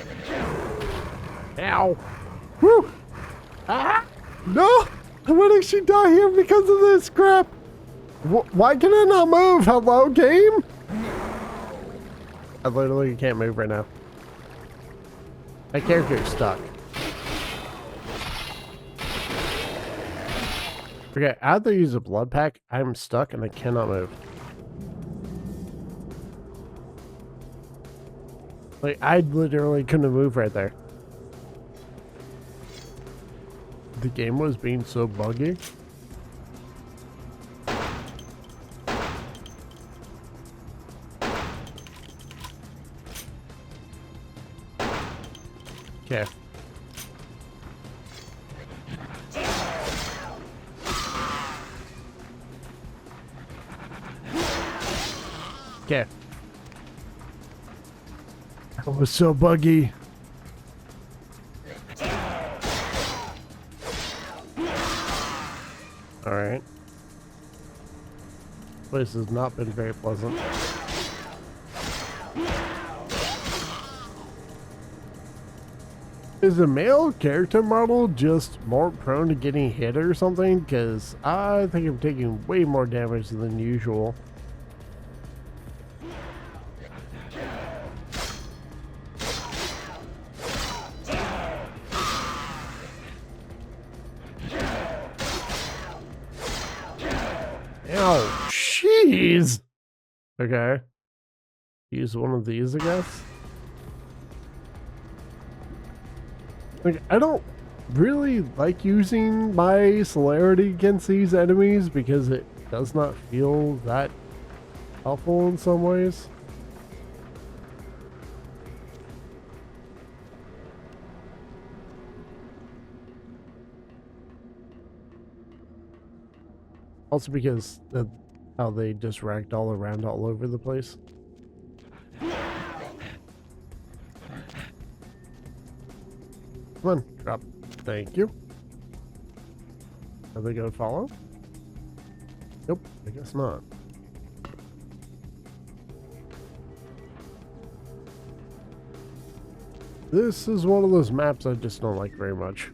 Ow. Whew. Ah! No! I'm letting she die here because of this crap! Why can I not move? Hello, game? I literally can't move right now. My character is stuck. Okay, I have to use a blood pack. I'm stuck and I cannot move. Like, I literally couldn't move right there. The game was being so buggy. Okay. Okay. That was so buggy. Alright. This has not been very pleasant. Is the male character model just more prone to getting hit or something? Because I think I'm taking way more damage than usual. Ow, jeez. Okay. Use one of these, I guess. Like, I don't really like using my celerity against these enemies because it does not feel that helpful in some ways. Also because of how they just ragdoll around all over the place. Come on, drop. Thank you. Are they gonna follow? Nope, I guess not. This is one of those maps I just don't like very much.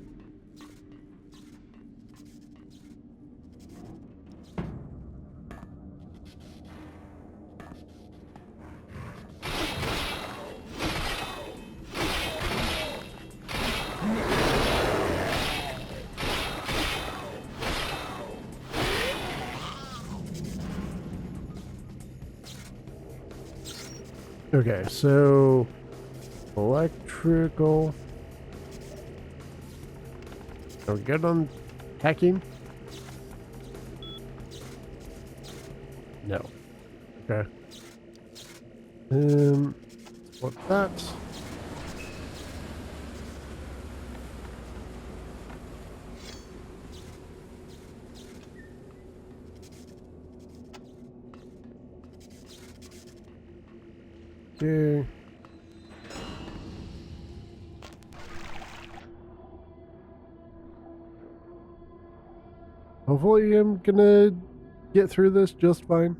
Okay, so electrical. Are we good on hacking? No. Okay. What that? Okay. Hopefully I'm gonna get through this just fine.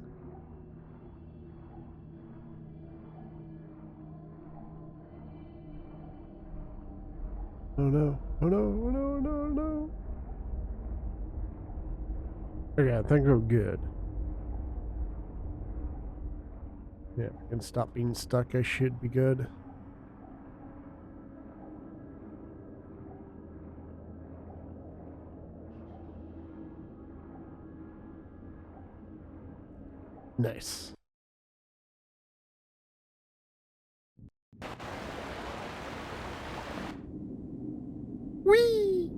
Oh no. Oh no. Oh no. No. No. Okay, I think I'm good. Yeah, I can stop being stuck. I should be good. Nice. Whee!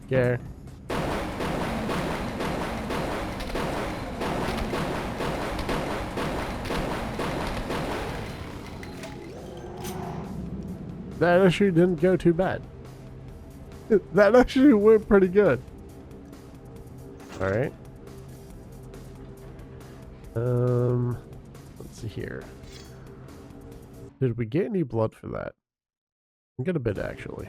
Okay. That actually didn't go too bad. That actually went pretty good. Alright. Let's see here. Did we get any blood for that? I get a bit actually.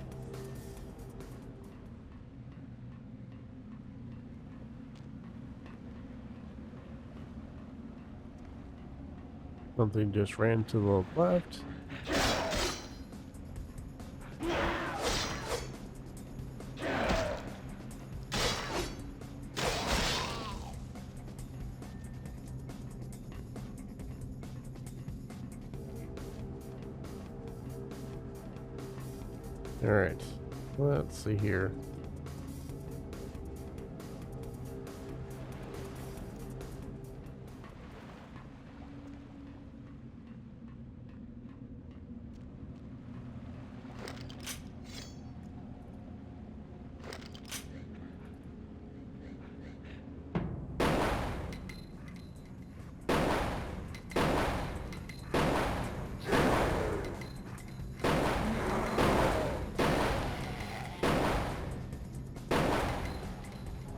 Something just ran to the left. Alright, let's see here.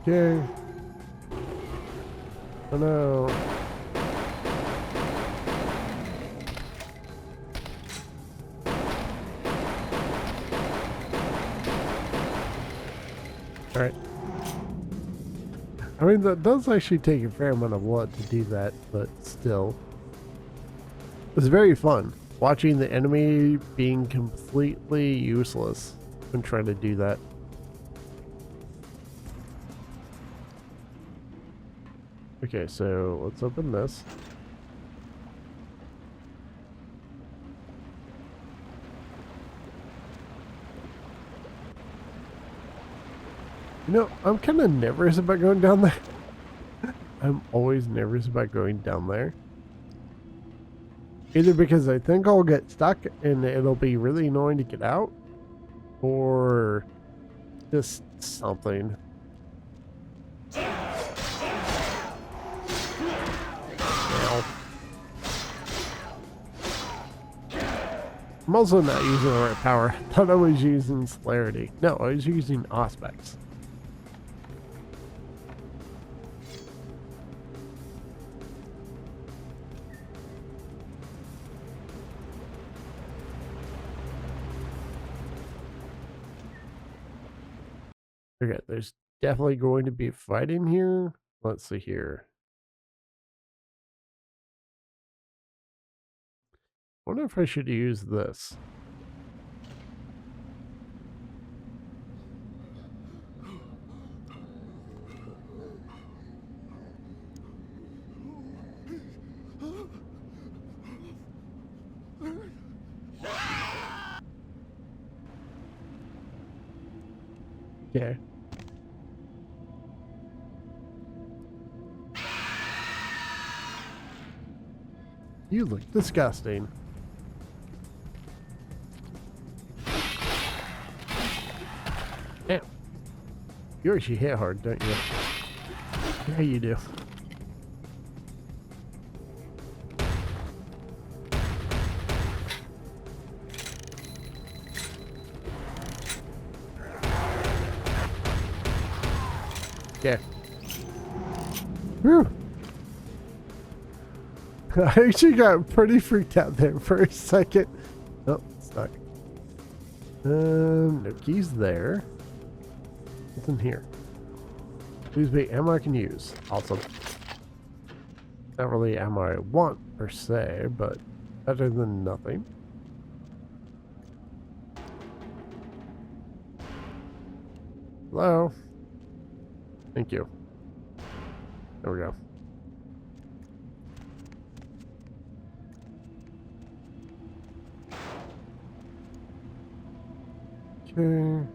Okay. Oh no. Alright. I mean, that does actually take a fair amount of blood to do that, but still. It's very fun watching the enemy being completely useless when trying to do that. Okay, so let's open this. You know, I'm kind of nervous about going down there. I'm always nervous about going down there. Either because I think I'll get stuck and it'll be really annoying to get out, or just something. I'm also not using the right power. I thought I was using celerity. No, I was using Auspex. Okay, there's definitely going to be fighting here. Let's see here. I wonder if I should use this. Okay. You look disgusting. Damn. You actually hit hard, don't you? Yeah, you do. Okay. Whew. I actually got pretty freaked out there for a second. Oh, stuck. No keys there. What's in here? Please be ammo I can use. Awesome. Not really ammo I want per se, but better than nothing. Hello? Thank you. There we go. Okay.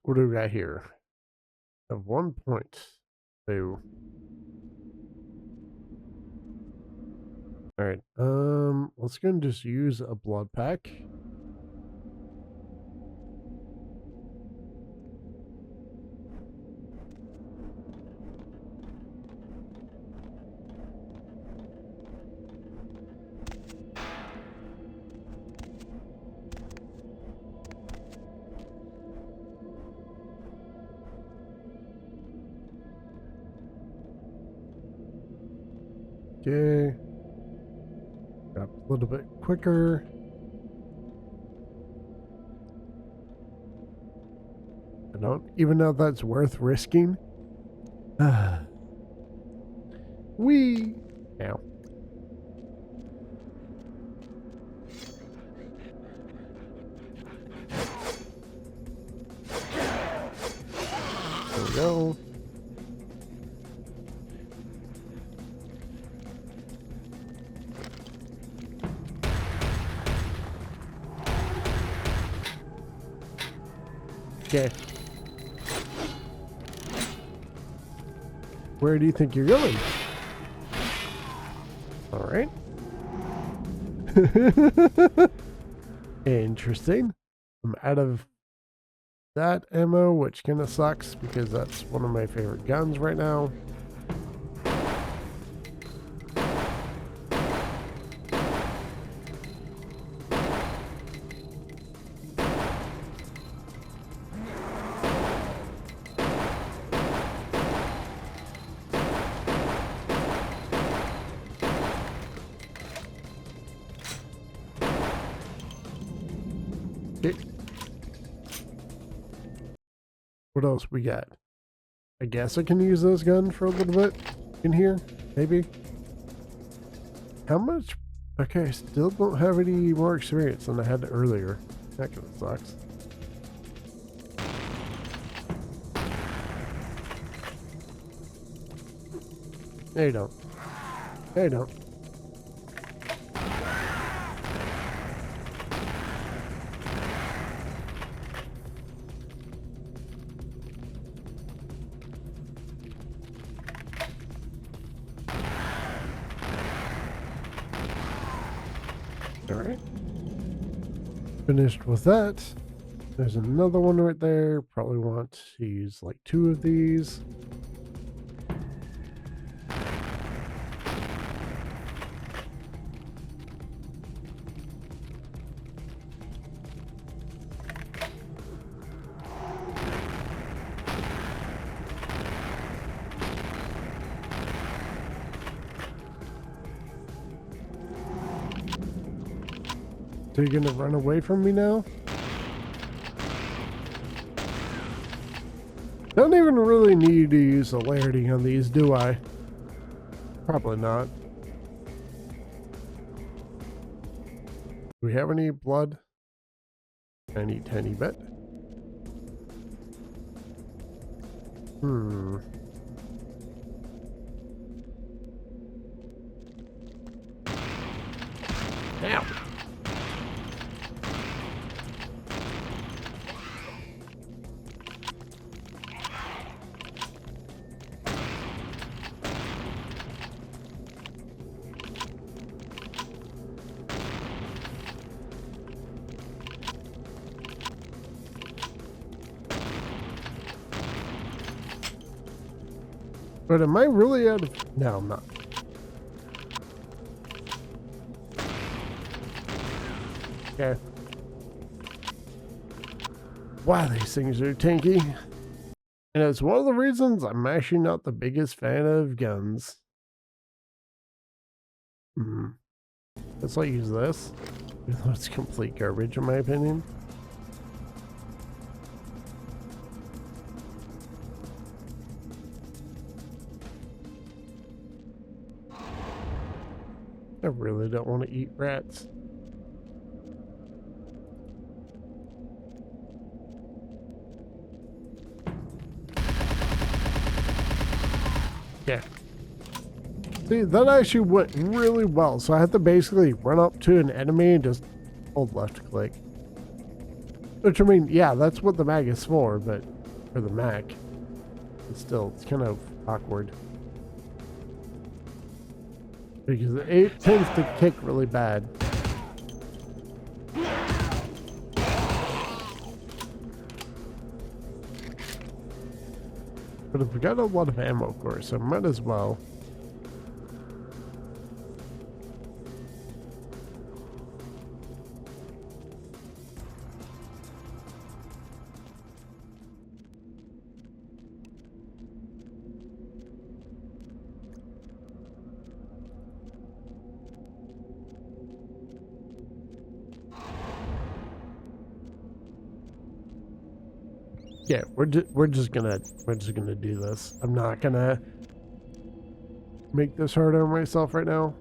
What do we got here? At 1 point. So. Alright, let's go and just use a blood pack. Okay. Got a little bit quicker. I don't even know if that's worth risking. Wee! Ow. There we go. Okay. Where do you think you're going? All right. Interesting. I'm out of that ammo, which kind of sucks because that's one of my favorite guns right now. What else we got? I guess I can use those guns for a little bit in here, maybe. How much? Okay, I still don't have any more experience than I had earlier. That kind of sucks. There you don't. There you don't. Alright. Finished with that. There's another one right there. Probably want to use like 2 of these. So you're gonna run away from me now? Don't even really need to use celerity on these, do I? Probably not. Do we have any blood? Tiny bit. Damn. But am I really out of... No, I'm not. Okay. Wow, these things are tanky. And it's one of the reasons I'm actually not the biggest fan of guns. Let's not use this. Even though it's complete garbage in my opinion. I really don't want to eat rats. Yeah. See, that actually went really well. So I had to basically run up to an enemy and just hold left click. Which, I mean, yeah, that's what the mag is for, but for the Mac, it's still, it's kind of awkward. Because it tends to kick really bad. But I've got a lot of ammo, of course, so I might as well. Yeah, we're just gonna do this. I'm not gonna make this hard on myself right now.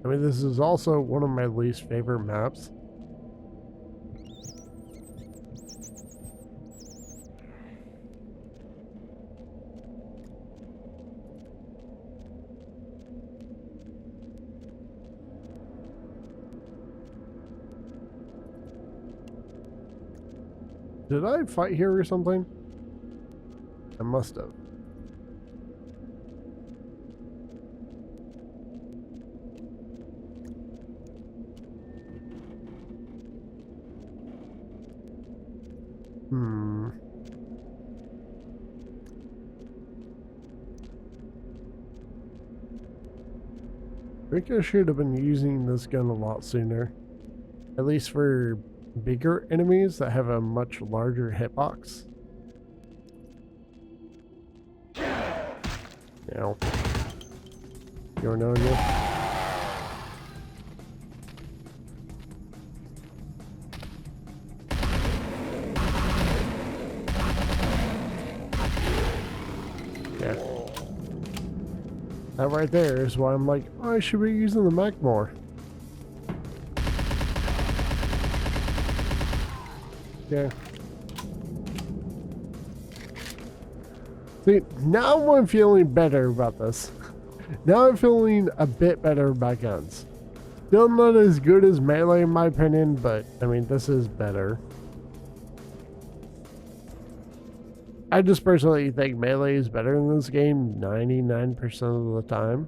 I mean, this is also one of my least favorite maps. Did I fight here or something? I must have. I think I should have been using this gun a lot sooner. At least for bigger enemies that have a much larger hitbox. Now, you're knowing you. Yeah. That right there is why I'm like, oh, I should be using the Mac more. Yeah. See, now I'm feeling better about this. Now I'm feeling a bit better about guns. Still not as good as melee in my opinion, but I mean, this is better. I just personally think melee is better in this game 99% of the time.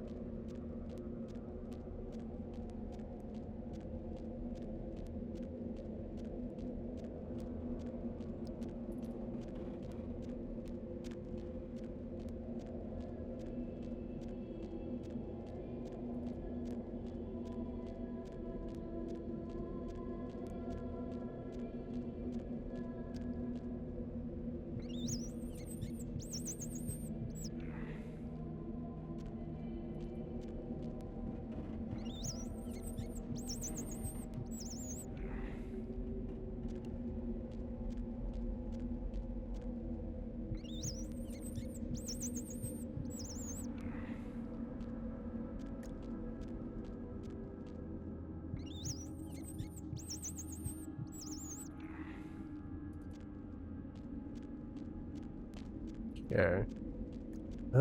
Okay. I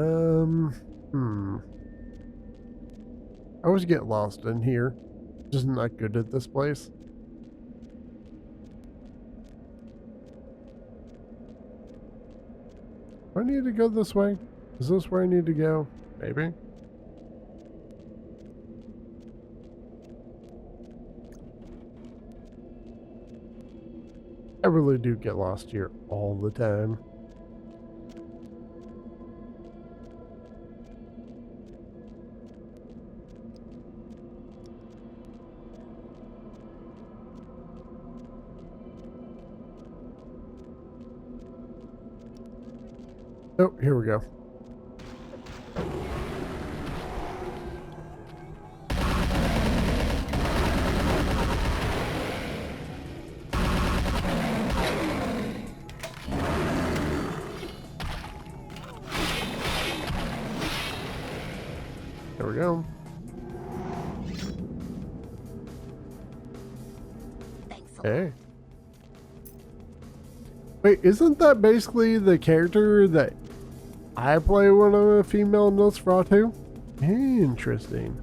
always get lost in here. Just not good at this place. Do I need to go this way? Is this where I need to go? Maybe. I really do get lost here all the time. Oh, here we go. There we go. Hey. Wait, isn't that basically the character that I play when I'm a female Nosferatu? Interesting.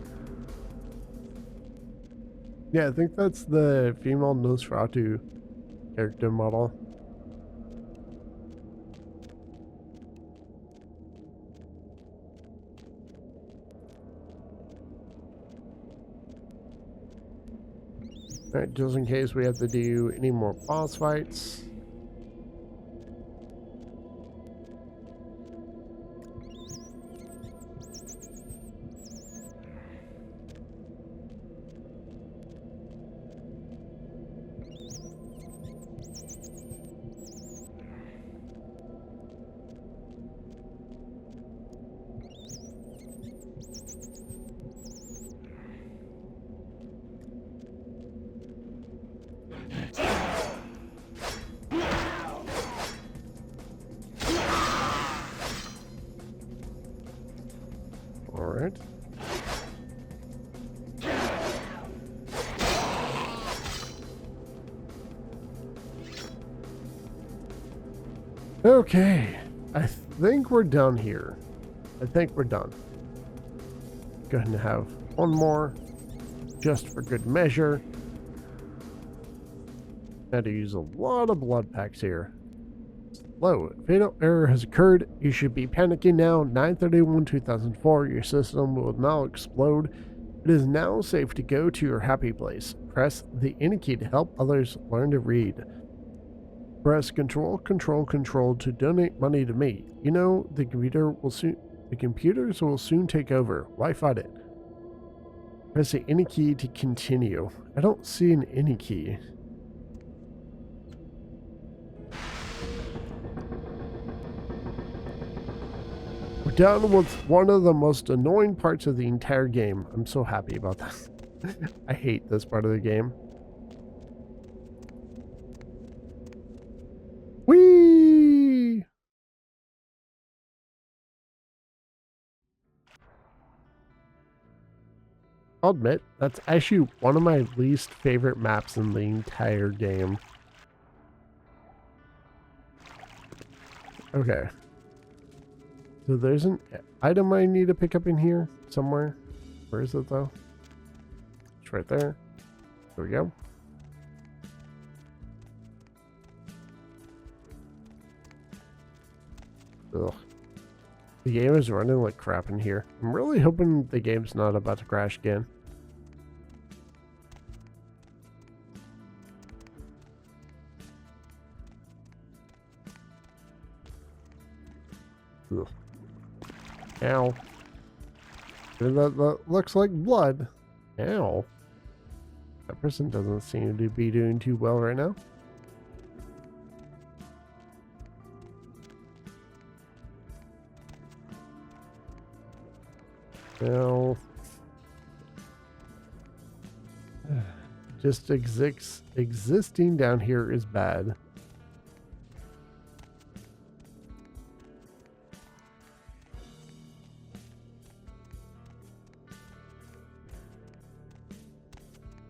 Yeah, I think that's the female Nosferatu character model. Alright, just in case we have to do any more boss fights. Alright. Okay. I think we're done here. I think we're done. Going to have one more just for good measure. Had to use a lot of blood packs here. Hello, fatal error has occurred. You should be panicking now. 9/31/2004. Your system will now explode. It is now safe to go to your happy place. Press the any key to help others learn to read. Press Control, Control, Control to donate money to me. You know the computers will soon take over. Why fight it? Press the any key to continue. I don't see an any key. We're done with one of the most annoying parts of the entire game. I'm so happy about that. I hate this part of the game. Whee! I'll admit, that's actually one of my least favorite maps in the entire game. Okay. So there's an item I need to pick up in here somewhere. Where is it though? It's right there. There we go. Ugh. The game is running like crap in here. I'm really hoping the game's not about to crash again. Ugh. Ow. That looks like blood. Ow. That person doesn't seem to be doing too well right now. Well, just existing down here is bad.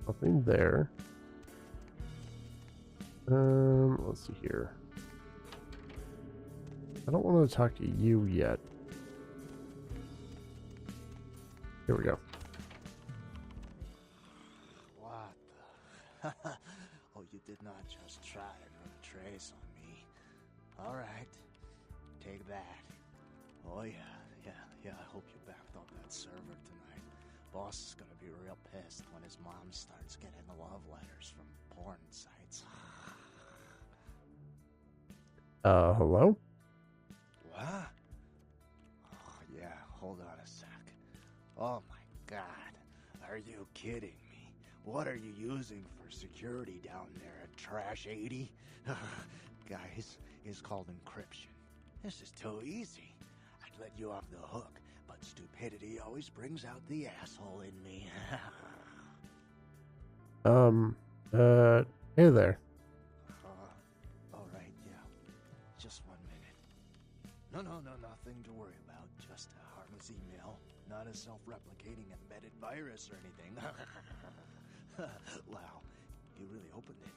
Nothing there. Let's see here. I don't want to talk to you yet. Here we go. What the? Oh, you did not just try and run a trace on me. All right, take that. Oh yeah. I hope you backed up that server tonight. Boss is gonna be real pissed when his mom starts getting love letters from porn sites. Hello? What? Oh, yeah, hold on a sec. Oh my god, are you kidding me? What are you using for security down there at Trash 80? Guys, it's called encryption. This is too easy. I'd let you off the hook, but stupidity always brings out the asshole in me. Hey there. Alright, yeah. Just 1 minute. No, nothing to worry about. Just a harmless email. Not a self-replicating embedded virus or anything. Wow, you really opened it.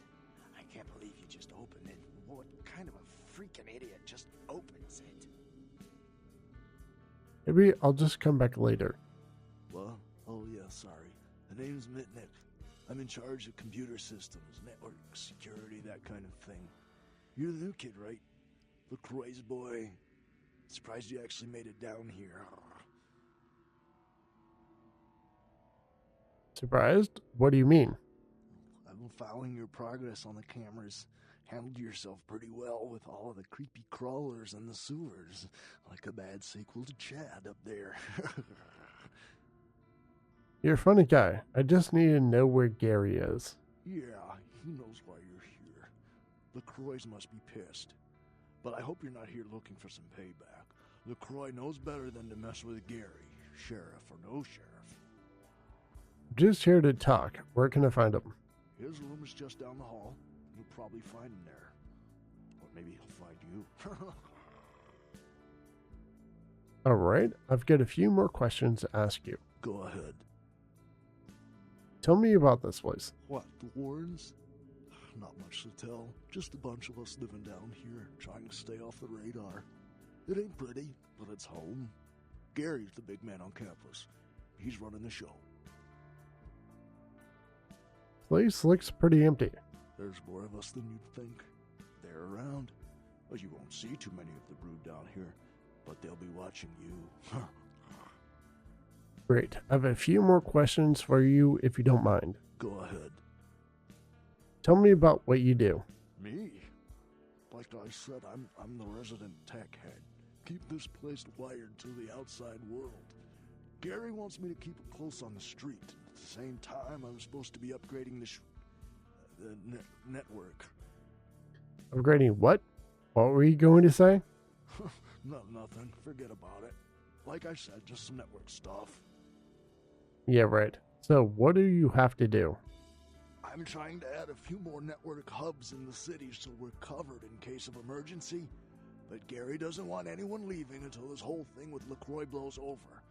I can't believe you just opened it. What kind of a freaking idiot just opens it? Maybe I'll just come back later. Well, oh yeah, sorry. The name's Mitnick. I'm in charge of computer systems, network security, that kind of thing. You're the new kid, right? LaCroix's boy. Surprised you actually made it down here. Surprised? What do you mean? I've been following your progress on the cameras. Handled yourself pretty well with all of the creepy crawlers and the sewers. Like a bad sequel to Chad up there. You're a funny guy. I just need to know where Gary is. Yeah, he knows why you're here. LaCroix must be pissed. But I hope you're not here looking for some payback. LaCroix knows better than to mess with Gary, sheriff or no sheriff. Just here to talk. Where can I find him? His room is just down the hall. You'll probably find him there. Or maybe he'll find you. Alright, I've got a few more questions to ask you. Go ahead. Tell me about this place. What, the Warrens? Not much to tell. Just a bunch of us living down here, trying to stay off the radar. It ain't pretty, but it's home. Gary's the big man on campus. He's running the show. Place looks pretty empty. There's more of us than you'd think. They're around. But you won't see too many of the brood down here. But they'll be watching you. Great. I have a few more questions for you if you don't mind. Go ahead. Tell me about what you do. Me? Like I said, I'm the resident tech head. Keep this place wired to the outside world. Gary wants me to keep it close on the street. At the same time, I'm supposed to be upgrading the network. Upgrading what? What were you going to say? No, nothing. Forget about it. Like I said, just some network stuff. Yeah, right. So what do you have to do? I'm trying to add a few more network hubs in the city so we're covered in case of emergency. But Gary doesn't want anyone leaving until this whole thing with LaCroix blows over.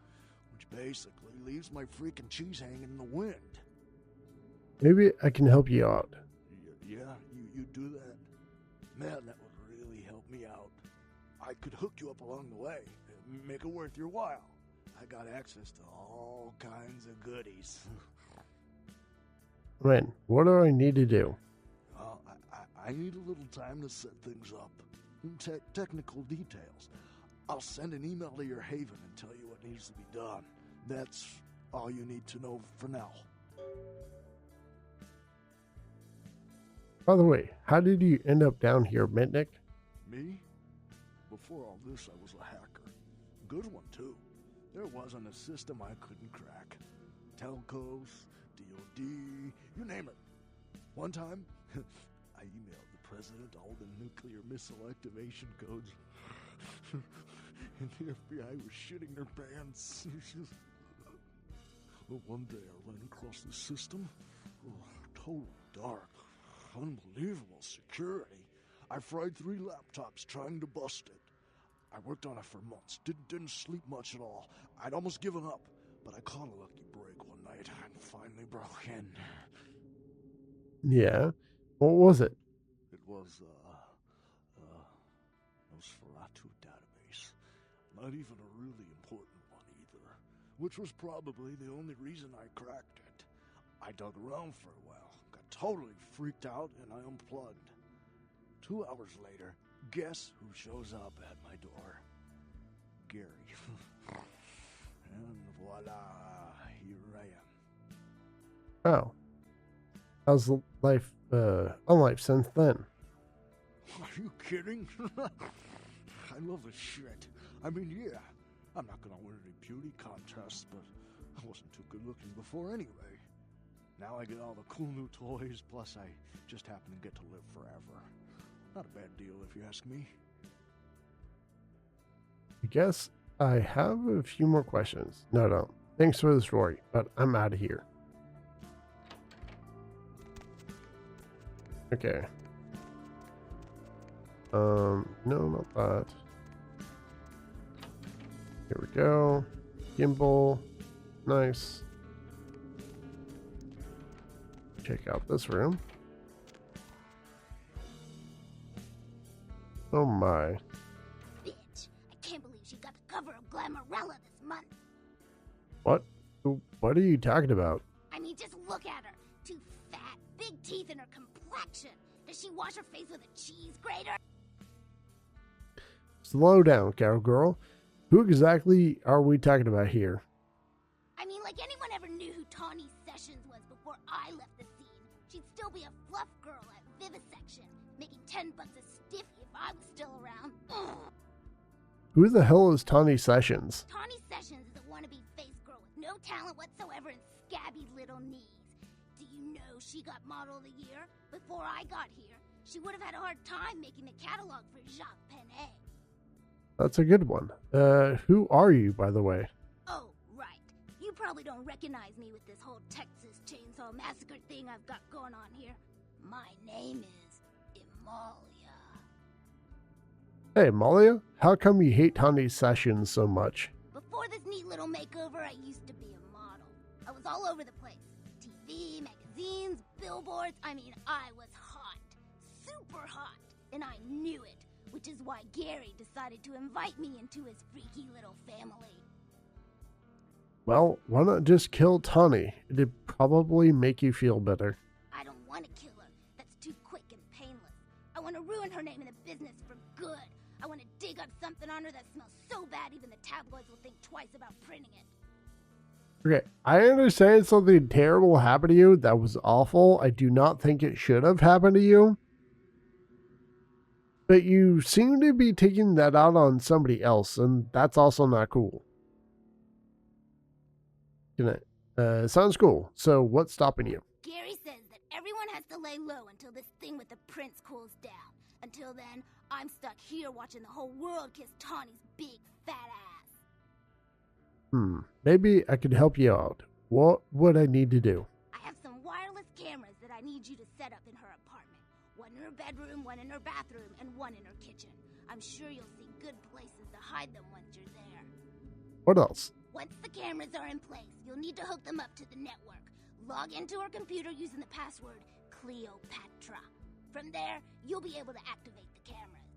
Which basically leaves my freaking cheese hanging in the wind. Maybe I can help you out. Yeah, you do that? Man, that would really help me out. I could hook you up along the way. Make it worth your while. I got access to all kinds of goodies. When? What do I need to do? I need a little time to set things up. Technical details. I'll send an email to your haven and tell you what needs to be done. That's all you need to know for now. By the way, how did you end up down here, Mitnick? Me? Before all this, I was a hacker. Good one, too. There wasn't a system I couldn't crack. Telcos, DOD, you name it. One time, I emailed the president all the nuclear missile activation codes. And the FBI was shitting their pants. Well, one day I ran across the system. Total dark. Unbelievable security. I fried 3 laptops trying to bust it. I worked on it for months. Didn't sleep much at all. I'd almost given up, but I caught a lucky break one night and finally broke in. Yeah? What was it? It was, Nosferatu died. Not even a really important one either, which was probably the only reason I cracked it. I dug around for a while, got totally freaked out, and I unplugged. 2 hours later, guess who shows up at my door? Gary. And voila, here I am. Oh. How's life, life since then? Are you kidding? I love this shit. I mean, yeah, I'm not gonna win any beauty contests, but I wasn't too good looking before anyway. Now I get all the cool new toys, plus I just happen to get to live forever. Not a bad deal if you ask me. I guess I have a few more questions. No. Thanks for the story, but I'm out of here. Okay. No, not that. Here we go. Gimbal. Nice. Check out this room. Oh my. Bitch, I can't believe she got the cover of Glamourella this month. What? What are you talking about? I mean, just look at her. Too fat, big teeth, and her complexion. Does she wash her face with a cheese grater? Slow down, cowgirl. Who exactly are we talking about here? I mean, like anyone ever knew who Tawny Sessions was before I left the scene. She'd still be a fluff girl at Vivisection, making $10 a stiffy if I was still around. Ugh. Who the hell is Tawny Sessions? Tawny Sessions is a wannabe face girl with no talent whatsoever and scabby little knees. Do you know she got Model of the Year? Before I got here, she would have had a hard time making the catalog for Jacques Penet. That's a good one. Who are you, by the way? Oh, right. You probably don't recognize me with this whole Texas Chainsaw Massacre thing I've got going on here. My name is Amalia. Hey, Malia, how come you hate Tawny Sessions so much? Before this neat little makeover, I used to be a model. I was all over the place. TV, magazines, billboards. I mean, I was hot. Super hot. And I knew it. Which is why Gary decided to invite me into his freaky little family. Well, why not just kill Tawny? It'd probably make you feel better. I don't want to kill her. That's too quick and painless. I want to ruin her name in the business for good. I want to dig up something on her that smells so bad even the tabloids will think twice about printing it. Okay, I understand something terrible happened to you. That was awful. I do not think it should have happened to you. But you seem to be taking that out on somebody else, and that's also not cool. Sounds cool. So what's stopping you? Gary says that everyone has to lay low until this thing with the prince cools down. Until then, I'm stuck here watching the whole world kiss Tawny's big fat ass. Maybe I could help you out. What would I need to do? I have some wireless cameras that I need you to set up in her apartment. One in her bedroom, one in her bathroom, and one in her kitchen. I'm sure you'll see good places to hide them once you're there. What else? Once the cameras are in place, you'll need to hook them up to the network. Log into her computer using the password Cleopatra. From there, you'll be able to activate the cameras.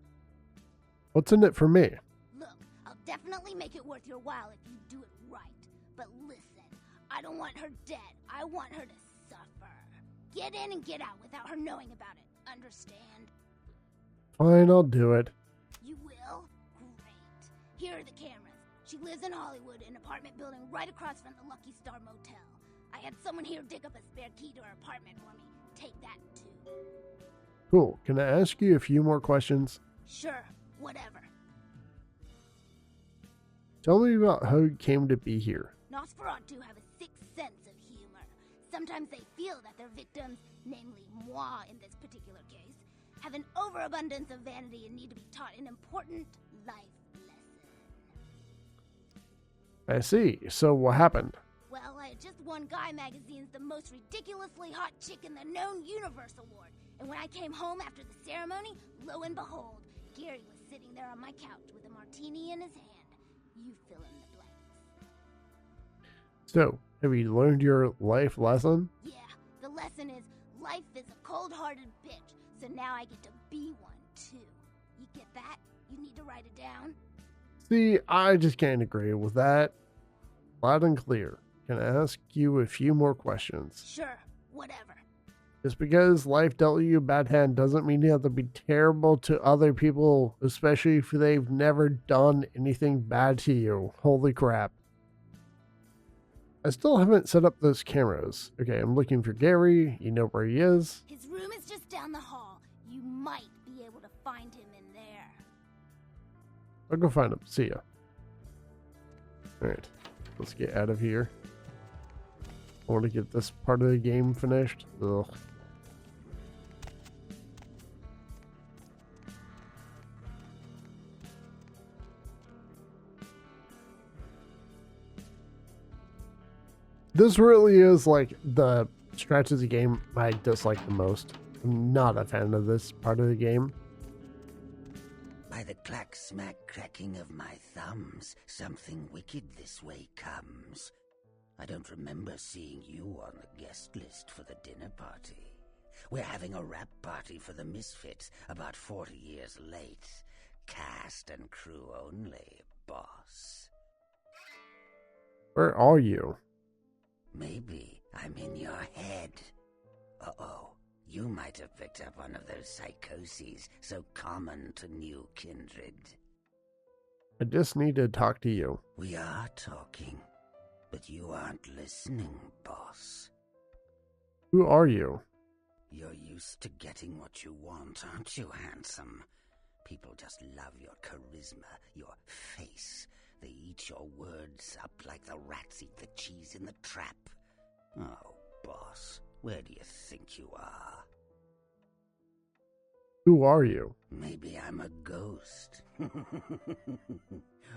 What's in it for me? Look, I'll definitely make it worth your while if you do it right. But listen, I don't want her dead. I want her to suffer. Get in and get out without her knowing about it. Understand? Fine, I'll do it. You will? Great. Here are the cameras. She lives in Hollywood, an apartment building right across from the Lucky Star Motel. I had someone here dig up a spare key to her apartment for me. Take that, too. Cool. Can I ask you a few more questions? Sure, whatever. Tell me about how you came to be here. Nosferatu have a sixth sense of humor. Sometimes they feel that their victims, namely moi in this particular case, have an overabundance of vanity and need to be taught an important life lesson. I see. So what happened? Well, I had just won Guy Magazine's The Most Ridiculously Hot Chick in the Known Universe Award. And when I came home after the ceremony, lo and behold, Gary was sitting there on my couch with a martini in his hand. You fill in the blanks. So, have you learned your life lesson? Yeah, the lesson is life is a cold-hearted bitch, so now I get to be one, too. You get that? You need to write it down? See, I just can't agree with that. Loud and clear. Can I ask you a few more questions? Sure, whatever. Just because life dealt you a bad hand doesn't mean you have to be terrible to other people, especially if they've never done anything bad to you. Holy crap. I still haven't set up those cameras. Okay, I'm looking for Gary. You know where he is. His room is just down the hall. You might be able to find him in there. I'll go find him. See ya. Alright, let's get out of here. I want to get this part of the game finished. Ugh. This really is like the stretch of the game I dislike the most. I'm not a fan of this part of the game. By the clack-smack cracking of my thumbs, something wicked this way comes. I don't remember seeing you on the guest list for the dinner party. We're having a wrap party for the Misfits, about 40 years late. Cast and crew only, boss. Where are you? Maybe I'm in your head. Uh-oh, you might have picked up one of those psychoses so common to new kindred. I just need to talk to you. We are talking, but you aren't listening, boss. Who are you? You're used to getting what you want, aren't you, handsome? People just love your charisma, your face. They eat your words up like the rats eat the cheese in the trap. Oh, boss, where do you think you are? Who are you? Maybe I'm a ghost.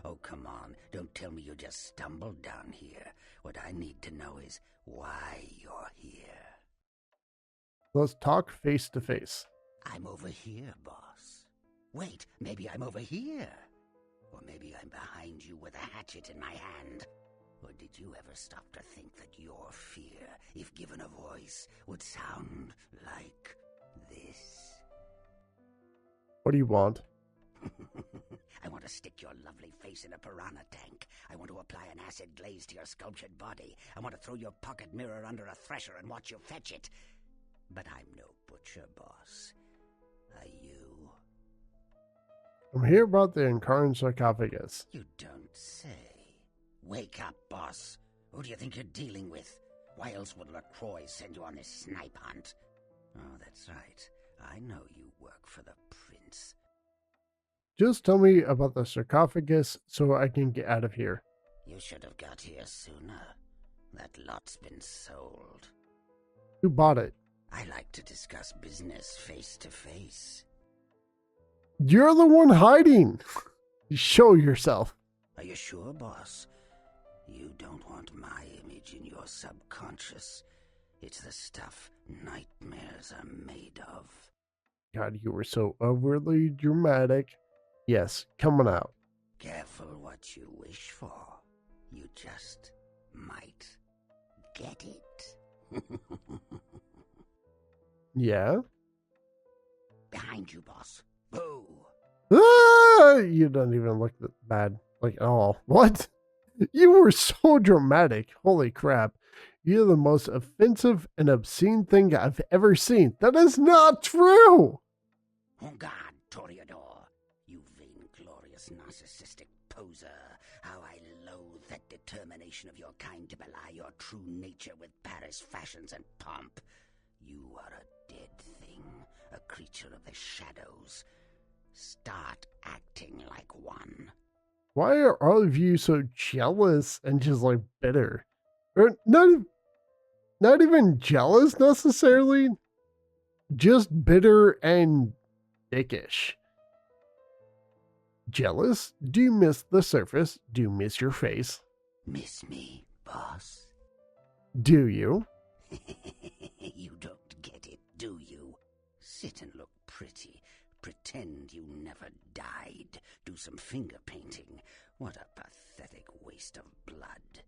Oh, come on, don't tell me you just stumbled down here. What I need to know is why you're here. Let's talk face to face. I'm over here, boss. Wait, maybe I'm over here. Or maybe I'm behind you with a hatchet in my hand. Or did you ever stop to think that your fear, if given a voice, would sound like this? What do you want? I want to stick your lovely face in a piranha tank. I want to apply an acid glaze to your sculptured body. I want to throw your pocket mirror under a thresher and watch you fetch it. But I'm no butcher, boss. Are you? I'm here about the incarnate sarcophagus. You don't say. Wake up, boss. Who do you think you're dealing with? Why else would LaCroix send you on this snipe hunt? Oh, that's right. I know you work for the prince. Just tell me about the sarcophagus so I can get out of here. You should have got here sooner. That lot's been sold. Who bought it? I like to discuss business face to face. You're the one hiding. Show yourself. Are you sure, boss? You don't want my image in your subconscious. It's the stuff nightmares are made of. God, you were so overly dramatic. Yes, come on out. Careful what you wish for. You just might get it. Yeah? Behind you, boss. Boo! Ah, you don't even look that bad, like at all. What? You were so dramatic. Holy crap. You're the most offensive and obscene thing I've ever seen. That is not true! Oh God, Toreador. You vain-glorious narcissistic poser. How I loathe that determination of your kind to belie your true nature with Paris fashions and pomp. You are a dead thing, a creature of the shadows. Start acting like one. Why are all of you so jealous and just like bitter? Or not even jealous necessarily, just bitter and dickish. Jealous? Do you miss the surface? Do you miss your face? Miss me, boss? Do you? You don't get it, do you? Sit and look pretty. Pretend you never died. Do some finger painting. What a pathetic waste of blood.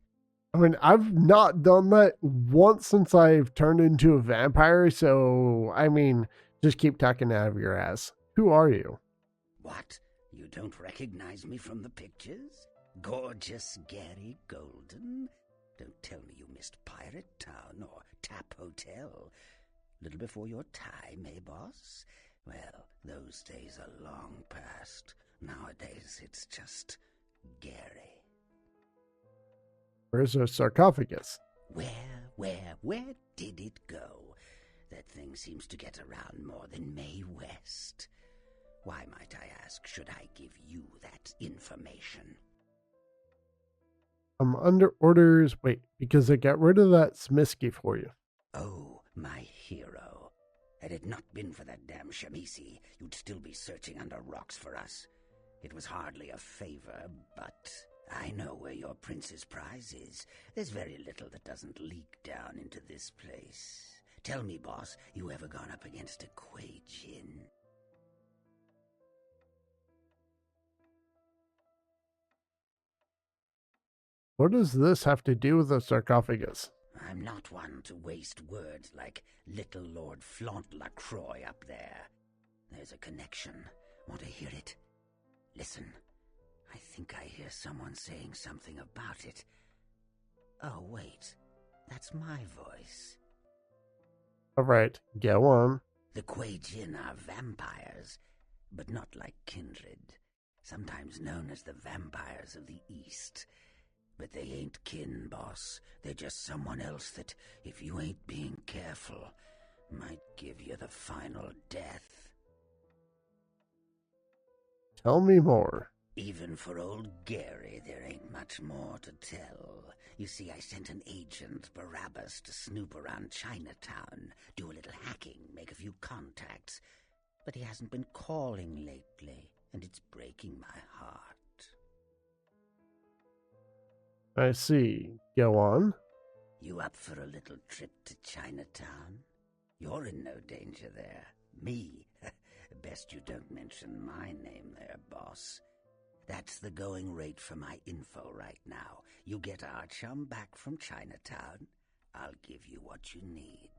I mean, I've not done that once since I've turned into a vampire, so, I mean, just keep talking out of your ass. Who are you? What? You don't recognize me from the pictures? Gorgeous Gary Golden? Don't tell me you missed Pirate Town or Tap Hotel. Little before your time, eh, boss? Well, those days are long past. Nowadays, it's just Gary. Where's the sarcophagus? Where did it go? That thing seems to get around more than Mae West. Why, might I ask, should I give you that information? I'm under orders. Wait, because I got rid of that Smisky for you. Oh, my hero. Had it not been for that damn Shamisi, you'd still be searching under rocks for us. It was hardly a favor, but I know where your prince's prize is. There's very little that doesn't leak down into this place. Tell me, boss, you ever gone up against a Kuei Jin? What does this have to do with the sarcophagus? I'm not one to waste words like little Lord Flaunt LaCroix up there. There's a connection. Want to hear it? Listen. I think I hear someone saying something about it. Oh, wait. That's my voice. All right, go on. The Kuei Jin are vampires, but not like kindred. Sometimes known as the vampires of the East. But they ain't kin, boss. They're just someone else that, if you ain't being careful, might give you the final death. Tell me more. Even for old Gary, there ain't much more to tell. You see, I sent an agent, Barabbas, to snoop around Chinatown, do a little hacking, make a few contacts. But he hasn't been calling lately, and it's breaking my heart. I see. Go on. You up for a little trip to Chinatown? You're in no danger there. Me? Best you don't mention my name there, boss. That's the going rate for my info right now. You get our chum back from Chinatown, I'll give you what you need.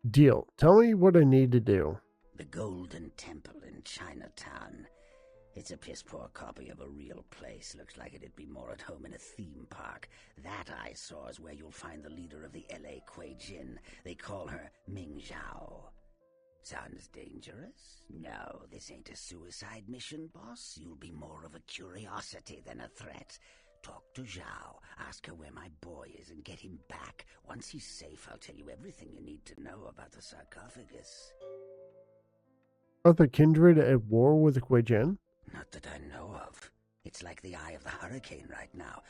Deal. Tell me what I need to do. The Golden Temple in Chinatown. It's a piss-poor copy of a real place. Looks like it'd be more at home in a theme park. That I saw is where you'll find the leader of the L.A. Kuei Jin. They call her Ming Zhao. Sounds dangerous? No, this ain't a suicide mission, boss. You'll be more of a curiosity than a threat. Talk to Zhao, ask her where my boy is, and get him back. Once he's safe, I'll tell you everything you need to know about the sarcophagus. Are the kindred at war with the Kuei Jin? Not that I know of. It's like the eye of the hurricane right now.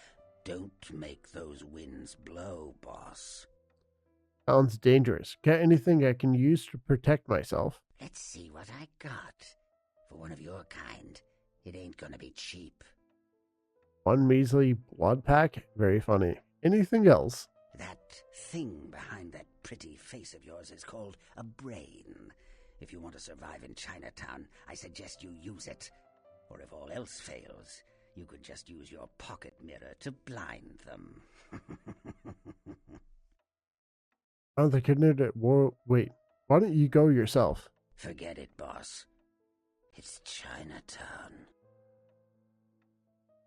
Don't make those winds blow, boss. Sounds dangerous. Got anything I can use to protect myself? Let's see what I got. For one of your kind, it ain't gonna be cheap. One measly blood pack? Very funny. Anything else? That thing behind that pretty face of yours is called a brain. If you want to survive in Chinatown, I suggest you use it. Or if all else fails, you could just use your pocket mirror to blind them. Oh, the kindred at war. Wait, why don't you go yourself? Forget it, boss. It's Chinatown.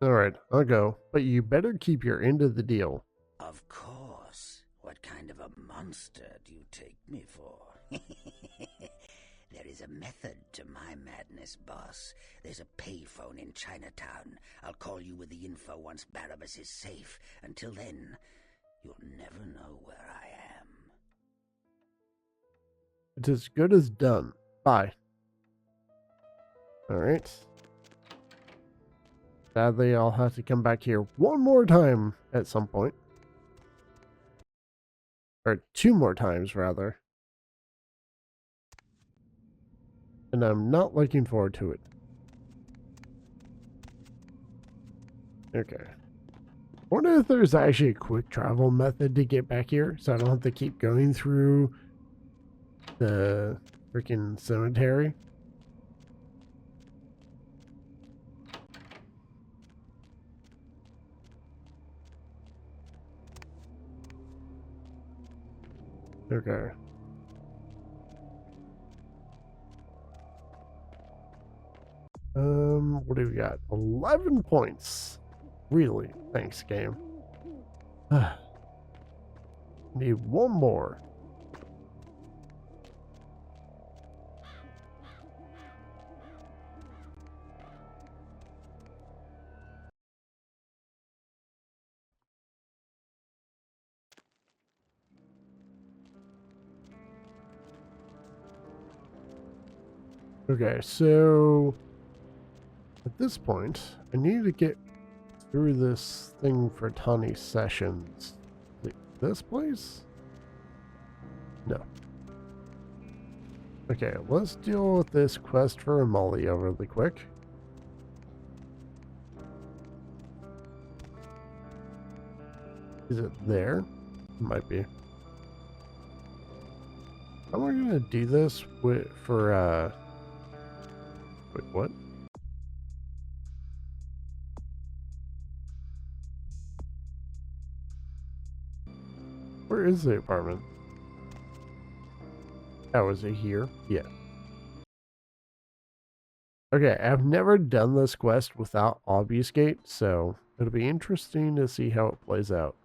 Alright, I'll go. But you better keep your end of the deal. Of course. What kind of a monster do you take me for? There is a method to my madness, boss. There's a payphone in Chinatown. I'll call you with the info once Barabbas is safe. Until then, you'll never know where I am. It's as good as done. Bye. Alright. Sadly, I'll have to come back here one more time at some point. Or 2 more times, rather. And I'm not looking forward to it. Okay. Wonder if there's actually a quick travel method to get back here, so I don't have to keep going through the freaking cemetery. Okay. what do we got? 11 points. Really? Thanks, game. Need one more. Okay, so at this point, I need to get through this thing for Tawny Sessions. This place? No. Okay, let's deal with this quest for Amalia really quick. Is it there? Might be. How am I gonna do this with, for, wait, what? Where is the apartment? Oh, is it here? Yeah. Okay, I've never done this quest without Obfuscate, so it'll be interesting to see how it plays out.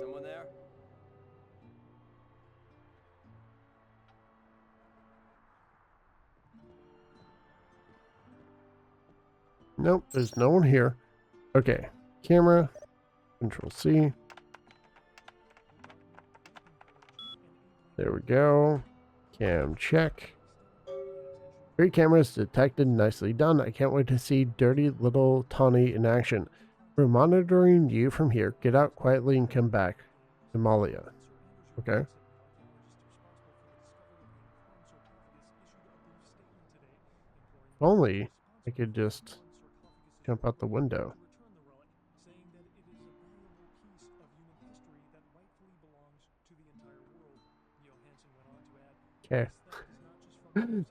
Someone there? Nope, there's no one here. Okay, camera, Control C. There we go. Cam check. Great cameras detected, nicely done. I can't wait to see dirty little Tawny in action. We're monitoring you from here. Get out quietly and come back. Amalia. Okay. If only I could just jump out the window. Okay.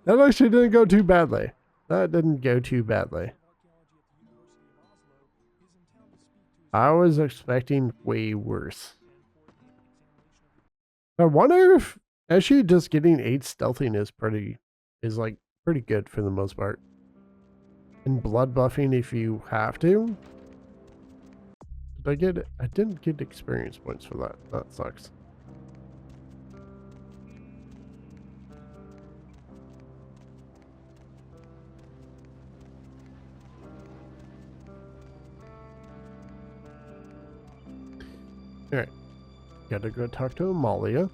That actually didn't go too badly. That didn't go too badly. I was expecting way worse. I wonder if actually just getting 8 stealthiness is like pretty good for the most part. And blood buffing if you have to. Did I get it? I didn't get experience points for that. That sucks. Alright. Gotta go talk to Amalia.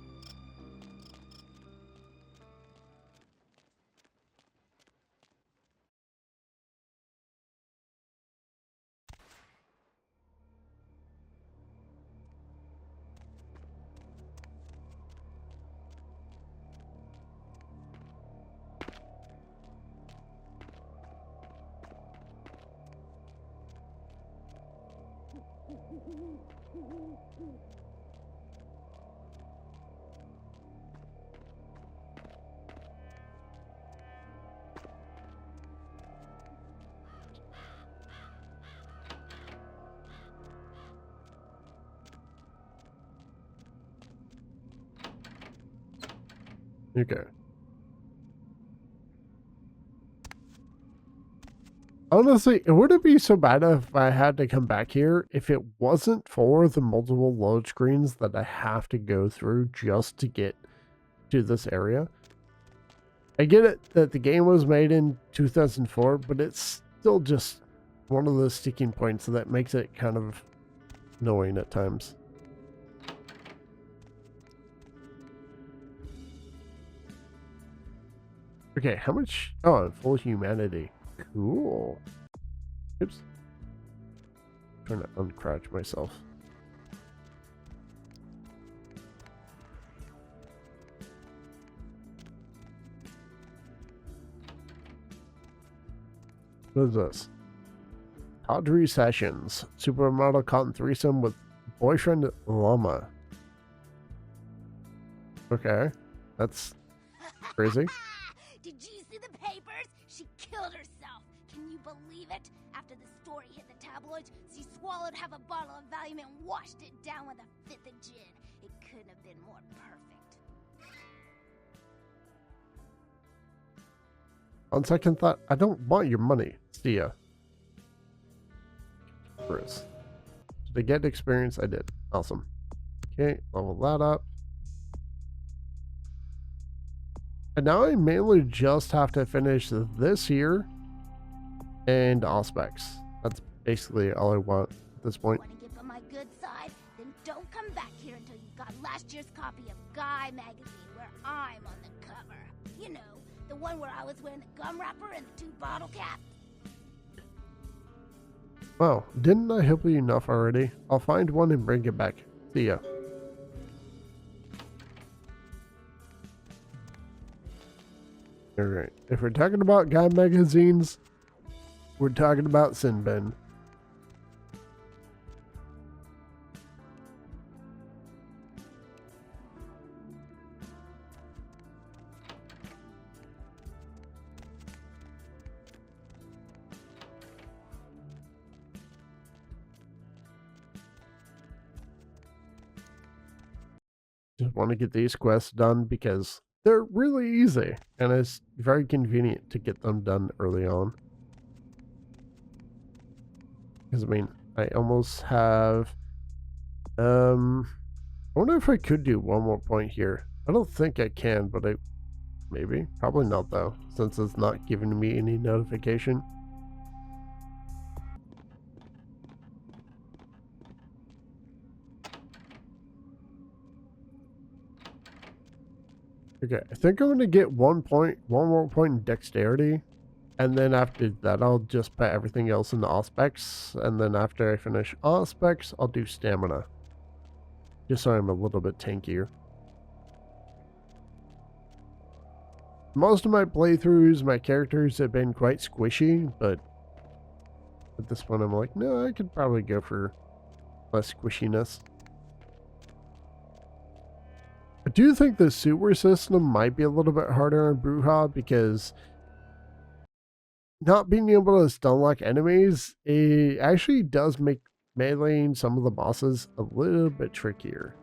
Okay. Honestly, it wouldn't be so bad if I had to come back here if it wasn't for the multiple load screens that I have to go through just to get to this area. I get it that the game was made in 2004, but it's still just one of those sticking points that makes it kind of annoying at times. Okay, how much? Oh, full humanity. Cool. Oops. Trying to uncrouch myself. What is this? Tawdry Sessions. Supermodel caught in threesome with boyfriend llama. Okay. That's crazy. Did you see the papers? She killed herself. Can you believe it? After the story hit the tabloids, she swallowed half a bottle of Valium and washed it down with a fifth of gin. It couldn't have been more perfect. On second thought, I don't want your money. See ya. Bruce. Did I get experience? I did. Awesome. Okay, level that up. And now I mainly just have to finish this here and Auspex. That's basically all I want at this point. Want to get on my good side? Then don't come back here until you've got last year's copy of Guy magazine where I'm on the cover. You know, the one where I was wearing the gum wrapper and the 2 bottle caps. Wow, didn't I help you enough already? I'll find one and bring it back. See ya. Alright, if we're talking about Guy magazines, we're talking about Sin Bin. Just want to get these quests done because they're really easy and it's very convenient to get them done early on. Because I mean, I almost have I wonder if I could do one more point here. I don't think I can, but maybe. Probably not though, since it's not giving me any notification. Okay, I think I'm gonna get one more point in dexterity, and then after that I'll just put everything else in the Auspex, and then after I finish Auspex, I'll do stamina. Just so I'm a little bit tankier. Most of my playthroughs, my characters have been quite squishy, but at this point I'm like, no, I could probably go for less squishiness. I do think the sewer system might be a little bit harder on Bruja because not being able to stun lock enemies, it actually does make meleeing some of the bosses a little bit trickier.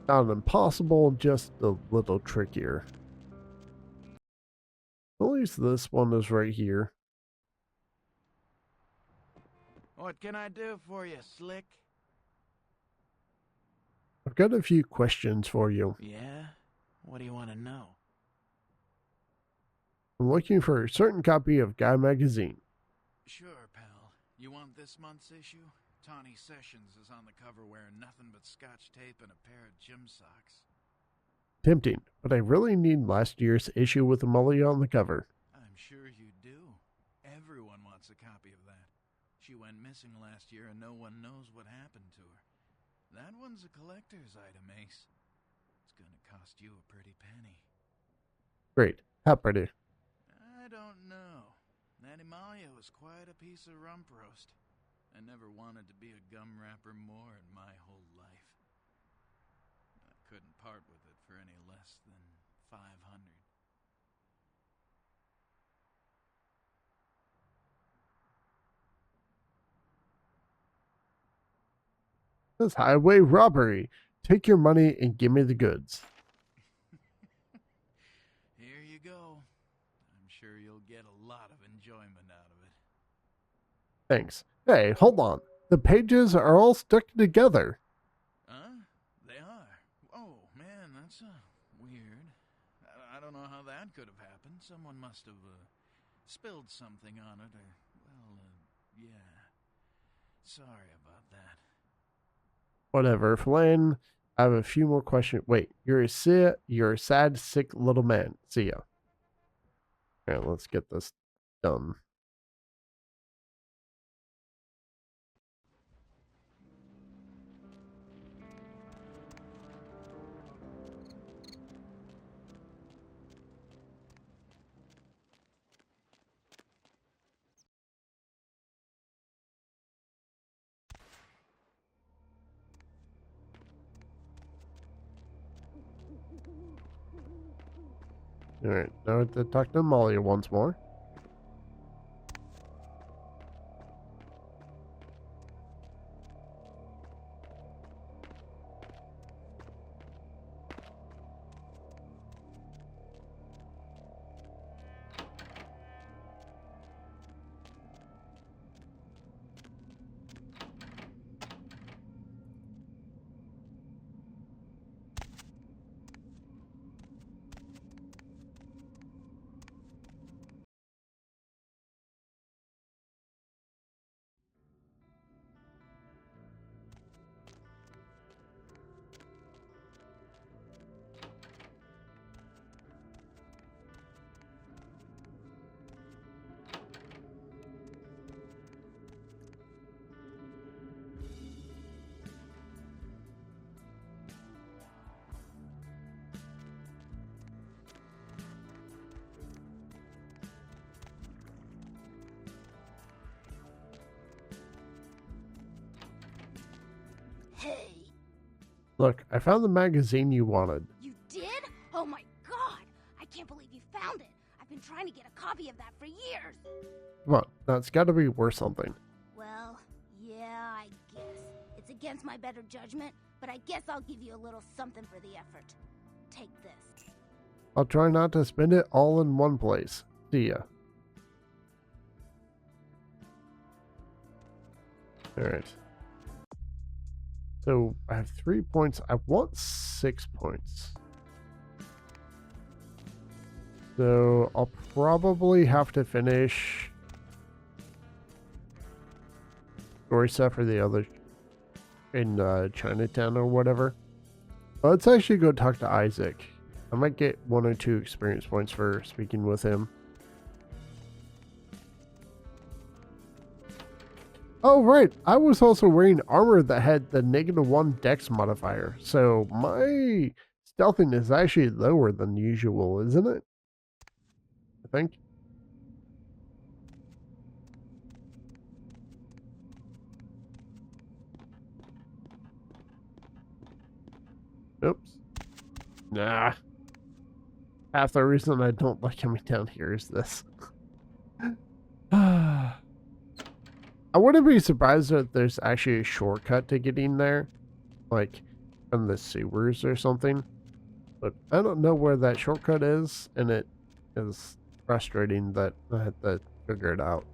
Not impossible, just a little trickier. At least this one is right here. What can I do for you, Slick? I've got a few questions for you. Yeah? What do you want to know? I'm looking for a certain copy of Guy magazine. Sure, pal. You want this month's issue? Tawny Sessions is on the cover wearing nothing but scotch tape and a pair of gym socks. Tempting, but I really need last year's issue with Amelia on the cover. I'm sure you do. Everyone wants a copy of that. She went missing last year and no one knows what happened to her. That one's a collector's item, Ace. It's gonna cost you a pretty penny. Great. How pretty. I don't know. That Emalia was quite a piece of rump roast. I never wanted to be a gum wrapper more in my whole life. I couldn't part with it for any less than 500. This highway robbery. Take your money and give me the goods. Here you go. I'm sure you'll get a lot of enjoyment out of it. Thanks. Hey, hold on. The pages are all stuck together. Huh? They are? Oh, man, that's weird. I don't know how that could have happened. Someone must have spilled something on it or, well, yeah. Sorry about that. Whatever, Flynn. I have a few more questions. Wait, you're a sad, sick little man. See ya. Alright, let's get this done. Alright, now I have to talk to Amalia once more. Hey. Look, I found the magazine you wanted. You did? Oh my god! I can't believe you found it. I've been trying to get a copy of that for years. Come on, that's gotta be worth something. Well, yeah, I guess. It's against my better judgment, but I guess I'll give you a little something for the effort. Take this. I'll try not to spend it all in one place. See ya. Alright. So, I have 3 points. I want 6 points. So, I'll probably have to finish story stuff for the other in Chinatown or whatever. Let's actually go talk to Isaac. I might get 1 or 2 experience points for speaking with him. Oh, right. I was also wearing armor that had the -1 dex modifier. So my stealthing is actually lower than usual, isn't it? I think. Oops. Nah. Half the reason I don't like coming down here is this. I wouldn't be surprised if there's actually a shortcut to getting there, like from the sewers or something. But I don't know where that shortcut is, and it is frustrating that I had to figure it out.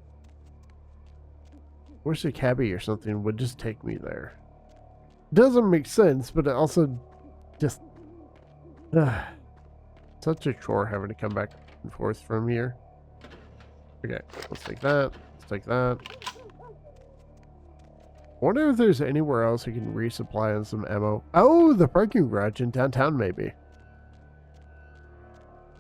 Wish a cabbie or something would just take me there. It doesn't make sense, but it also just such a chore having to come back and forth from here. Okay, let's take that. Let's take that. I wonder if there's anywhere else I can resupply on some ammo. Oh, the parking garage in downtown, maybe.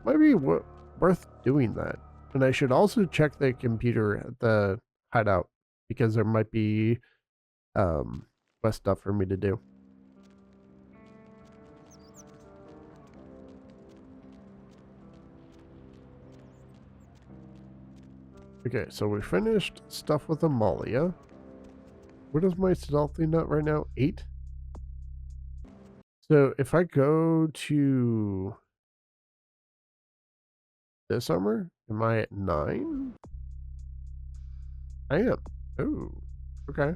Might be worth doing that. And I should also check the computer at the hideout, because there might be less stuff for me to do. Okay, so we finished stuff with Amalia. What is my stealthy nut right now? 8? So if I go to this armor, am I at 9? I am. Oh, okay.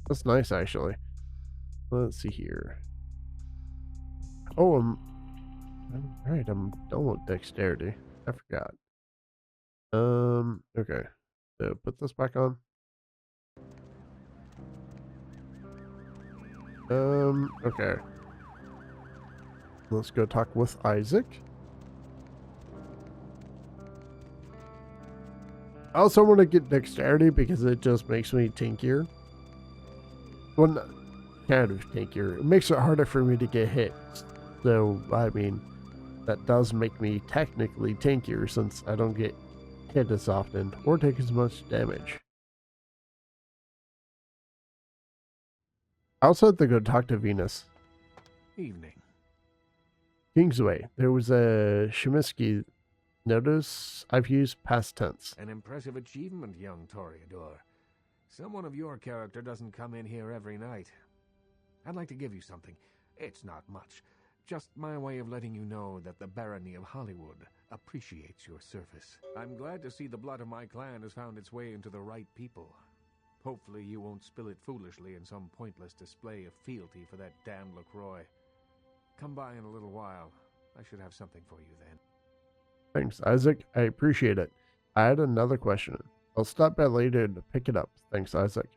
That's nice, actually. Let's see here. Oh, alright, I'm done with dexterity. I forgot. Okay. So put this back on. Okay. Let's go talk with Isaac. I also want to get dexterity because it just makes me tinkier. When kind of tankier. It makes it harder for me to get hit. So, I mean, that does make me technically tankier since I don't get hit as often or take as much damage. I also have to go talk to Venus. Evening. Kingsway. There was a Shimiski. Notice I've used past tense. An impressive achievement, young Toreador. Someone of your character doesn't come in here every night. I'd like to give you something. It's not much. Just my way of letting you know that the barony of Hollywood appreciates your service. I'm glad to see the blood of my clan has found its way into the right people. Hopefully you won't spill it foolishly in some pointless display of fealty for that damned LaCroix. Come by in a little while. I should have something for you then. Thanks, Isaac. I appreciate it. I had another question. I'll stop by later to pick it up. Thanks, Isaac.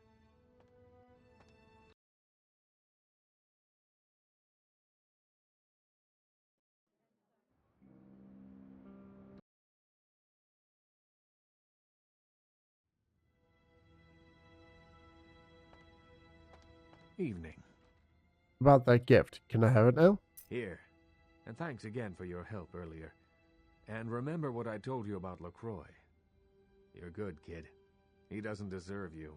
Evening. About that gift. Can I have it now? Here. And thanks again for your help earlier. And remember what I told you about LaCroix. You're good, kid. He doesn't deserve you.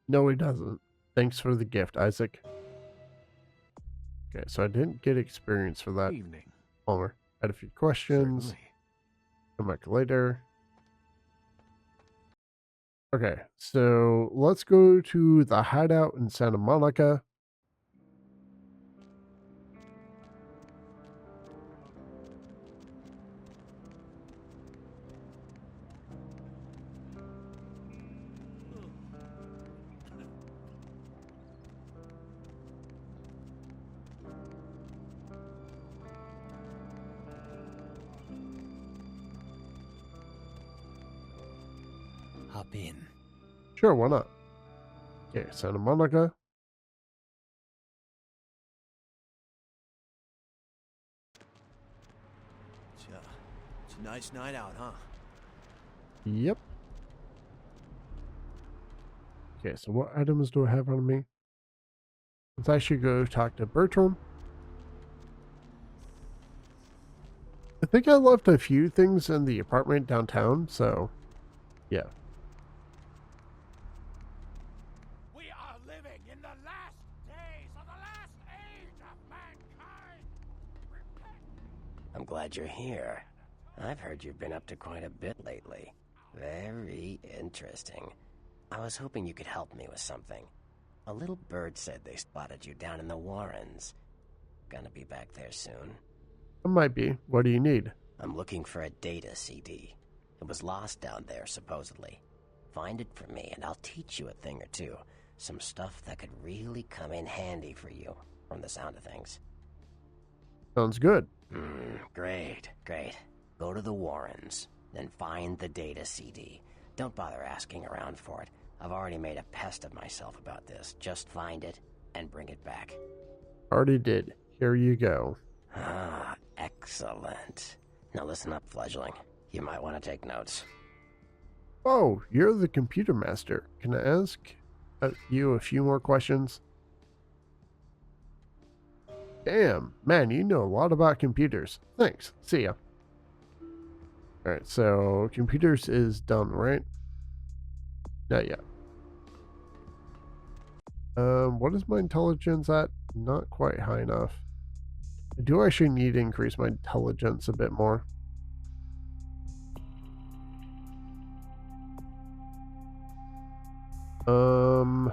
No, he doesn't. Thanks for the gift, Isaac. Okay, so I didn't get experience for that. Evening. Palmer. I had a few questions. Certainly. Come back later. Okay, so let's go to the hideout in Santa Monica. Hop in. Sure, why not? Okay, Santa Monica. It's a nice night out, huh? Yep. Okay, so what items do I have on me? I should go talk to Bertram. I think I left a few things in the apartment downtown, so yeah. We are living in the last days of the last age of mankind. I'm glad you're here. I've heard you've been up to quite a bit lately. Very interesting. I was hoping you could help me with something. A little bird said they spotted you down in the Warrens. Gonna be back there soon. It might be. What do you need? I'm looking for a data CD. It was lost down there, supposedly. Find it for me, and I'll teach you a thing or two. Some stuff that could really come in handy for you, from the sound of things. Sounds good. Great. Go to the Warrens, then find the data CD. Don't bother asking around for it. I've already made a pest of myself about this. Just find it, and bring it back. Already did. Here you go. Ah, excellent. Now listen up, fledgling. You might want to take notes. Oh, you're the computer master. Can I ask you a few more questions? Damn, man, you know a lot about computers. Thanks. See ya. Alright, so computers is done, right? Not yet. What is my intelligence at? Not quite high enough. I do actually need to increase my intelligence a bit more. I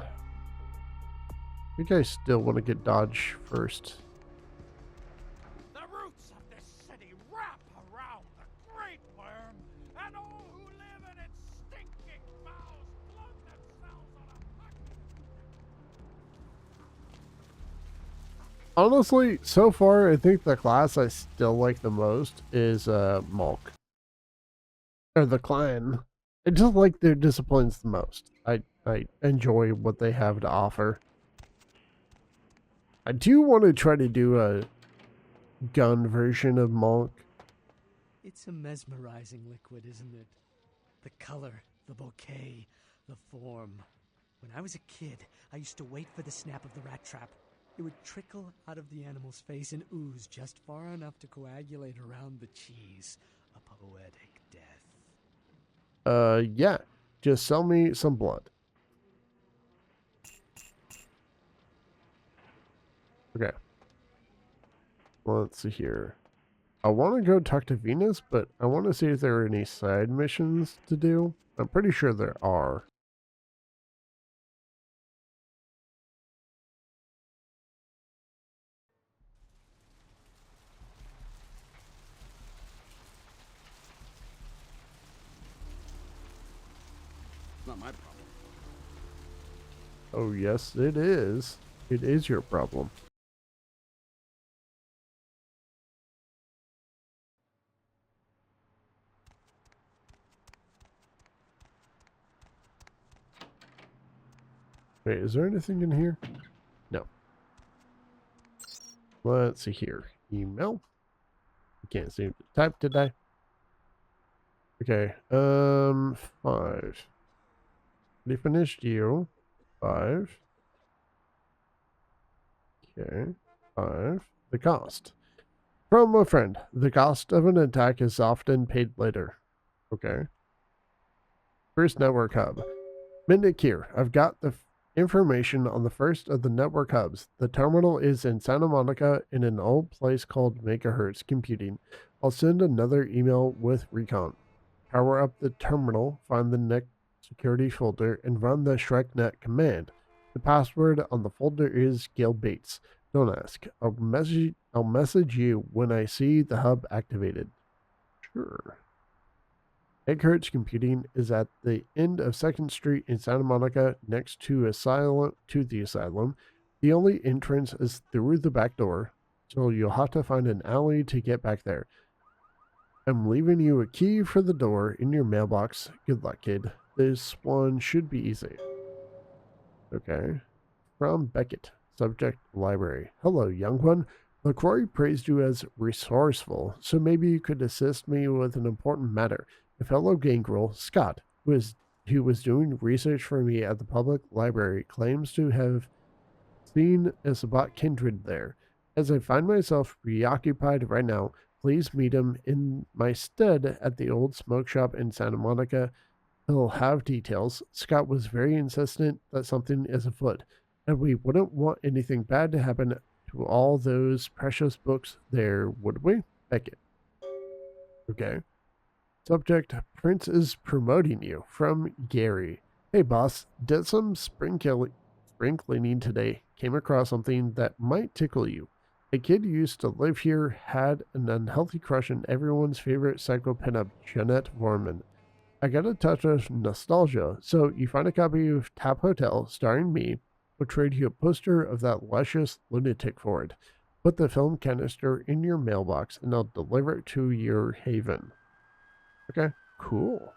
think I still want to get dodge first. The roots of this city wrap around the Great Worm, and all who live in its stinking bowels plug themselves on a Honestly, so far, I think the class I still like the most is Malk. Or the clan. I just like their disciplines the most. I enjoy what they have to offer. I do want to try to do a gun version of Malk. It's a mesmerizing liquid, isn't it? The color, the bouquet, the form. When I was a kid, I used to wait for the snap of the rat trap. It would trickle out of the animal's face and ooze just far enough to coagulate around the cheese. A poetic death. Yeah. Just sell me some blood. Okay. Let's see here. I want to go talk to Venus, but I want to see if there are any side missions to do. I'm pretty sure there are. Not my problem. Oh, yes, it is. It is your problem. Wait, is there anything in here? No. Let's see here. Email. I can't seem to type today. Okay. 5. They finished you. 5. Okay. 5. The cost. From a friend. The cost of an attack is often paid later. Okay. First network hub. Midnight here. I've got the information on the first of the network hubs. The terminal is in Santa Monica in an old place called Megahertz Computing. I'll send another email with recon. Power up the terminal, find the next security folder, and run the ShrekNet command. The password on the folder is Gail Bates. Don't ask. I'll message you when I see the hub activated. Sure. Megahertz Computing is at the end of 2nd Street in Santa Monica, next to the asylum. The only entrance is through the back door, so you'll have to find an alley to get back there. I'm leaving you a key for the door in your mailbox. Good luck, kid. This one should be easy. Okay. From Beckett. Subject, library. Hello, young one. LaCroix praised you as resourceful, so maybe you could assist me with an important matter. A fellow gangrel, Scott, who was doing research for me at the public library, claims to have seen a Sabat kindred there. As I find myself preoccupied right now, please meet him in my stead at the old smoke shop in Santa Monica. He'll have details. Scott was very insistent that something is afoot, and we wouldn't want anything bad to happen to all those precious books there, would we? Beckett. Okay. Subject, Prince is promoting you. From Gary. Hey boss, did some spring cleaning today. Came across something that might tickle you. A kid who used to live here had an unhealthy crush on everyone's favorite psycho pinup, Jeanette Vorman. I got a touch of nostalgia, so you find a copy of Tap Hotel starring me. We'll trade you a poster of that luscious lunatic for it. Put the film canister in your mailbox and I'll deliver it to your haven. Okay, cool.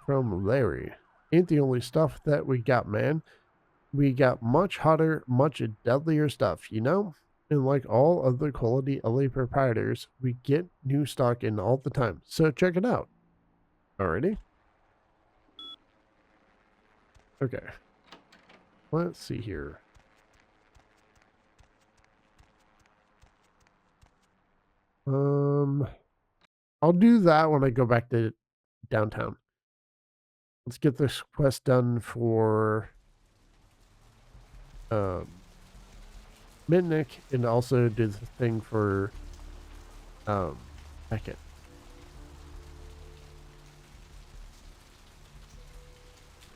From Larry. Ain't the only stuff that we got, man. We got much hotter, much deadlier stuff, you know? And like all other quality LA proprietors, we get new stock in all the time. So check it out. Alrighty. Okay. Let's see here. I'll do that when I go back to downtown. Let's get this quest done for Mitnick and also do the thing for Beckett.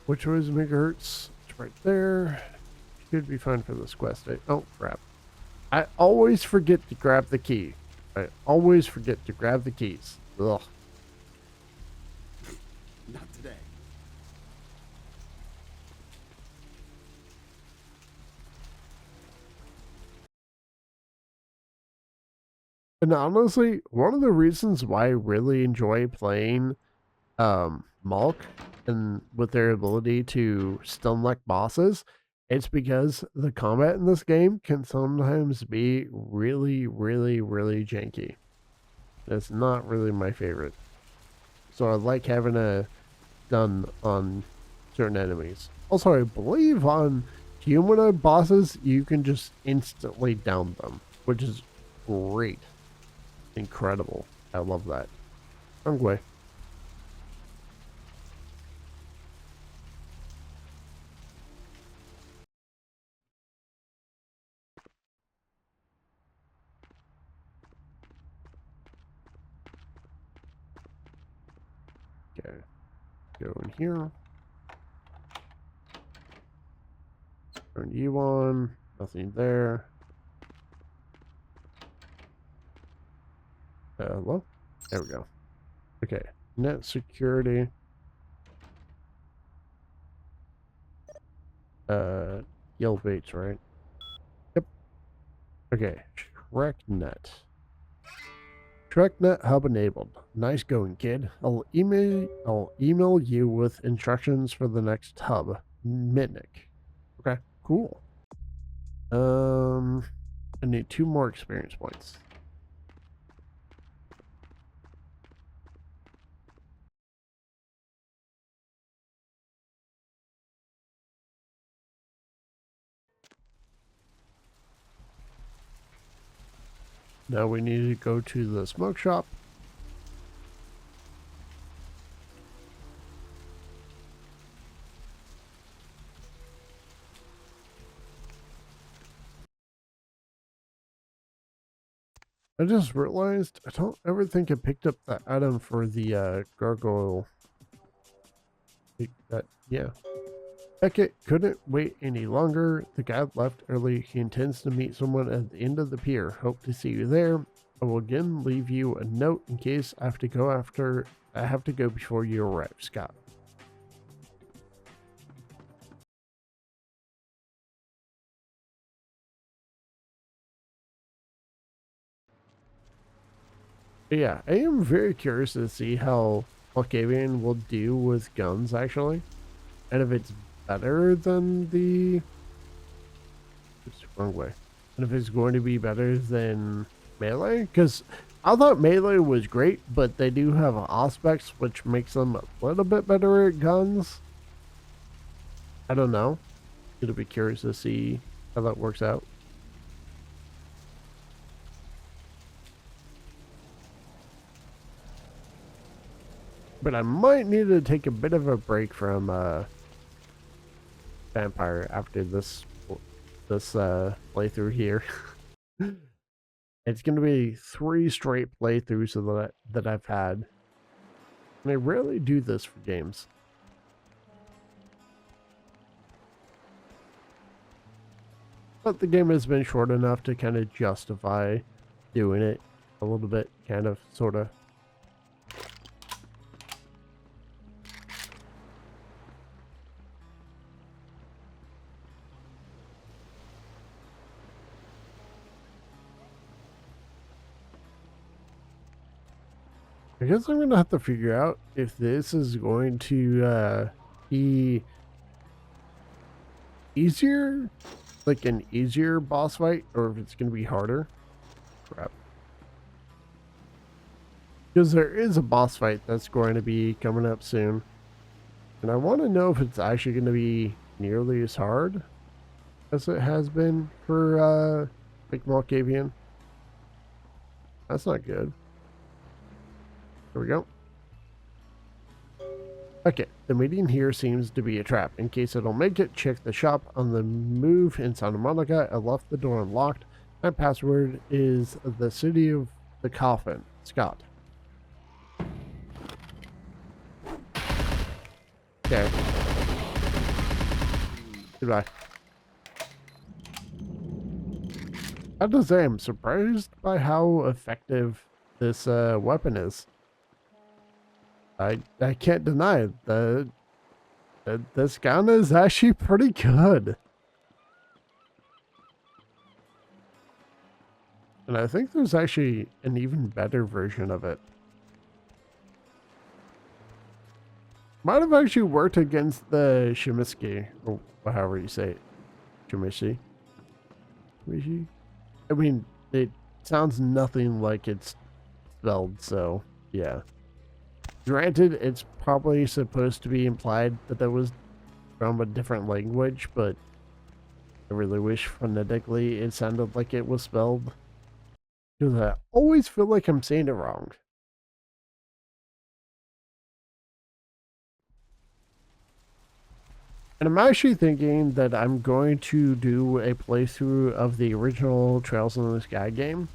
Which was megahertz? It's right there. Should be fine for this quest. Oh crap. I always forget to grab the key. I always forget to grab the keys. Ugh. Not today. And honestly, one of the reasons why I really enjoy playing Malk and with their ability to stun like bosses, it's because the combat in this game can sometimes be really, really, really janky. It's not really my favorite. So I like having a stun on certain enemies. Also, I believe on humanoid bosses, you can just instantly down them, which is great. Incredible. I love that. Wrong way. Okay. Go in here. Turn you on. Nothing there. Hello? There we go. Okay. Net security. Yell baits, right? Yep. Okay. ShrekNet. ShrekNet hub enabled. Nice going, kid. I'll email you with instructions for the next hub. Mitnick. Okay, cool. I need 2 more experience points. Now we need to go to the smoke shop. I just realized I don't ever think I picked up that item for the gargoyle. Yeah. Beckett couldn't wait any longer. The guy left early. He intends to meet someone at the end of the pier. Hope to see you there. I will again leave you a note in case I have to go before you arrive, Scott. But yeah, I am very curious to see how Malkavian will do with guns, actually. And if it's better than the... Oops, wrong way. And if it's going to be better than melee. Because I thought melee was great, but they do have aspects which makes them a little bit better at guns. I don't know. It'll be curious to see how that works out. But I might need to take a bit of a break from Vampire after this playthrough here. It's going to be 3 straight playthroughs that I've had. And I rarely do this for games. But the game has been short enough to kind of justify doing it a little bit, kind of, sort of. I guess I'm going to have to figure out if this is going to be easier, like an easier boss fight, or if it's going to be harder. Crap. Because there is a boss fight that's going to be coming up soon. And I want to know if it's actually going to be nearly as hard as it has been for like Malkavian. That's not good. There we go. Okay, the meeting here seems to be a trap. In case I don't make it, check the shop on the move in Santa Monica. I left the door unlocked. My password is the city of the coffin. Scott. Okay. Goodbye. I have to say, I'm surprised by how effective this weapon is. I can't deny it. This gun is actually pretty good. And I think there's actually an even better version of it. Might have actually worked against the Shimiski, or however you say it. Shimishi? Shimishi? I mean, it sounds nothing like it's spelled, so yeah. Granted, it's probably supposed to be implied that that was from a different language, but I really wish phonetically it sounded like it was spelled. Because I always feel like I'm saying it wrong. And I'm actually thinking that I'm going to do a playthrough of the original Trails in the Sky game.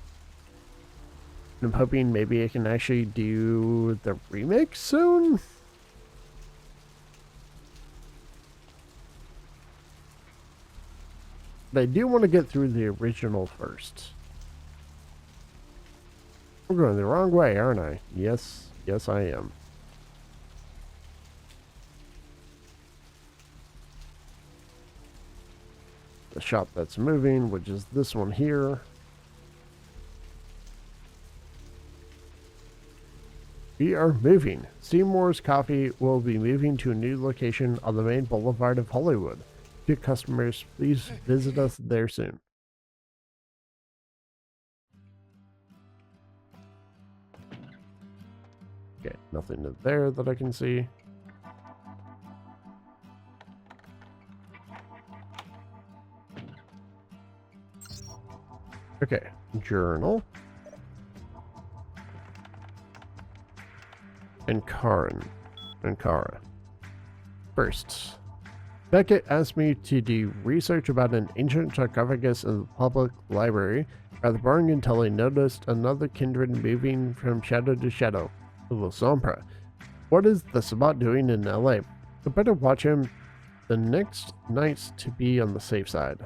And I'm hoping maybe I can actually do the remake soon. But I do want to get through the original first. I'm going the wrong way, aren't I? Yes, yes I am. The shop that's moving, which is this one here. We are moving. Seymour's Coffee will be moving to a new location on the main boulevard of Hollywood. To customers, please visit us there soon. Okay, nothing there that I can see. Okay, journal. And Karen. And Kara. First, Beckett asked me to do research about an ancient sarcophagus in the public library, rather boring until I noticed another kindred moving from shadow to shadow. The Sombra. What is the Sabat doing in LA? I better watch him the next nights to be on the safe side.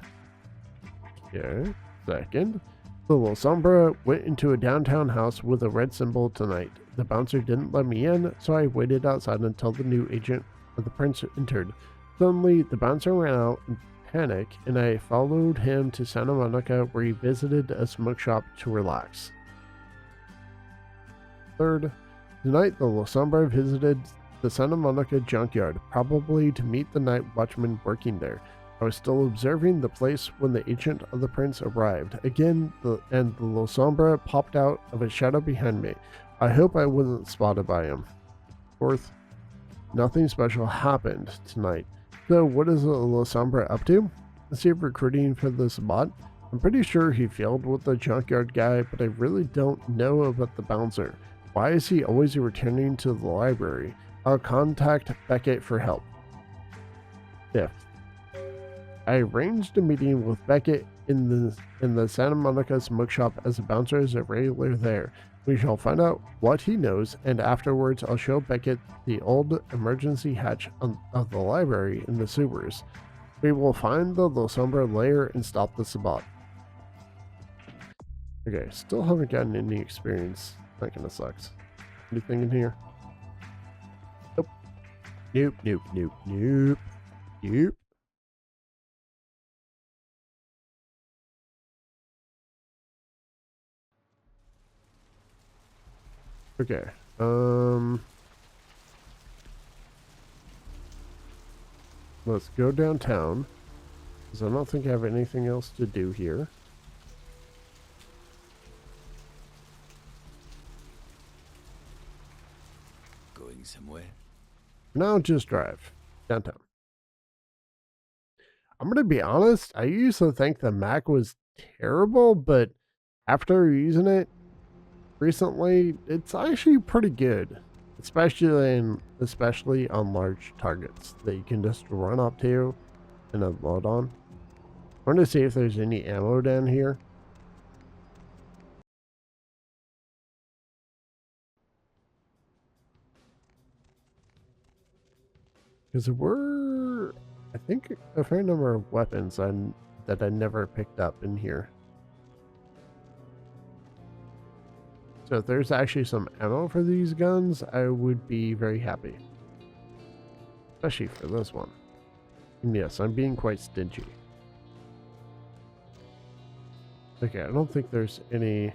Okay. Second, the Sombra went into a downtown house with a red symbol tonight. The bouncer didn't let me in, so I waited outside until the new agent of the prince entered. Suddenly, the bouncer ran out in panic, and I followed him to Santa Monica, where he visited a smoke shop to relax. Third, tonight the Sombra visited the Santa Monica junkyard, probably to meet the night watchman working there. I was still observing the place when the agent of the prince arrived. Again, the Sombra popped out of a shadow behind me. I hope I wasn't spotted by him. Fourth, nothing special happened tonight. So what is the Sombra up to? Is he recruiting for this bot? I'm pretty sure he failed with the junkyard guy, but I really don't know about the bouncer. Why is he always returning to the library? I'll contact Beckett for help. Fifth, I arranged a meeting with Beckett in the Santa Monica smoke shop as the bouncer is a regular there. We shall find out what he knows, and afterwards I'll show Beckett the old emergency hatch of the library in the sewers. We will find the Sombra lair and stop the Sabat. Okay, still haven't gotten any experience. That kind of sucks. Anything in here? Nope. Nope, nope, nope, nope. Nope. Okay. Let's go downtown, because I don't think I have anything else to do here. Going somewhere? Now just drive downtown. I'm going to be honest, I used to think the Mac was terrible, but after using it recently, it's actually pretty good. Especially on large targets that you can just run up to and unload on. I want to see if there's any ammo down here. Because there were, I think, a fair number of weapons that I never picked up in here. So if there's actually some ammo for these guns, I would be very happy. Especially for this one. And yes, I'm being quite stingy. Okay, I don't think there's any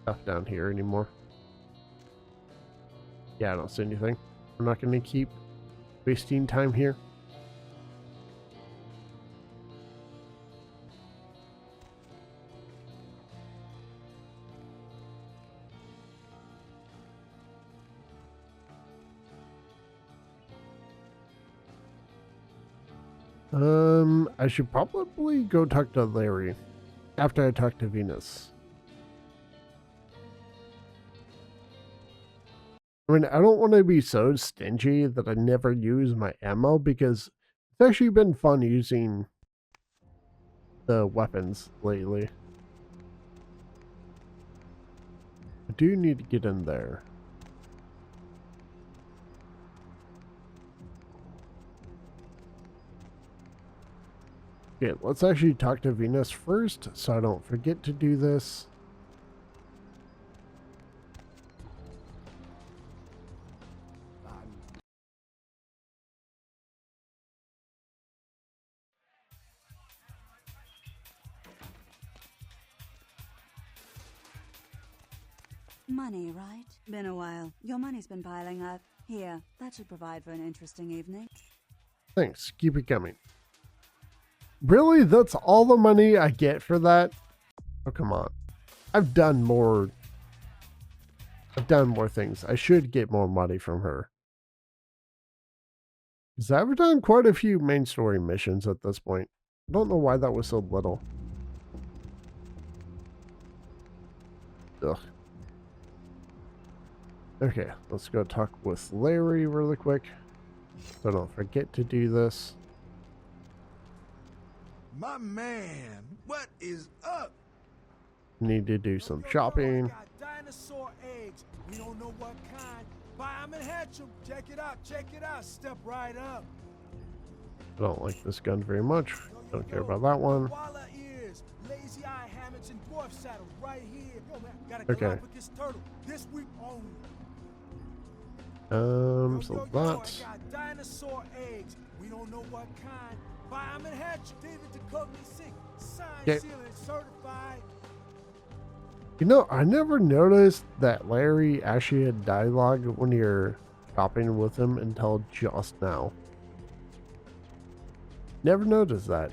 stuff down here anymore. Yeah, I don't see anything. I'm not going to keep wasting time here. I should probably go talk to Larry after I talk to Venus. I mean, I don't want to be so stingy that I never use my ammo because it's actually been fun using the weapons lately. I do need to get in there. Okay, let's actually talk to Venus first so I don't forget to do this. Money, right? Been a while. Your money's been piling up. Here, that should provide for an interesting evening. Thanks. Keep it coming. Really? That's all the money I get for that? Oh, come on. I've done more things. I should get more money from her. Because I've done quite a few main story missions at this point. I don't know why that was so little. Ugh. Okay, let's go talk with Larry really quick. So don't forget to do this. My man, what is up? Need to do some shopping. Dinosaur eggs. We don't know what kind. Buy them and hatch them. Check it out. Check it out. Step right up. I don't like this gun very much. Don't care about that one. Koala ears, lazy eye hammocks, and dwarf saddles right here. Yo, man, got a Okay. Galapagos turtle this week only. So that. I got dinosaur eggs. We don't know what kind. Buy them and hatch them. David Duchovny sick. Signed, Okay. sealed, and certified. You know, I never noticed that Larry actually had dialogue when you're shopping with him until just now. Never noticed that.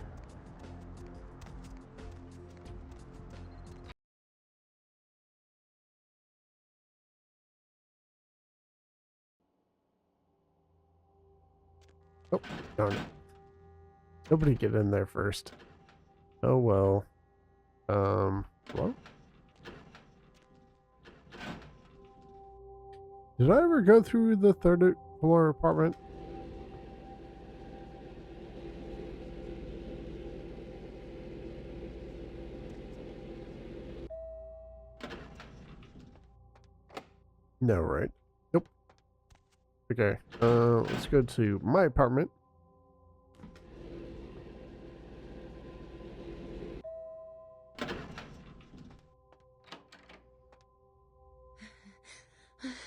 Oh, darn it. Nobody get in there first. Oh well. Well. Did I ever go through the third floor apartment? No, right? Nope. Okay. Let's go to my apartment.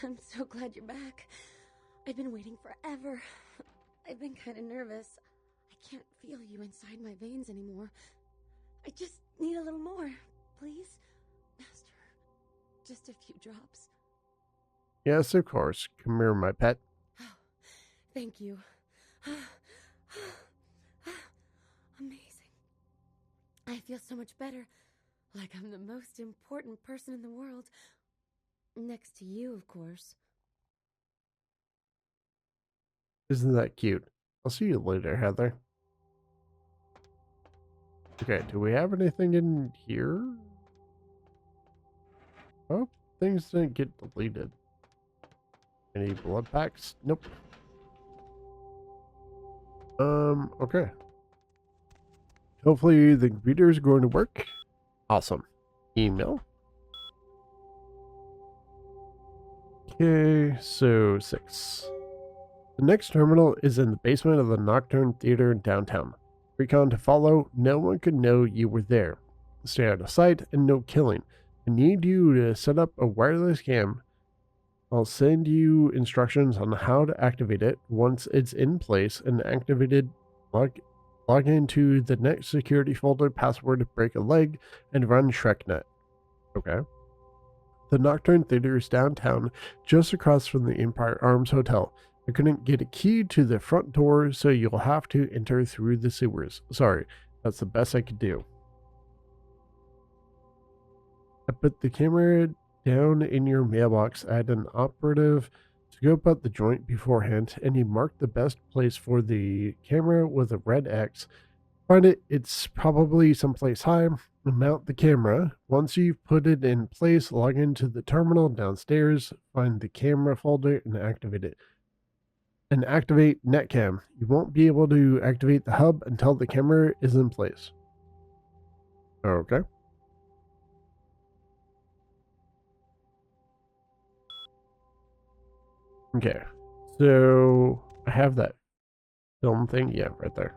I'm so glad you're back. I've been waiting forever. I've been kind of nervous. I can't feel you inside my veins anymore. I just need a little more, please. Master, just a few drops. Yes, of course. Come here, my pet. Thank you. Amazing. I feel so much better. Like I'm the most important person in the world. Next to you, of course. Isn't that cute? I'll see you later, Heather. Okay, do we have anything in here? Oh, things didn't get deleted. Any blood packs? Nope. Okay. Hopefully the computer is going to work. Awesome. Email. Okay, so 6. The next terminal is in the basement of the Nocturne Theater in downtown. Recon to follow. No one could know you were there. Stay out of sight and no killing. I need you to set up a wireless cam. I'll send you instructions on how to activate it. Once it's in place and activated, log into the next security folder, password, break a leg, and run ShrekNet. Okay. The Nocturne Theater is downtown, just across from the Empire Arms Hotel. I couldn't get a key to the front door, so you'll have to enter through the sewers. Sorry, that's the best I could do. I put the camera down in your mailbox. Add an operative Scope out the joint beforehand, and you mark the best place for the camera with a red X. Find it, it's probably someplace high, and mount the camera. Once you've put it in place, log into the terminal downstairs, find the camera folder, and activate it. And activate Netcam. You won't be able to activate the hub until the camera is in place. Okay. Okay. So I have that film thing. Yeah, right there.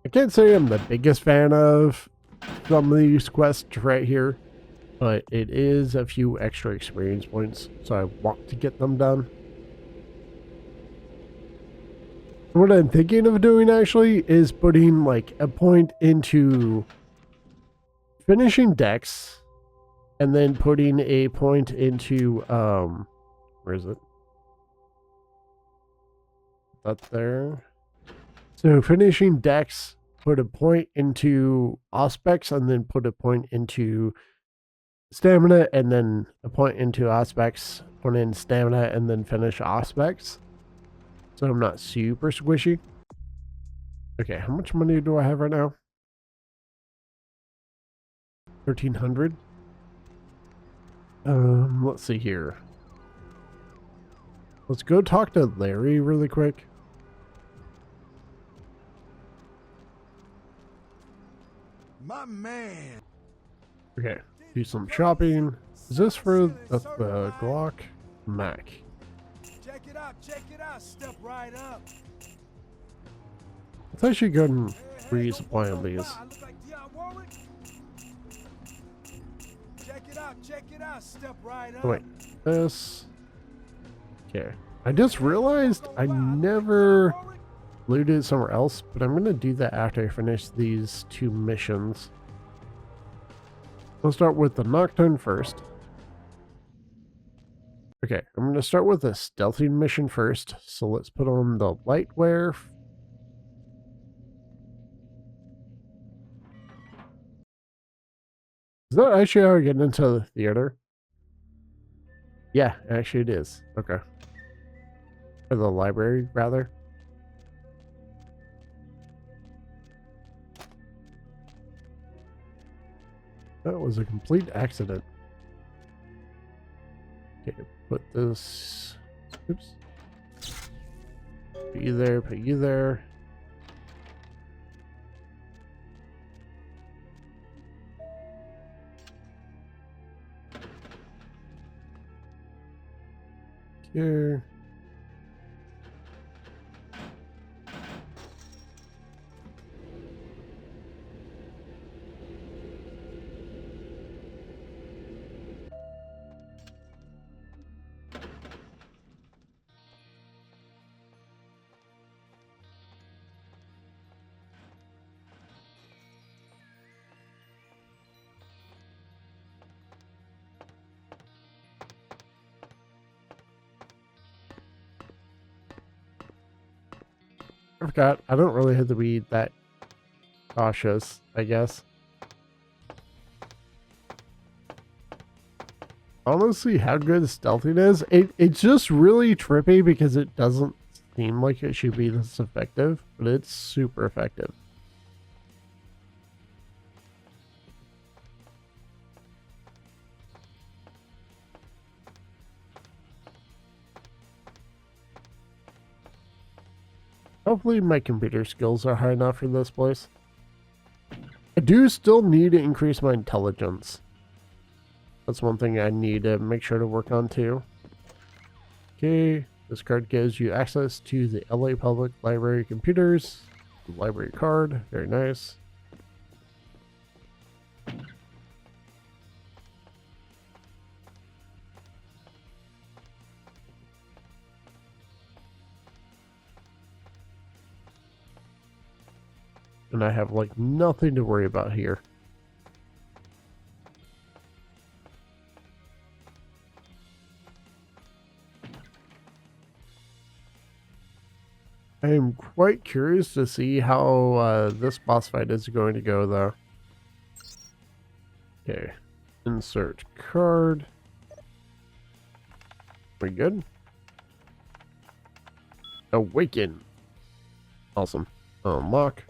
I can't say I'm the biggest fan of some of these quests right here, but it is a few extra experience points, so I want to get them done. What I'm thinking of doing actually is putting like a point into finishing decks and then putting a point into where is it? That there. So finishing decks, put a point into aspects, and then put a point into stamina, and then a point into aspects, put in stamina, and then finish aspects. So I'm not super squishy. Okay, how much money do I have right now? 1,300. Let's see here. Let's go talk to Larry really quick. My man. Okay, do some shopping. Is this for the Glock? Mac. Check it out, step right up. Let's actually go and resupply on these. Check it out, step right up. Oh, wait, this. Okay, I just realized I never looted somewhere else, but I'm gonna do that after I finish these two missions. We'll start with the Nocturne first. Okay, I'm gonna start with the stealthing mission first. So let's put on the lightwear. Is that actually how I get into the theater? Yeah, actually it is. Okay. Or the library, rather. That was a complete accident. Okay, put this... Oops. Put you there, put you there. Here. I forgot. I don't really have to be that cautious, I guess. Honestly, how good stealthing is, it's just really trippy because it doesn't seem like it should be this effective, but it's super effective. Hopefully my computer skills are high enough for this place. I do still need to increase my intelligence. That's one thing I need to make sure to work on too. Okay, this card gives you access to the LA Public Library computers. Library card, very nice. And I have like nothing to worry about here. I am quite curious to see how this boss fight is going to go though. Okay. Insert card. We good? Awaken. Awesome. Unlock.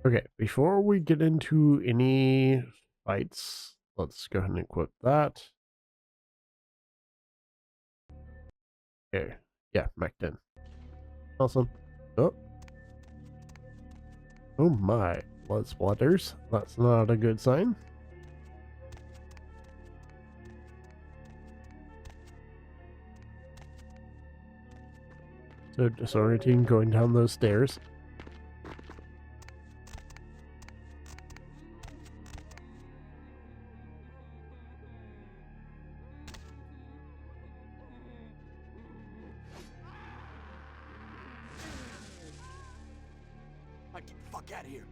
Okay, before we get into any fights, let's go ahead and equip that. Okay, yeah, Mach 10. Awesome. Oh. Oh my, blood splatters. That's not a good sign. So disorienting going down those stairs. Get the fuck out of here.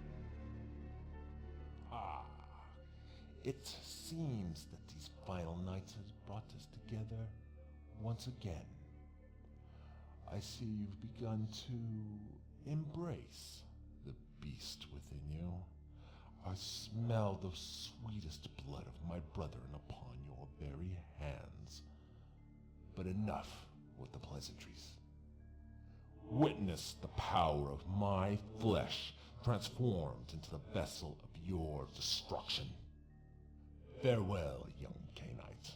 It seems that these final nights has brought us together once again. I see you've begun to embrace the beast within you. I smell the sweetest blood of my brethren upon your very hands. But enough with the pleasantries. Witness the power of my flesh transformed into the vessel of your destruction. Farewell, young Canite.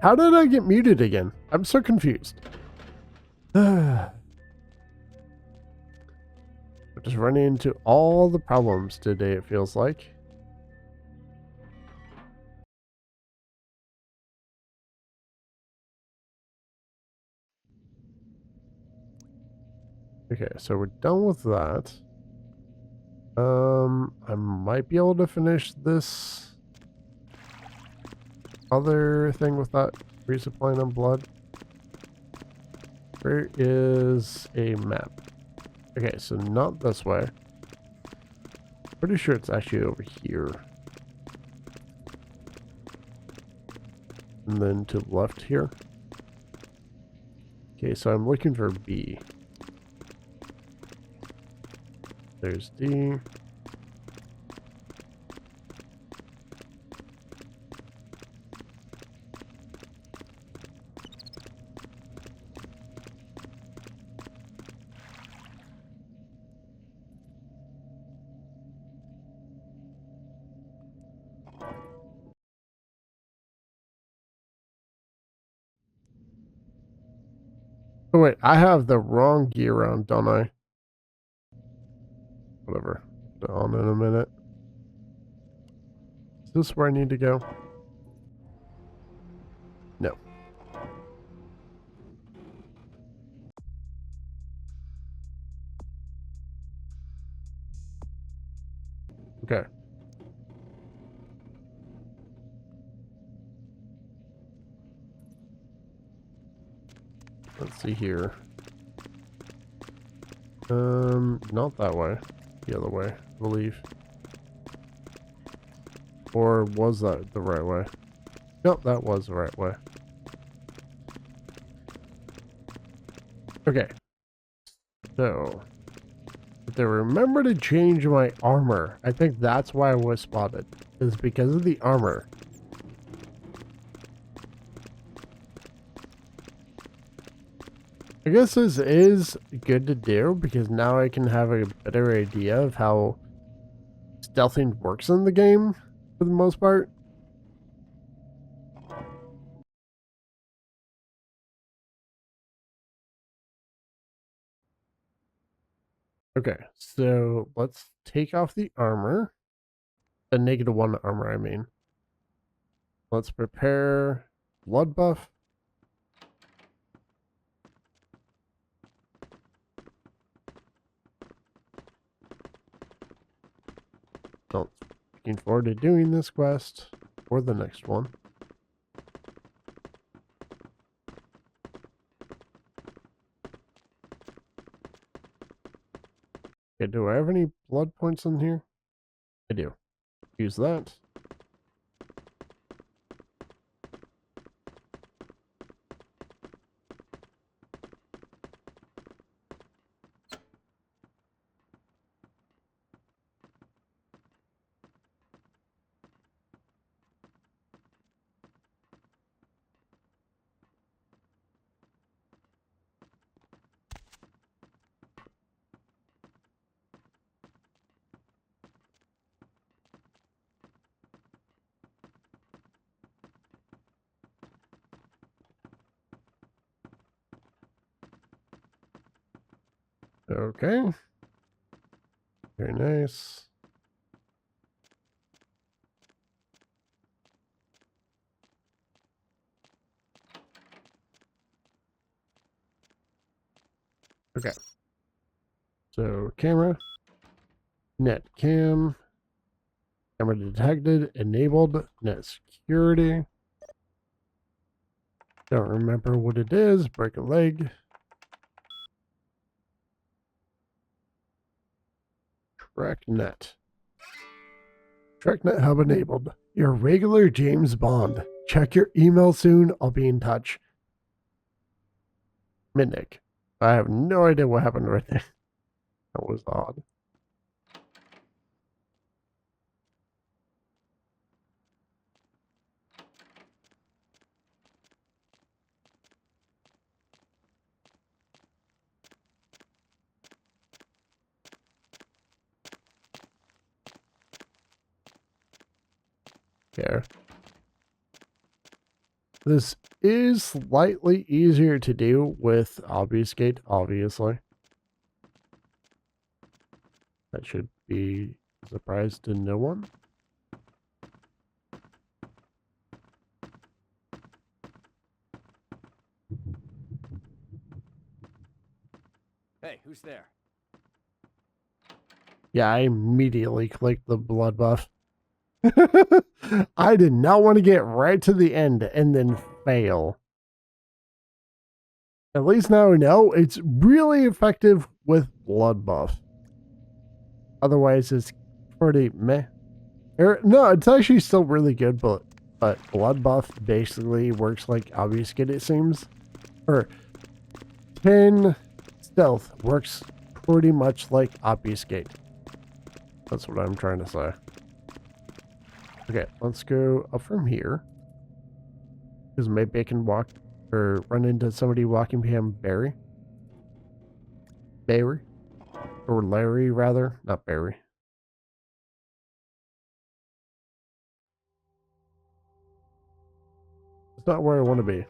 How did I get muted again? I'm so confused. We're just running into all the problems today, it feels like. Okay, so we're done with that. I might be able to finish this other thing with that resupplying on blood. Where is a map? Okay, so not this way. Pretty sure it's actually over here. And then to the left here. Okay, so I'm looking for B. There's D. Oh wait, I have the wrong gear on, don't I? Whatever. Put it on in a minute. Is this where I need to go? No. Okay. Let's see here. Not that way. The other way, I believe. Or was that the right way? Nope, that was the right way. Okay. So, if they remember to change my armor, I think that's why I was spotted. Is because of the armor. I guess this is good to do because now I can have a better idea of how stealthing works in the game for the most part. Okay, so let's take off the armor. The -1 armor, I mean. Let's prepare blood buff. So, looking forward to doing this quest or the next one. Okay, do I have any blood points in here? I do. Use that. Okay. Very nice. Okay. So, camera. Net cam. Camera detected. Enabled. Net security. Don't remember what it is. Break a leg. TrackNet. TrackNet hub enabled. Your regular James Bond. Check your email soon. I'll be in touch. Midnick. I have no idea what happened right there. That was odd. Here. This is slightly easier to do with Obfuscate, obviously. That should be a surprise to no one. Hey, who's there? Yeah, I immediately clicked the blood buff. I did not want to get right to the end and then fail. At least now I know it's really effective with blood buff. Otherwise, it's pretty meh. No, it's actually still really good, but blood buff basically works like Obfuscate, it seems. Or 10 stealth works pretty much like Obfuscate. That's what I'm trying to say. Okay, let's go up from here. Because maybe I can walk or run into somebody walking behind Barry. Or Larry, rather. Not Barry. It's not where I want to be.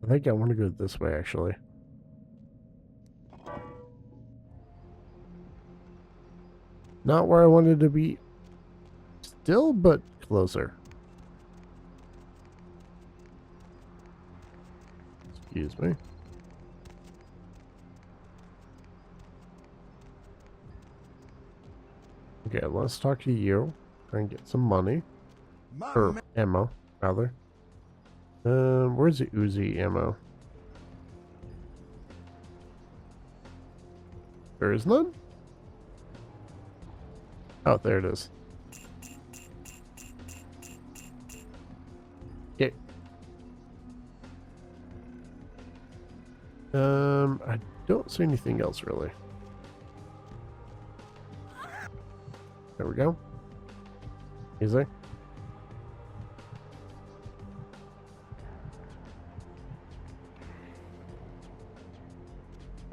I think I want to go this way, actually. Not where I wanted to be still, but closer. Excuse me. Okay, let's talk to you. Try and get some money. Or ammo, rather. Where's the Uzi ammo? There is none? Oh, there it is. Okay. I don't see anything else really. There we go. Easy.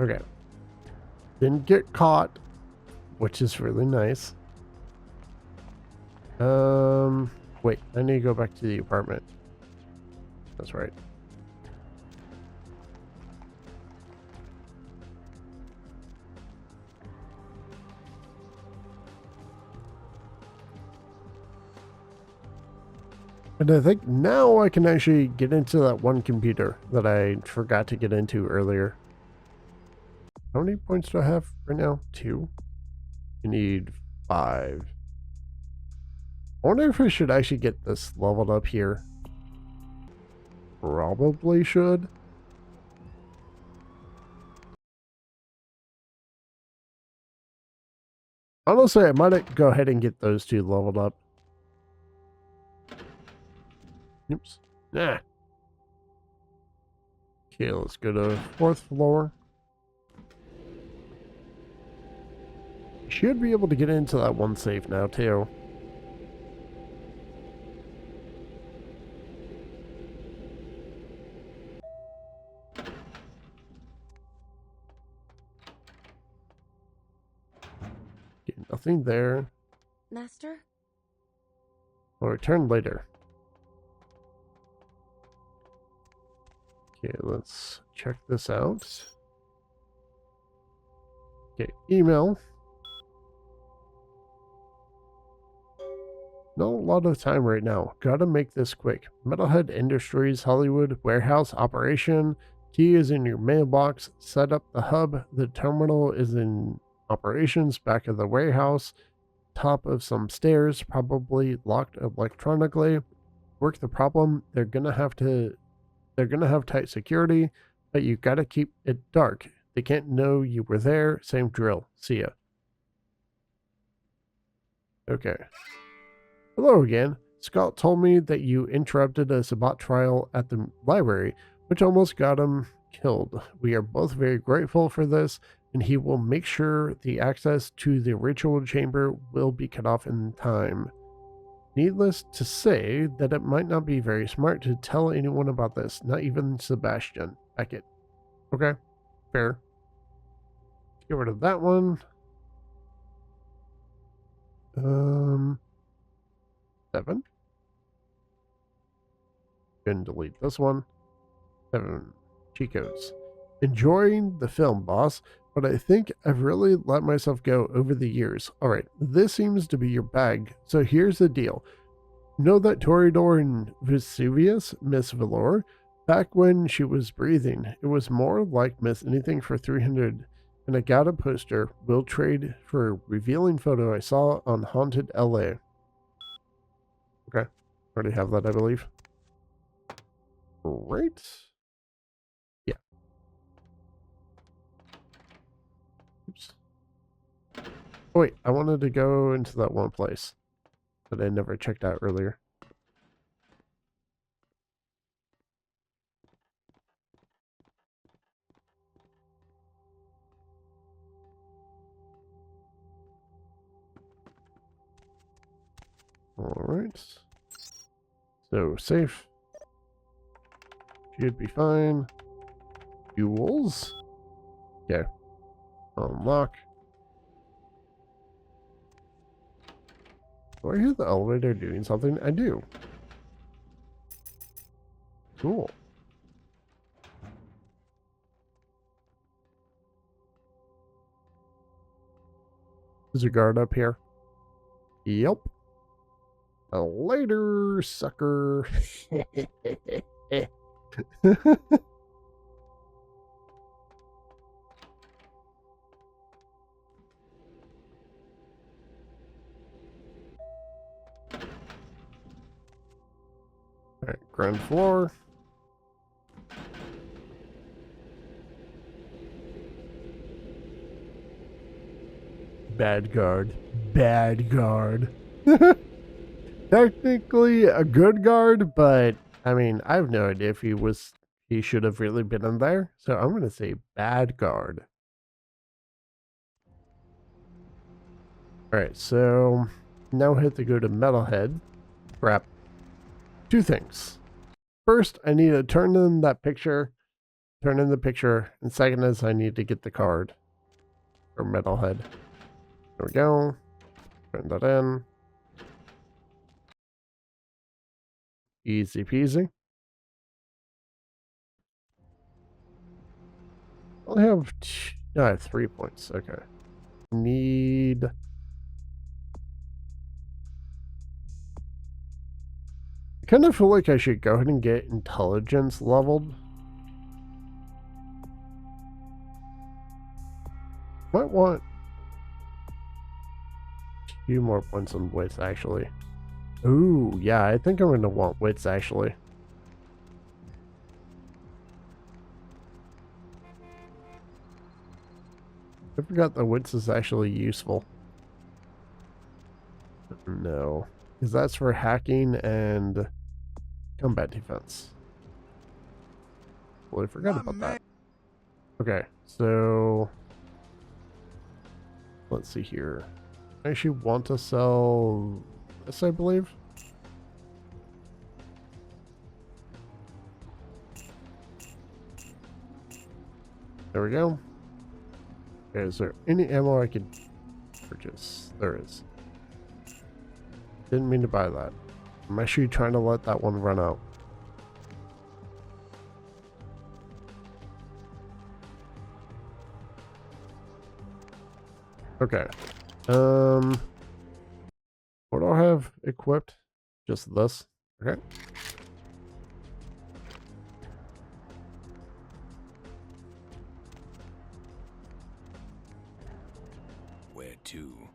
Okay. Didn't get caught, which is really nice. Wait, I need to go back to the apartment. That's right. And I think now I can actually get into that one computer that I forgot to get into earlier. How many points do I have right now? 2. I need 5. I wonder if I should actually get this leveled up here. Probably should. Honestly, I might go ahead and get those 2 leveled up. Oops. Nah. Okay, let's go to 4th floor. Should be able to get into that one safe now, too. Okay, nothing there. Master? I'll return later. Okay, let's check this out. Okay, email. Not a lot of time right now. Gotta make this quick. Metalhead Industries Hollywood warehouse operation. Key is in your mailbox. Set up the hub. The terminal is in operations back of the warehouse. Top of some stairs, probably locked electronically. Work the problem. They're gonna have tight security, but you gotta keep it dark. They can't know you were there. Same drill. See ya. Okay. Hello again. Scott told me that you interrupted a Sabbat trial at the library, which almost got him killed. We are both very grateful for this, and he will make sure the access to the ritual chamber will be cut off in time. Needless to say that it might not be very smart to tell anyone about this, not even Sebastian. Beckett. Okay, fair. Get rid of that one. 7. Gonna delete this one. 7 cheat codes. Enjoying the film, boss, but I think I've really let myself go over the years. Alright, this seems to be your bag, so here's the deal. Know that Toreador and Vesuvius, Miss Valor, back when she was breathing, it was more like Miss Anything for 300, and I got a poster. We'll trade for a revealing photo I saw on Haunted LA. Okay, already have that, I believe. Right? Yeah. Oops. Oh wait, I wanted to go into that one place that I never checked out earlier. Alright. So, safe. Should be fine. Fuels. Okay. Unlock. Do I hear the elevator doing something? I do. Cool. Is there a guard up here? Yep. Later, sucker. Alright, ground floor. Bad guard. Bad guard. Technically a good guard, but I mean, I have no idea if he should have really been in there. So I'm gonna say bad guard. Alright, so now I have to go to Metalhead. Grab 2 things. First, I need to turn in the picture, and second is I need to get the card for Metalhead. There we go. Turn that in. Easy peasy. I have 3 points. Okay. Need... I kind of feel like I should go ahead and get intelligence leveled. Might want a few more points on wits, actually. Ooh, yeah, I think I'm going to want wits, actually. I forgot that wits is actually useful. No, because that's for hacking and combat defense. Well, I forgot about that. Okay, so let's see here. I actually want to sell this, I believe. There we go. Okay, is there any ammo I could purchase? There is. Didn't mean to buy that. I'm actually trying to let that one run out. Okay. What do I have equipped? Just this? Okay. Where to?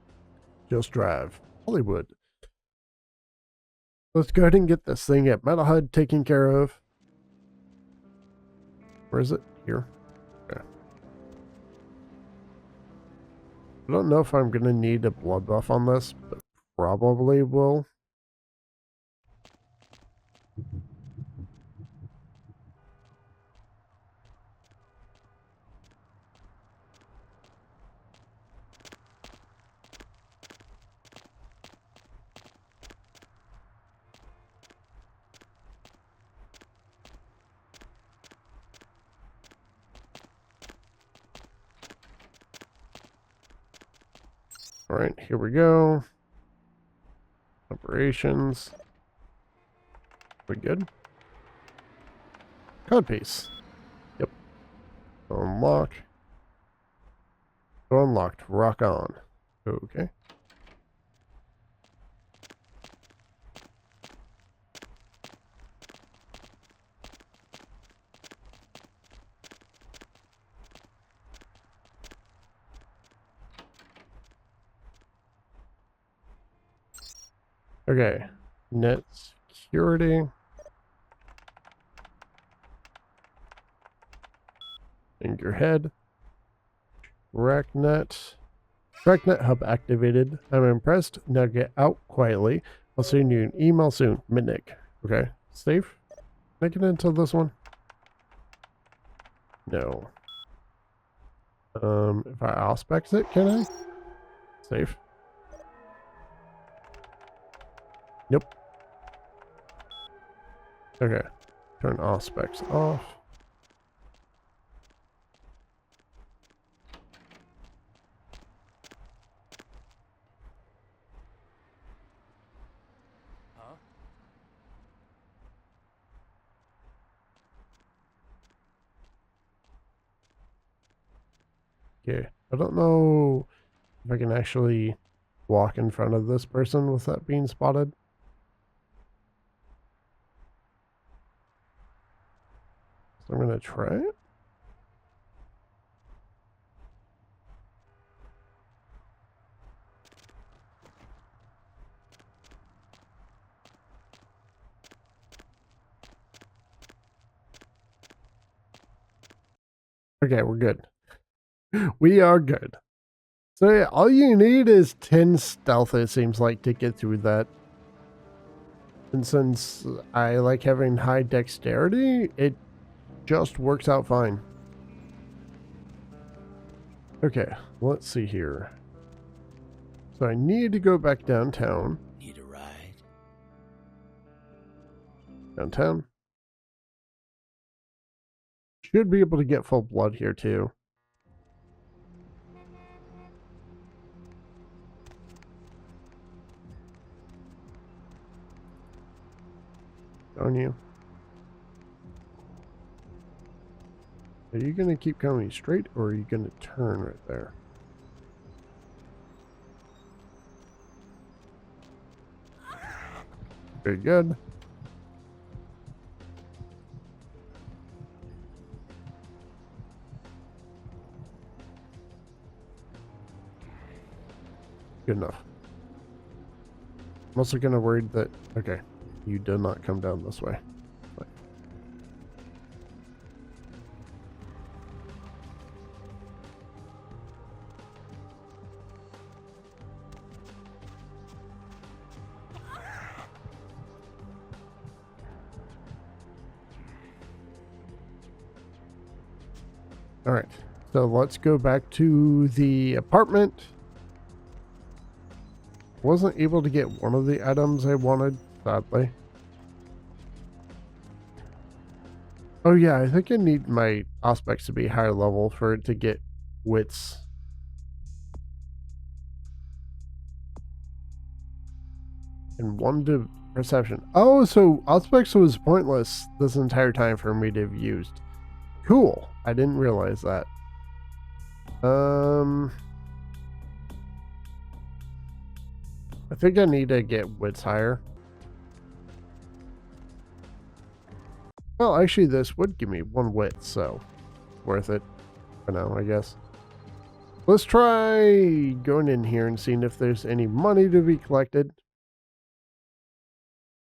Just drive. Hollywood. Let's go ahead and get this thing at Metalhead taken care of. Where is it? Here. Okay. I don't know if I'm going to need a blood buff on this, but probably will. Alright, here we go. Operations. We good? Codpiece. Yep. Unlock. Unlocked. Rock on. Okay. Okay. Net security. In your head. RackNet. RackNet hub activated. I'm impressed. Now get out quietly. I'll send you an email soon. Midnick. Okay. Safe? Can I get into this one? No. If I auspex it, can I? Safe. Nope. Okay. Turn auspex off. Okay. I don't know if I can actually walk in front of this person with that being spotted. So I'm gonna try it. Okay, we're good. We are good. So yeah, all you need is 10 stealth, it seems like, to get through that. And since I like having high dexterity, it just works out fine. Okay, let's see here. So I need to go back downtown. Need a ride? Downtown. Should be able to get full blood here too. On you. Are you going to keep coming straight or are you going to turn right there? Very good. Good enough. I'm also kind of worried that, okay, you did not come down this way. But all right, so let's go back to the apartment. Wasn't able to get one of the items I wanted, sadly. Oh yeah, I think I need my aspects to be higher level for it to get wits. And one to perception. Oh, so aspects was pointless this entire time for me to have used. Cool. I didn't realize that. I think I need to get wits higher. Well, actually, this would give me one wit, so worth it for now, I guess. Let's try going in here and seeing if there's any money to be collected.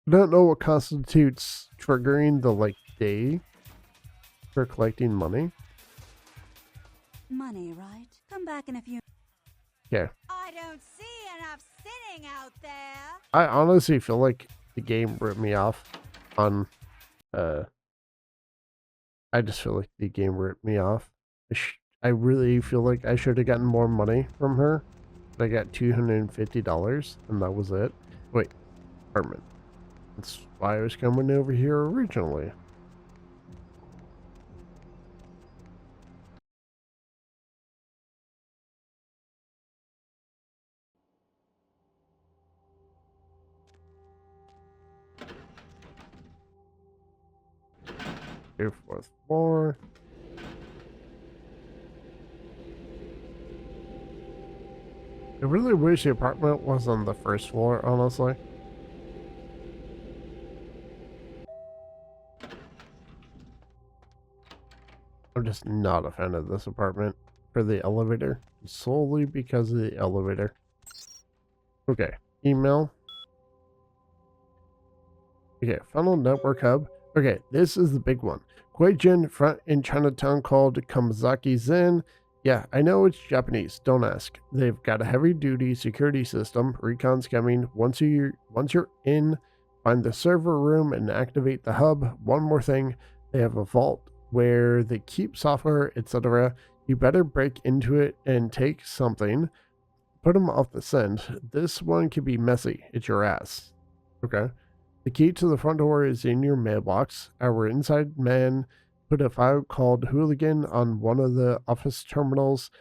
I don't know what constitutes triggering the, day for collecting money. Money, right? Come back in a few... Okay. I don't see enough sinning out there. I honestly feel like the game ripped me off on, I just feel like the game ripped me off. I really feel like I should have gotten more money from her. But I got $250 and that was it. Wait, apartment. That's why I was coming over here originally. to 4th floor. I really wish the apartment was on the 1st floor, honestly. I'm just not a fan of this apartment for the elevator, solely because of the elevator. Okay, email. Okay, funnel network hub. Okay, this is the big one. Kueijin front in Chinatown called Kamazaki Zen. Yeah, I know it's Japanese, don't ask. They've got a heavy-duty security system, recon scamming. Once you're in, find the server room and activate the hub. One more thing, they have a vault where they keep software, etc. You better break into it and take something. Put them off the scent. This one could be messy. It's your ass. Okay. The key to the front door is in your mailbox. Our inside man put a file called Hooligan on one of the office terminals.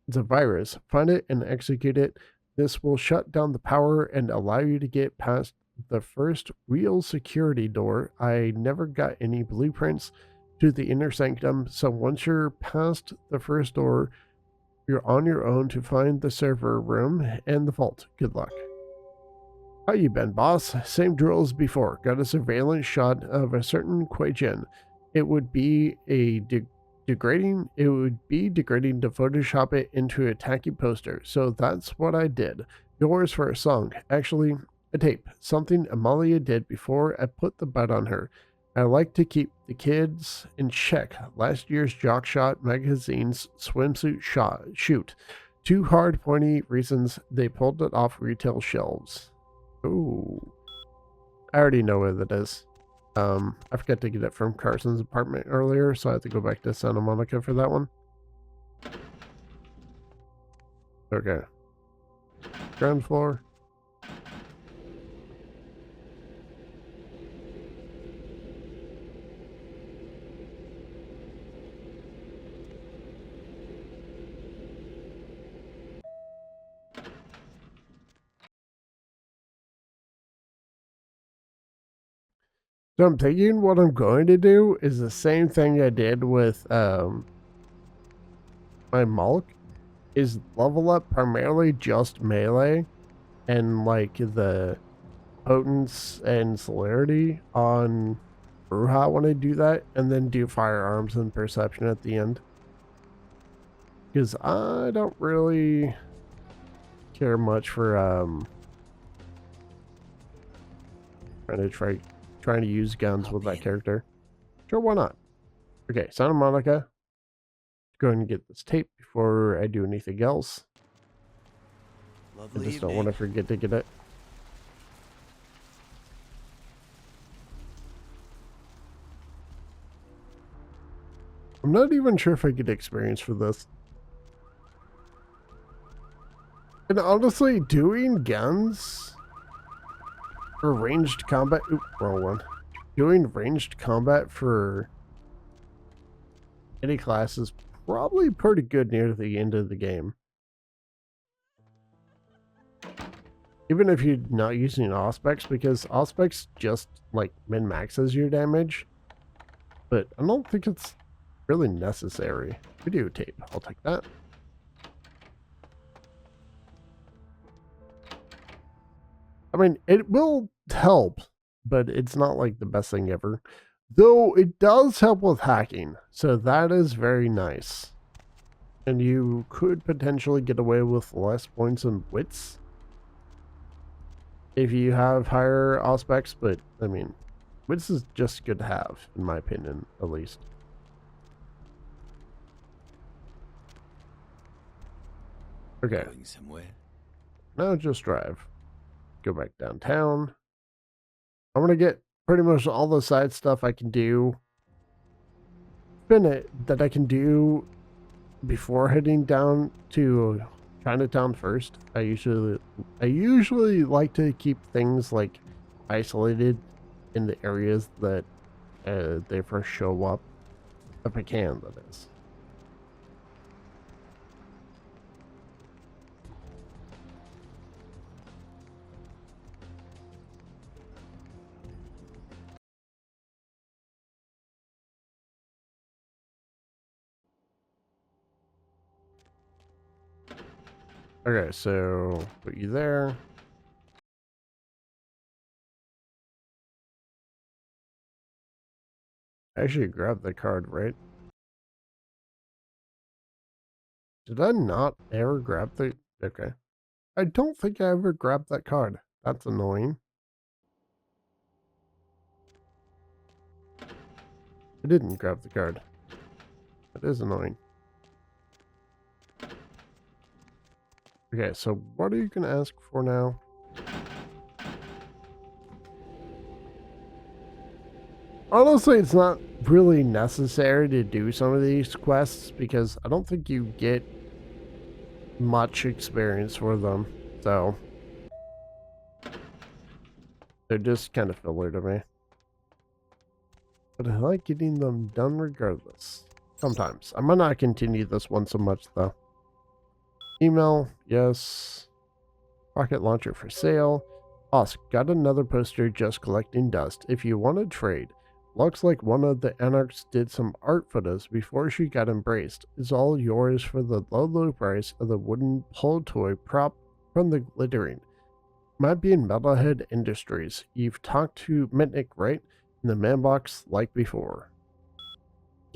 It's a virus. Find it and execute it. This will shut down the power and allow you to get past the first real security door. I never got any blueprints to the inner sanctum, so once you're past the first door, you're on your own to find the server room and the vault. Good luck. How you been, boss? Same drill as before. Got a surveillance shot of a certain Kueijin. It would be degrading to Photoshop it into a tacky poster. So that's what I did. Yours for a song. Actually, a tape. Something Amalia did before I put the butt on her. I like to keep the kids in check. Last year's Jock Shot magazine's swimsuit shoot. 2 hard, pointy reasons they pulled it off retail shelves. Ooh. I already know what it is. I forgot to get it from Carson's apartment earlier, so I have to go back to Santa Monica for that one. Okay. Ground floor. So I'm thinking what I'm going to do is the same thing I did with my Mulk, is level up primarily just melee and like the potence and celerity on Bruja when I do that, and then do firearms and perception at the end. Because I don't really care much for trying to use guns with that character. Sure, why not? Okay, Santa Monica. Go ahead and get this tape before I do anything else. Lovely I just don't want to forget to get it. I'm not even sure if I get experience for this. And honestly, doing guns for ranged combat... Oop, wrong one. Doing ranged combat for any class is probably pretty good near the end of the game. Even if you're not using Auspex, because Auspex just, like, min-maxes your damage. But I don't think it's really necessary. Videotape, I'll take that. I mean, it will help, but it's not like the best thing ever. Though it does help with hacking, so that is very nice. And you could potentially get away with less points and wits if you have higher Auspex, but I mean, wits is just good to have, in my opinion, at least. Okay. Going somewhere? Now just drive. Go back downtown. I'm gonna get pretty much all the side stuff I can do. That I can do before heading down to Chinatown first. I usually like to keep things like isolated in the areas that they first show up, if I can, that is. Okay, so put you there. I actually grabbed the card, right? Did I not ever grab the... Okay. I don't think I ever grabbed that card. That's annoying. I didn't grab the card. That is annoying. Okay, so what are you going to ask for now? Honestly, it's not really necessary to do some of these quests because I don't think you get much experience for them. So they're just kind of filler to me. But I like getting them done regardless. Sometimes. I might not continue this one so much though. Email, yes. Rocket launcher for sale. Ask, got another poster just collecting dust. If you want to trade. Looks like one of the Anarchs did some art photos before she got embraced. It's all yours for the low price of the wooden pull toy prop from the glittering. Might be in Metalhead Industries. You've talked to Mitnick, right? In the man box like before.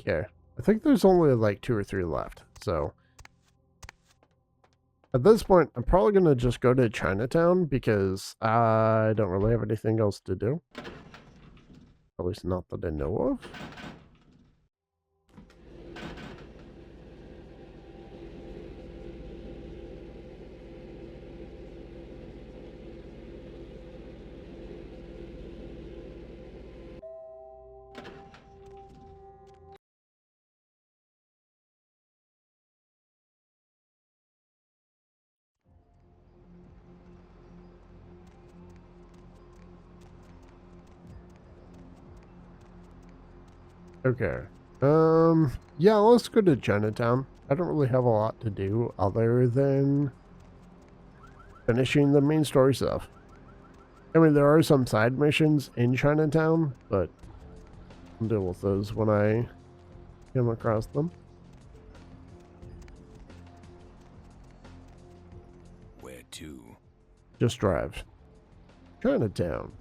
Okay. I think there's only like 2 or 3 left, so... At this point, I'm probably going to just go to Chinatown because I don't really have anything else to do. At least not that I know of. Okay. Yeah, let's go to Chinatown. I don't really have a lot to do other than finishing the main story stuff. I mean, there are some side missions in Chinatown, but I'll deal with those when I come across them. Where to? Just drive. Chinatown.